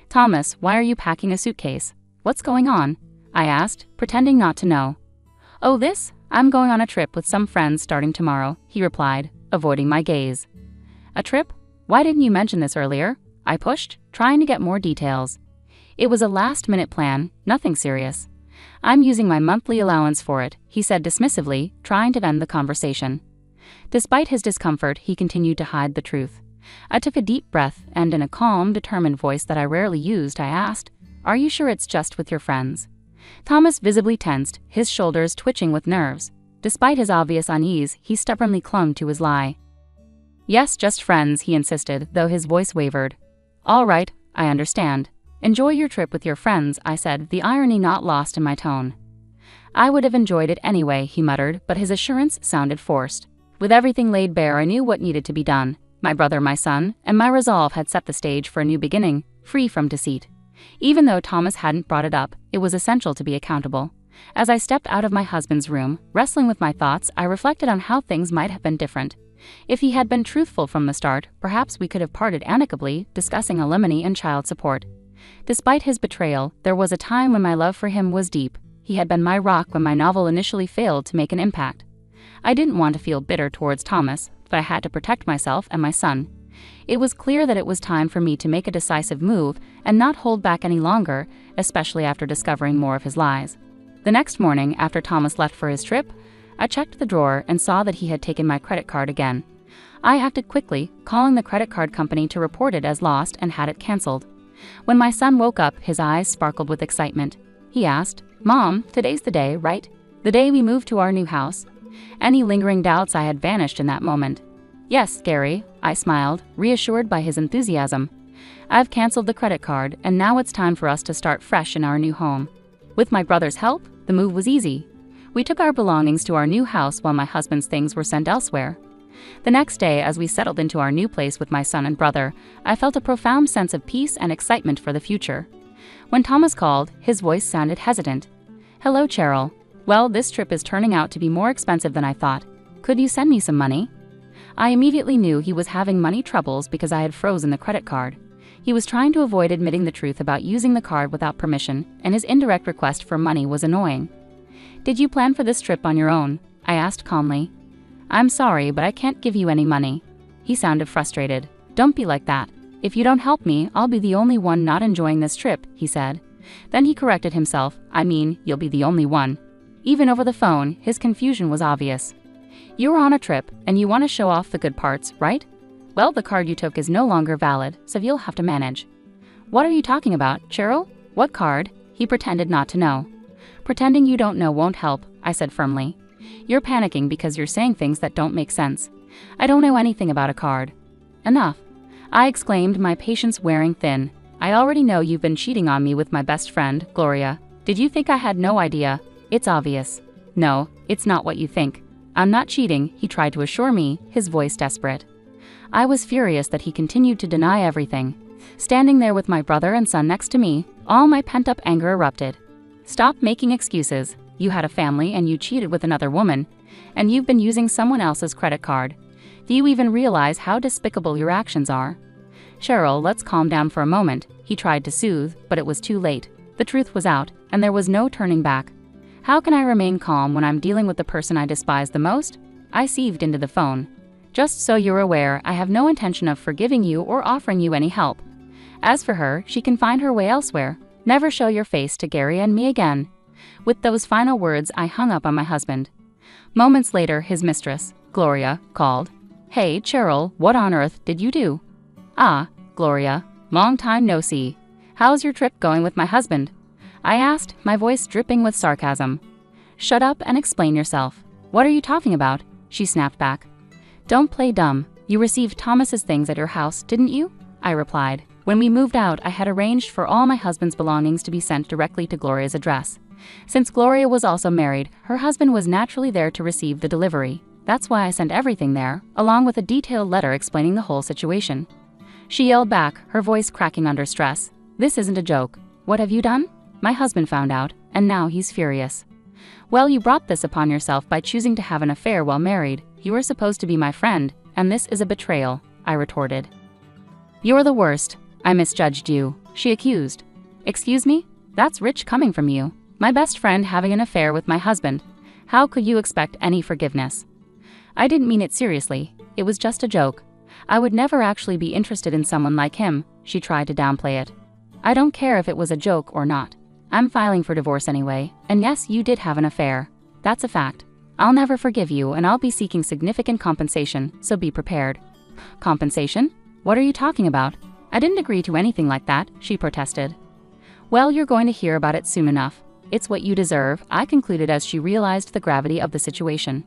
"Thomas, why are you packing a suitcase? What's going on?" I asked, pretending not to know. "Oh, this? I'm going on a trip with some friends starting tomorrow," he replied, avoiding my gaze. "A trip? Why didn't you mention this earlier?" I pushed, trying to get more details. "It was a last-minute plan, nothing serious. I'm using my monthly allowance for it," he said dismissively, trying to end the conversation. Despite his discomfort, he continued to hide the truth. I took a deep breath, and in a calm, determined voice that I rarely used, I asked, "Are you sure it's just with your friends?" Thomas visibly tensed, his shoulders twitching with nerves. Despite his obvious unease, he stubbornly clung to his lie. "Yes, just friends," he insisted, though his voice wavered. "All right, I understand. Enjoy your trip with your friends," I said, the irony not lost in my tone. "I would have enjoyed it anyway," he muttered, but his assurance sounded forced. With everything laid bare, I knew what needed to be done. My brother, my son, and my resolve had set the stage for a new beginning, free from deceit. Even though Thomas hadn't brought it up, it was essential to be accountable. As I stepped out of my husband's room, wrestling with my thoughts, I reflected on how things might have been different. If he had been truthful from the start, perhaps we could have parted amicably, discussing alimony and child support. Despite his betrayal, there was a time when my love for him was deep. He had been my rock when my novel initially failed to make an impact. I didn't want to feel bitter towards Thomas, but I had to protect myself and my son. It was clear that it was time for me to make a decisive move and not hold back any longer, especially after discovering more of his lies. The next morning, after Thomas left for his trip, I checked the drawer and saw that he had taken my credit card again. I acted quickly, calling the credit card company to report it as lost and had it canceled. When my son woke up, his eyes sparkled with excitement. He asked, "Mom, today's the day, right? The day we moved to our new house." Any lingering doubts I had vanished in that moment. "Yes, Gary," I smiled, reassured by his enthusiasm. "I've canceled the credit card, and now it's time for us to start fresh in our new home." With my brother's help, the move was easy. We took our belongings to our new house while my husband's things were sent elsewhere. The next day, as we settled into our new place with my son and brother, I felt a profound sense of peace and excitement for the future. When Thomas called, his voice sounded hesitant. "Hello, Cheryl. Well, this trip is turning out to be more expensive than I thought. Could you send me some money?" I immediately knew he was having money troubles because I had frozen the credit card. He was trying to avoid admitting the truth about using the card without permission, and his indirect request for money was annoying. "Did you plan for this trip on your own?" I asked calmly. "I'm sorry, but I can't give you any money." He sounded frustrated. "Don't be like that. If you don't help me, I'll be the only one not enjoying this trip," he said. Then he corrected himself. "I mean, you'll be the only one." Even over the phone, his confusion was obvious. "You were on a trip, and you want to show off the good parts, right? Well, the card you took is no longer valid, so you'll have to manage." "What are you talking about, Cheryl? What card?" He pretended not to know. "Pretending you don't know won't help," I said firmly. "You're panicking because you're saying things that don't make sense. I don't know anything about a card." "Enough," I exclaimed, my patience wearing thin. "I already know you've been cheating on me with my best friend, Gloria. Did you think I had no idea? It's obvious." "No, it's not what you think. I'm not cheating," he tried to assure me, his voice desperate. I was furious that he continued to deny everything. Standing there with my brother and son next to me, all my pent-up anger erupted. "Stop making excuses. You had a family and you cheated with another woman, and you've been using someone else's credit card. Do you even realize how despicable your actions are?" "Cheryl, let's calm down for a moment," he tried to soothe, but it was too late. The truth was out, and there was no turning back. How can I remain calm when I'm dealing with the person I despise the most? I seethed into the phone. "Just so you're aware, I have no intention of forgiving you or offering you any help. As for her, she can find her way elsewhere. Never show your face to Gary and me again." With those final words, I hung up on my husband. Moments later, his mistress, Gloria, called. "Hey, Cheryl, what on earth did you do?" "Ah, Gloria, long time no see. How's your trip going with my husband?" I asked, my voice dripping with sarcasm. "Shut up and explain yourself. What are you talking about?" she snapped back. "Don't play dumb. You received Thomas's things at your house, didn't you?" I replied. When we moved out, I had arranged for all my husband's belongings to be sent directly to Gloria's address. Since Gloria was also married, her husband was naturally there to receive the delivery. That's why I sent everything there, along with a detailed letter explaining the whole situation. She yelled back, her voice cracking under stress. This isn't a joke. What have you done? My husband found out, and now he's furious. Well, you brought this upon yourself by choosing to have an affair while married. You were supposed to be my friend, and this is a betrayal, I retorted. You're the worst. I misjudged you, she accused. Excuse me? That's rich coming from you. My best friend having an affair with my husband. How could you expect any forgiveness? I didn't mean it seriously. It was just a joke. I would never actually be interested in someone like him, she tried to downplay it. I don't care if it was a joke or not. I'm filing for divorce anyway, and yes, you did have an affair. That's a fact. I'll never forgive you, and I'll be seeking significant compensation, so be prepared. Compensation? What are you talking about? I didn't agree to anything like that, she protested. Well, you're going to hear about it soon enough. It's what you deserve, I concluded as she realized the gravity of the situation.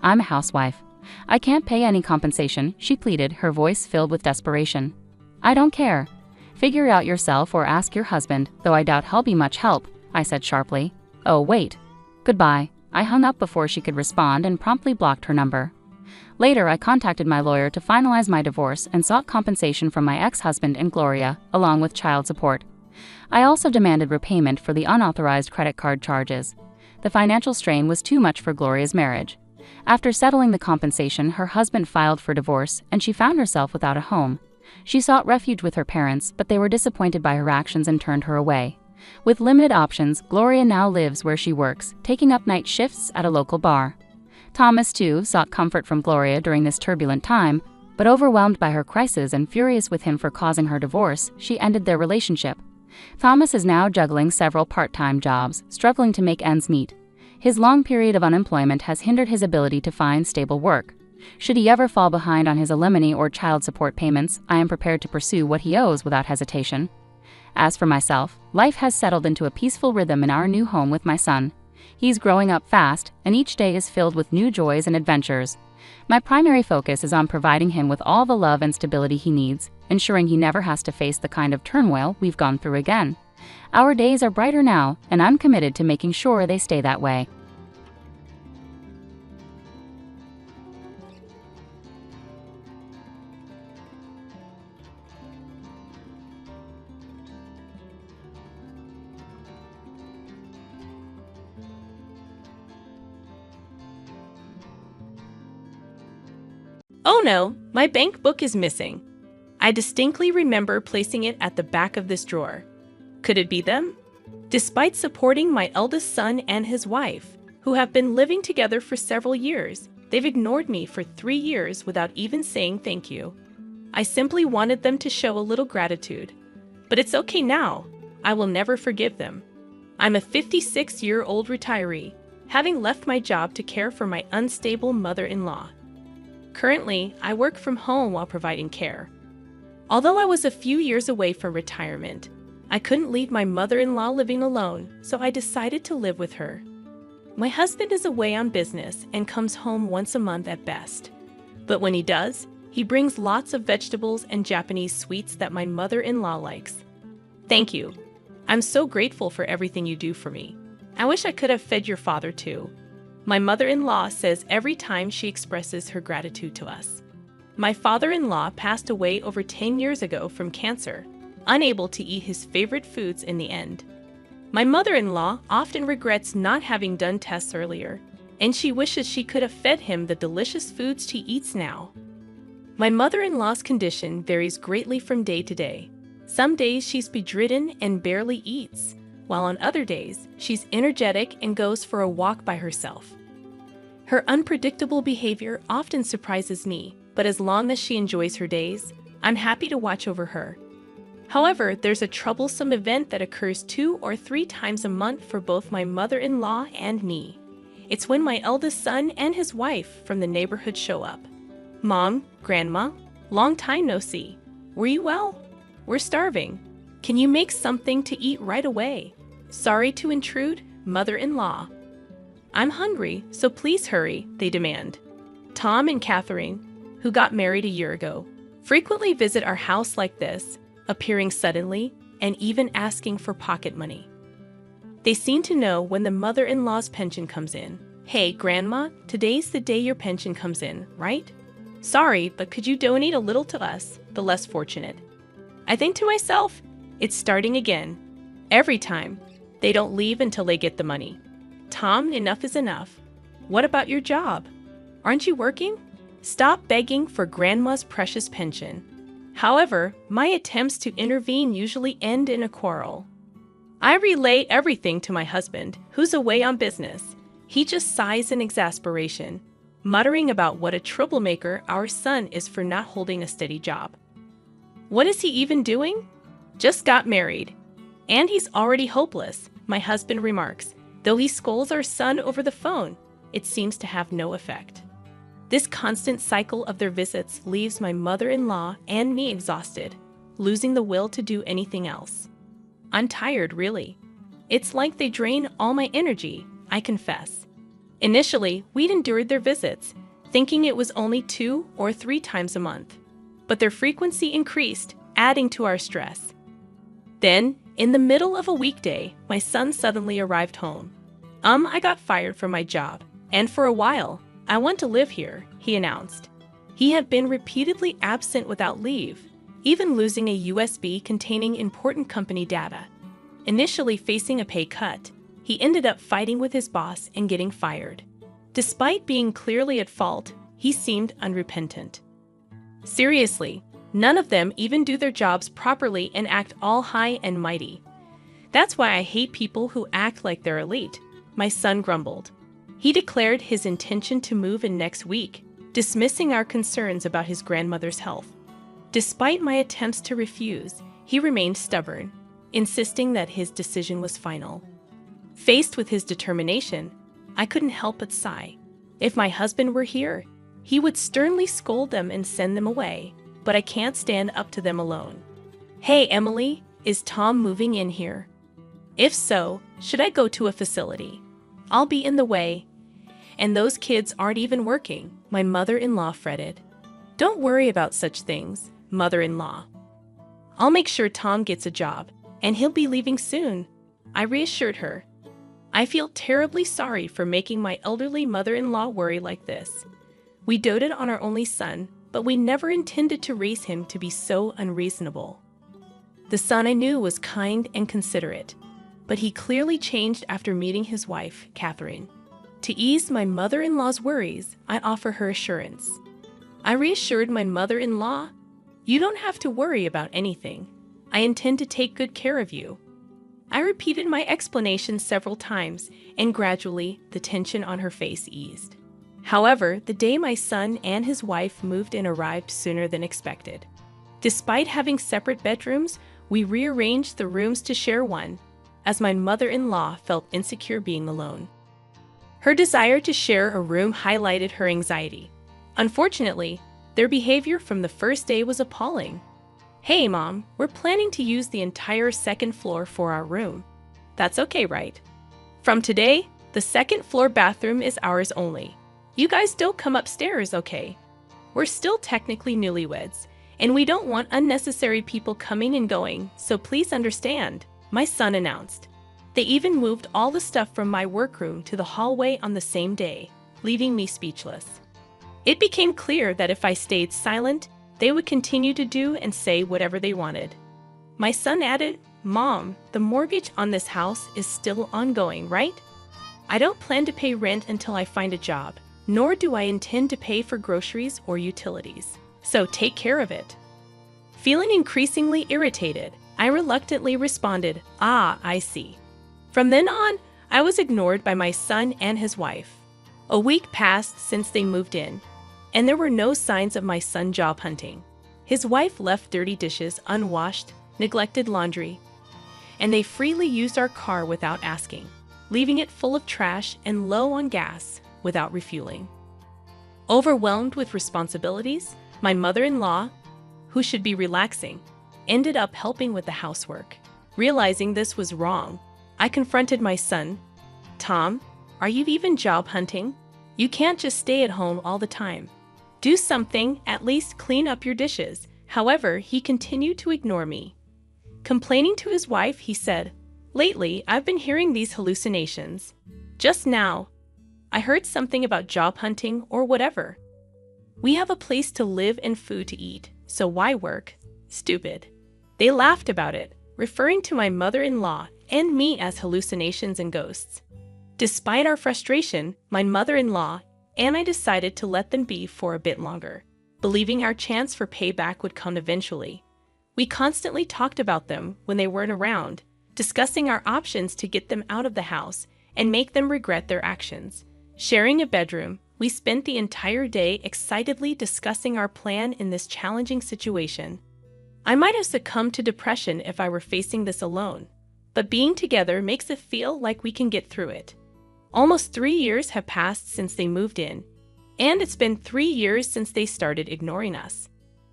I'm a housewife. I can't pay any compensation, she pleaded, her voice filled with desperation. I don't care. Figure it out yourself or ask your husband, though I doubt he'll be much help, I said sharply. Oh, wait. Goodbye. I hung up before she could respond and promptly blocked her number. Later, I contacted my lawyer to finalize my divorce and sought compensation from my ex-husband and Gloria, along with child support. I also demanded repayment for the unauthorized credit card charges. The financial strain was too much for Gloria's marriage. After settling the compensation, her husband filed for divorce, and she found herself without a home. She sought refuge with her parents, but they were disappointed by her actions and turned her away. With limited options, Gloria now lives where she works, taking up night shifts at a local bar. Thomas, too, sought comfort from Gloria during this turbulent time, but overwhelmed by her crisis and furious with him for causing her divorce, she ended their relationship. Thomas is now juggling several part-time jobs, struggling to make ends meet. His long period of unemployment has hindered his ability to find stable work. Should he ever fall behind on his alimony or child support payments, I am prepared to pursue what he owes without hesitation. As for myself, life has settled into a peaceful rhythm in our new home with my son. He's growing up fast, and each day is filled with new joys and adventures. My primary focus is on providing him with all the love and stability he needs, ensuring he never has to face the kind of turmoil we've gone through again. Our days are brighter now, and I'm committed to making sure they stay that way. Oh no, my bank book is missing. I distinctly remember placing it at the back of this drawer. Could it be them? Despite supporting my eldest son and his wife, who have been living together for several years, they've ignored me for 3 years without even saying thank you. I simply wanted them to show a little gratitude. But it's okay now. I will never forgive them. I'm a 56-year-old retiree, having left my job to care for my unstable mother-in-law. Currently, I work from home while providing care. Although I was a few years away from retirement, I couldn't leave my mother-in-law living alone, so I decided to live with her. My husband is away on business and comes home once a month at best. But when he does, he brings lots of vegetables and Japanese sweets that my mother-in-law likes. Thank you. I'm so grateful for everything you do for me. I wish I could have fed your father too. My mother-in-law says every time she expresses her gratitude to us. My father-in-law passed away over 10 years ago from cancer, unable to eat his favorite foods in the end. My mother-in-law often regrets not having done tests earlier, and she wishes she could have fed him the delicious foods she eats now. My mother-in-law's condition varies greatly from day to day. Some days she's bedridden and barely eats, while on other days, she's energetic and goes for a walk by herself. Her unpredictable behavior often surprises me, but as long as she enjoys her days, I'm happy to watch over her. However, there's a troublesome event that occurs 2 or 3 times a month for both my mother-in-law and me. It's when my eldest son and his wife from the neighborhood show up. Mom, Grandma, long time no see. Were you well? We're starving. Can you make something to eat right away? Sorry to intrude, mother-in-law. I'm hungry, so please hurry, they demand. Tom and Catherine, who got married a year ago, frequently visit our house like this, appearing suddenly and even asking for pocket money. They seem to know when the mother-in-law's pension comes in. Hey, Grandma, today's the day your pension comes in, right? Sorry, but could you donate a little to us, the less fortunate? I think to myself, it's starting again. Every time. They don't leave until they get the money. Tom, enough is enough. What about your job? Aren't you working? Stop begging for Grandma's precious pension. However, my attempts to intervene usually end in a quarrel. I relay everything to my husband, who's away on business. He just sighs in exasperation, muttering about what a troublemaker our son is for not holding a steady job. What is he even doing? Just got married. And he's already hopeless, my husband remarks. Though he scolds our son over the phone, it seems to have no effect. This constant cycle of their visits leaves my mother-in-law and me exhausted, losing the will to do anything else. I'm tired, really. It's like they drain all my energy, I confess. Initially, we'd endured their visits, thinking it was only 2 or 3 times a month. But their frequency increased, adding to our stress. Then, in the middle of a weekday, my son suddenly arrived home. I got fired from my job, and for a while, I want to live here, he announced. He had been repeatedly absent without leave, even losing a USB containing important company data. Initially facing a pay cut, he ended up fighting with his boss and getting fired. Despite being clearly at fault, he seemed unrepentant. Seriously, none of them even do their jobs properly and act all high and mighty. That's why I hate people who act like they're elite, my son grumbled. He declared his intention to move in next week, dismissing our concerns about his grandmother's health. Despite my attempts to refuse, he remained stubborn, insisting that his decision was final. Faced with his determination, I couldn't help but sigh. If my husband were here, he would sternly scold them and send them away, but I can't stand up to them alone. Hey, Emily, is Tom moving in here? If so, should I go to a facility? I'll be in the way. And those kids aren't even working, my mother-in-law fretted. Don't worry about such things, mother-in-law. I'll make sure Tom gets a job, and he'll be leaving soon, I reassured her. I feel terribly sorry for making my elderly mother-in-law worry like this. We doted on our only son, but we never intended to raise him to be so unreasonable. The son I knew was kind and considerate, but he clearly changed after meeting his wife, Catherine. To ease my mother-in-law's worries, I offer her assurance. I reassured my mother-in-law, "You don't have to worry about anything. I intend to take good care of you." I repeated my explanation several times, and gradually the tension on her face eased. However, the day my son and his wife moved in arrived sooner than expected. Despite having separate bedrooms, we rearranged the rooms to share one, as my mother-in-law felt insecure being alone. Her desire to share a room highlighted her anxiety. Unfortunately, their behavior from the first day was appalling. "Hey, Mom, we're planning to use the entire second floor for our room. That's okay, right? From today, the second floor bathroom is ours only. You guys don't come upstairs, okay? We're still technically newlyweds, and we don't want unnecessary people coming and going, so please understand," my son announced. They even moved all the stuff from my workroom to the hallway on the same day, leaving me speechless. It became clear that if I stayed silent, they would continue to do and say whatever they wanted. My son added, "Mom, the mortgage on this house is still ongoing, right? I don't plan to pay rent until I find a job, nor do I intend to pay for groceries or utilities. So take care of it." Feeling increasingly irritated, I reluctantly responded, "I see." From then on, I was ignored by my son and his wife. A week passed since they moved in, and there were no signs of my son job hunting. His wife left dirty dishes unwashed, neglected laundry, and they freely used our car without asking, leaving it full of trash and low on gas without refueling. Overwhelmed with responsibilities, my mother-in-law, who should be relaxing, ended up helping with the housework. Realizing this was wrong, I confronted my son. "Tom, are you even job hunting? You can't just stay at home all the time. Do something, at least clean up your dishes, However, he continued to ignore me. Complaining to his wife, he said, "Lately, I've been hearing these hallucinations. Just now, I heard something about job hunting or whatever. We have a place to live and food to eat, so why work? Stupid." They laughed about it, referring to my mother-in-law and me as hallucinations and ghosts. Despite our frustration, my mother-in-law and I decided to let them be for a bit longer, believing our chance for payback would come eventually. We constantly talked about them when they weren't around, discussing our options to get them out of the house and make them regret their actions. Sharing a bedroom, we spent the entire day excitedly discussing our plan in this challenging situation. I might have succumbed to depression if I were facing this alone, but being together makes it feel like we can get through it. Almost 3 years have passed since they moved in, and it's been 3 years since they started ignoring us.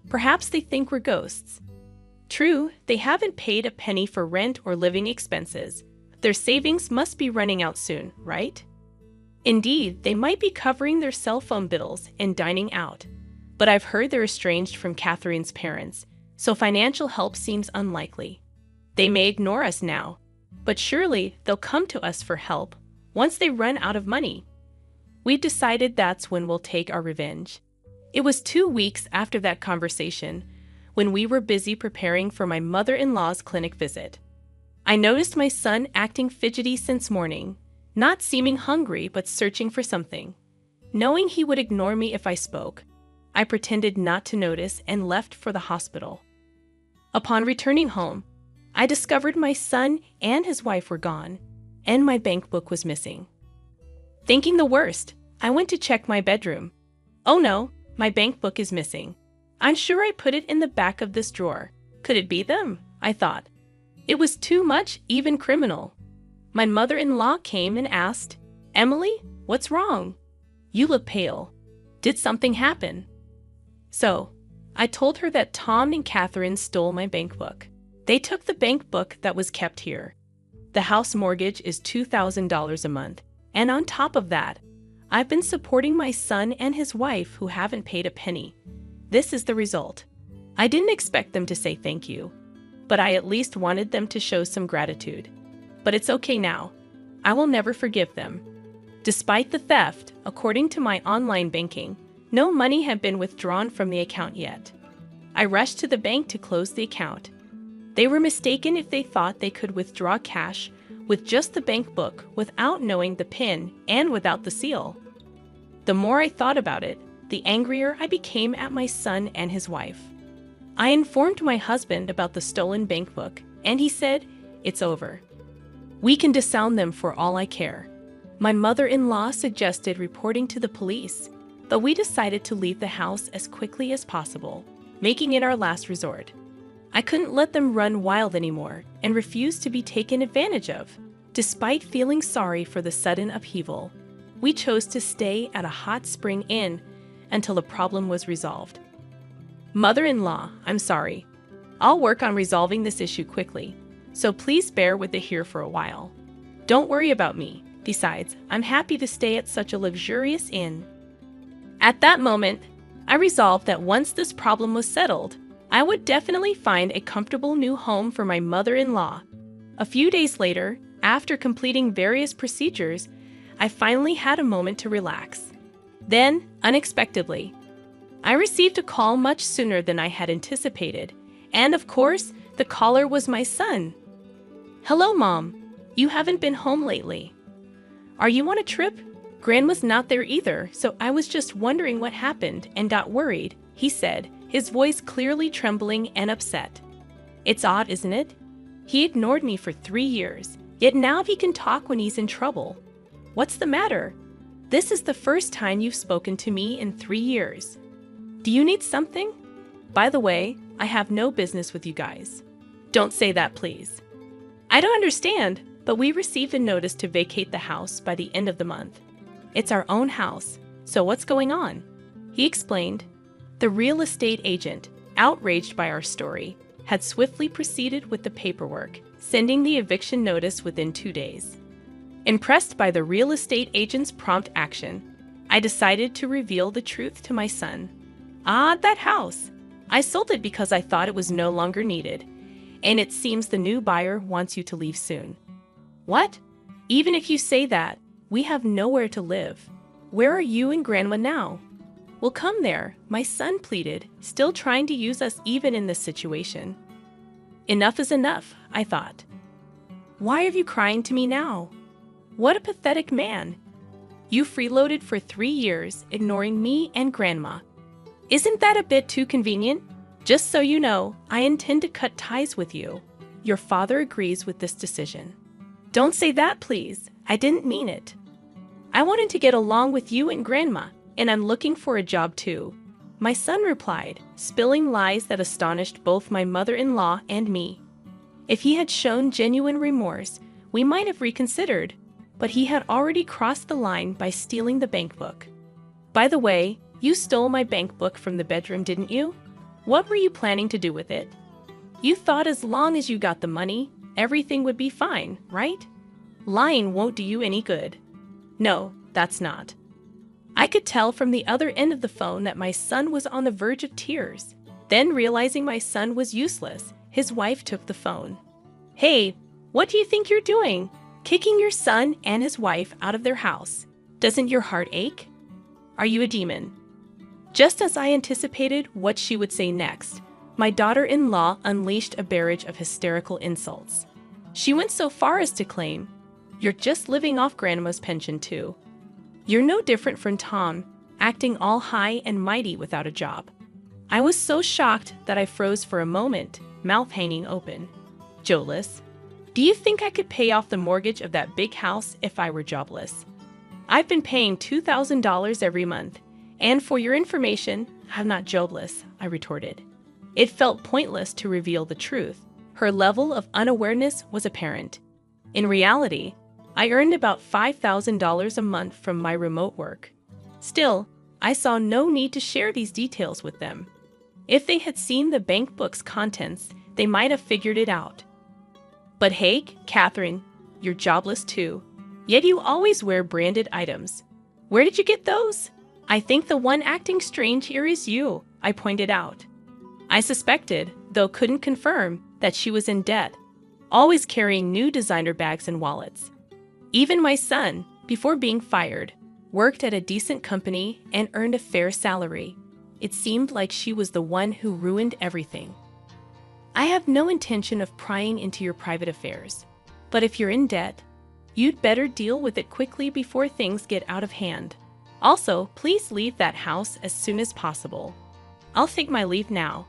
Perhaps they think we're ghosts. True, they haven't paid a penny for rent or living expenses. Their savings must be running out soon, right? Indeed, they might be covering their cell phone bills and dining out. But I've heard they're estranged from Catherine's parents, so financial help seems unlikely. They may ignore us now, but surely they'll come to us for help once they run out of money. We've decided that's when we'll take our revenge. It was 2 weeks after that conversation, when we were busy preparing for my mother-in-law's clinic visit. I noticed my son acting fidgety since morning, not seeming hungry but searching for something. Knowing he would ignore me if I spoke, I pretended not to notice and left for the hospital. Upon returning home, I discovered my son and his wife were gone, and my bank book was missing. Thinking the worst, I went to check my bedroom. Oh no, my bank book is missing. I'm sure I put it in the back of this drawer. Could it be them? I thought. It was too much, even criminal. My mother-in-law came and asked, "Emily, what's wrong? You look pale. Did something happen?" So, I told her that Tom and Catherine stole my bank book. They took the bank book that was kept here. The house mortgage is $2,000 a month, and on top of that, I've been supporting my son and his wife who haven't paid a penny. This is the result. I didn't expect them to say thank you, but I at least wanted them to show some gratitude. But it's okay now. I will never forgive them. Despite the theft, according to my online banking, no money had been withdrawn from the account yet. I rushed to the bank to close the account. They were mistaken if they thought they could withdraw cash with just the bank book without knowing the PIN and without the seal. The more I thought about it, the angrier I became at my son and his wife. I informed my husband about the stolen bank book, and he said, "It's over. We can disown them for all I care." My mother-in-law suggested reporting to the police, but we decided to leave the house as quickly as possible, making it our last resort. I couldn't let them run wild anymore and refused to be taken advantage of. Despite feeling sorry for the sudden upheaval, we chose to stay at a hot spring inn until the problem was resolved. Mother-in-law, I'm sorry. I'll work on resolving this issue quickly, so please bear with it here for a while. Don't worry about me. Besides, I'm happy to stay at such a luxurious inn. At that moment, I resolved that once this problem was settled, I would definitely find a comfortable new home for my mother-in-law. A few days later, after completing various procedures, I finally had a moment to relax. Then, unexpectedly, I received a call much sooner than I had anticipated, and of course, the caller was my son. "Hello, Mom. You haven't been home lately. Are you on a trip?" Gran was not there either, so I was just wondering what happened and got worried, he said, his voice clearly trembling and upset. It's odd, isn't it? He ignored me for 3 years, yet now he can talk when he's in trouble. What's the matter? This is the first time you've spoken to me in 3 years. Do you need something? By the way, I have no business with you guys. Don't say that, please. I don't understand, but we received a notice to vacate the house by the end of the month. It's our own house, so what's going on? He explained. The real estate agent, outraged by our story, had swiftly proceeded with the paperwork, sending the eviction notice within 2 days. Impressed by the real estate agent's prompt action, I decided to reveal the truth to my son. Ah, that house! I sold it because I thought it was no longer needed, and it seems the new buyer wants you to leave soon. What? Even if you say that, we have nowhere to live. Where are you and Grandma now? Well, come there, my son pleaded, still trying to use us even in this situation. Enough is enough, I thought. Why are you crying to me now? What a pathetic man. You freeloaded for 3 years, ignoring me and Grandma. Isn't that a bit too convenient? Just so you know, I intend to cut ties with you. Your father agrees with this decision. Don't say that, please. I didn't mean it. I wanted to get along with you and Grandma, and I'm looking for a job too. My son replied, spilling lies that astonished both my mother-in-law and me. If he had shown genuine remorse, we might have reconsidered, but he had already crossed the line by stealing the bank book. By the way, you stole my bank book from the bedroom, didn't you? What were you planning to do with it? You thought as long as you got the money, everything would be fine, right? Lying won't do you any good. No, that's not. I could tell from the other end of the phone that my son was on the verge of tears. Then, realizing my son was useless, his wife took the phone. Hey, what do you think you're doing? Kicking your son and his wife out of their house. Doesn't your heart ache? Are you a demon? Just as I anticipated what she would say next, my daughter-in-law unleashed a barrage of hysterical insults. She went so far as to claim, "You're just living off Grandma's pension too. You're no different from Tom, acting all high and mighty without a job." I was so shocked that I froze for a moment, mouth hanging open. Joeless, do you think I could pay off the mortgage of that big house if I were jobless? I've been paying $2,000 every month, and for your information, I'm not jobless, I retorted. It felt pointless to reveal the truth. Her level of unawareness was apparent. In reality, I earned about $5,000 a month from my remote work. Still, I saw no need to share these details with them. If they had seen the bank book's contents, they might have figured it out. But hey, Catherine, you're jobless too. Yet you always wear branded items. Where did you get those? I think the one acting strange here is you, I pointed out. I suspected, though couldn't confirm, that she was in debt, always carrying new designer bags and wallets. Even my son, before being fired, worked at a decent company and earned a fair salary. It seemed like she was the one who ruined everything. I have no intention of prying into your private affairs, but if you're in debt, you'd better deal with it quickly before things get out of hand. Also, please leave that house as soon as possible. I'll take my leave now.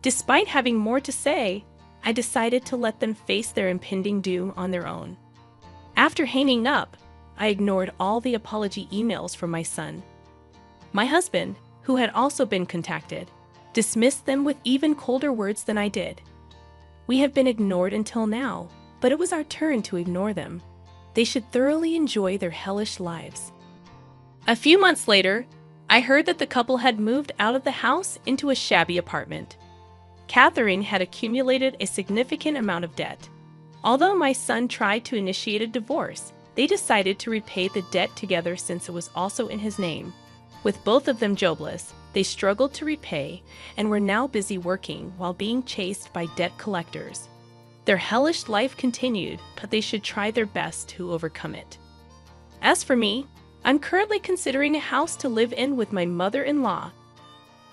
Despite having more to say, I decided to let them face their impending doom on their own. After hanging up, I ignored all the apology emails from my son. My husband, who had also been contacted, dismissed them with even colder words than I did. We have been ignored until now, but it was our turn to ignore them. They should thoroughly enjoy their hellish lives. A few months later, I heard that the couple had moved out of the house into a shabby apartment. Catherine had accumulated a significant amount of debt. Although my son tried to initiate a divorce, they decided to repay the debt together since it was also in his name. With both of them jobless, they struggled to repay and were now busy working while being chased by debt collectors. Their hellish life continued, but they should try their best to overcome it. As for me, I'm currently considering a house to live in with my mother-in-law.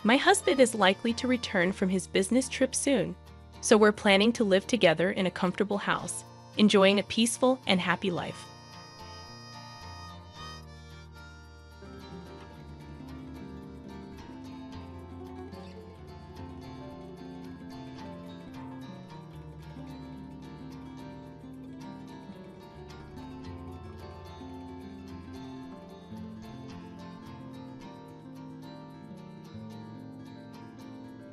My husband is likely to return from his business trip soon, so we're planning to live together in a comfortable house, enjoying a peaceful and happy life.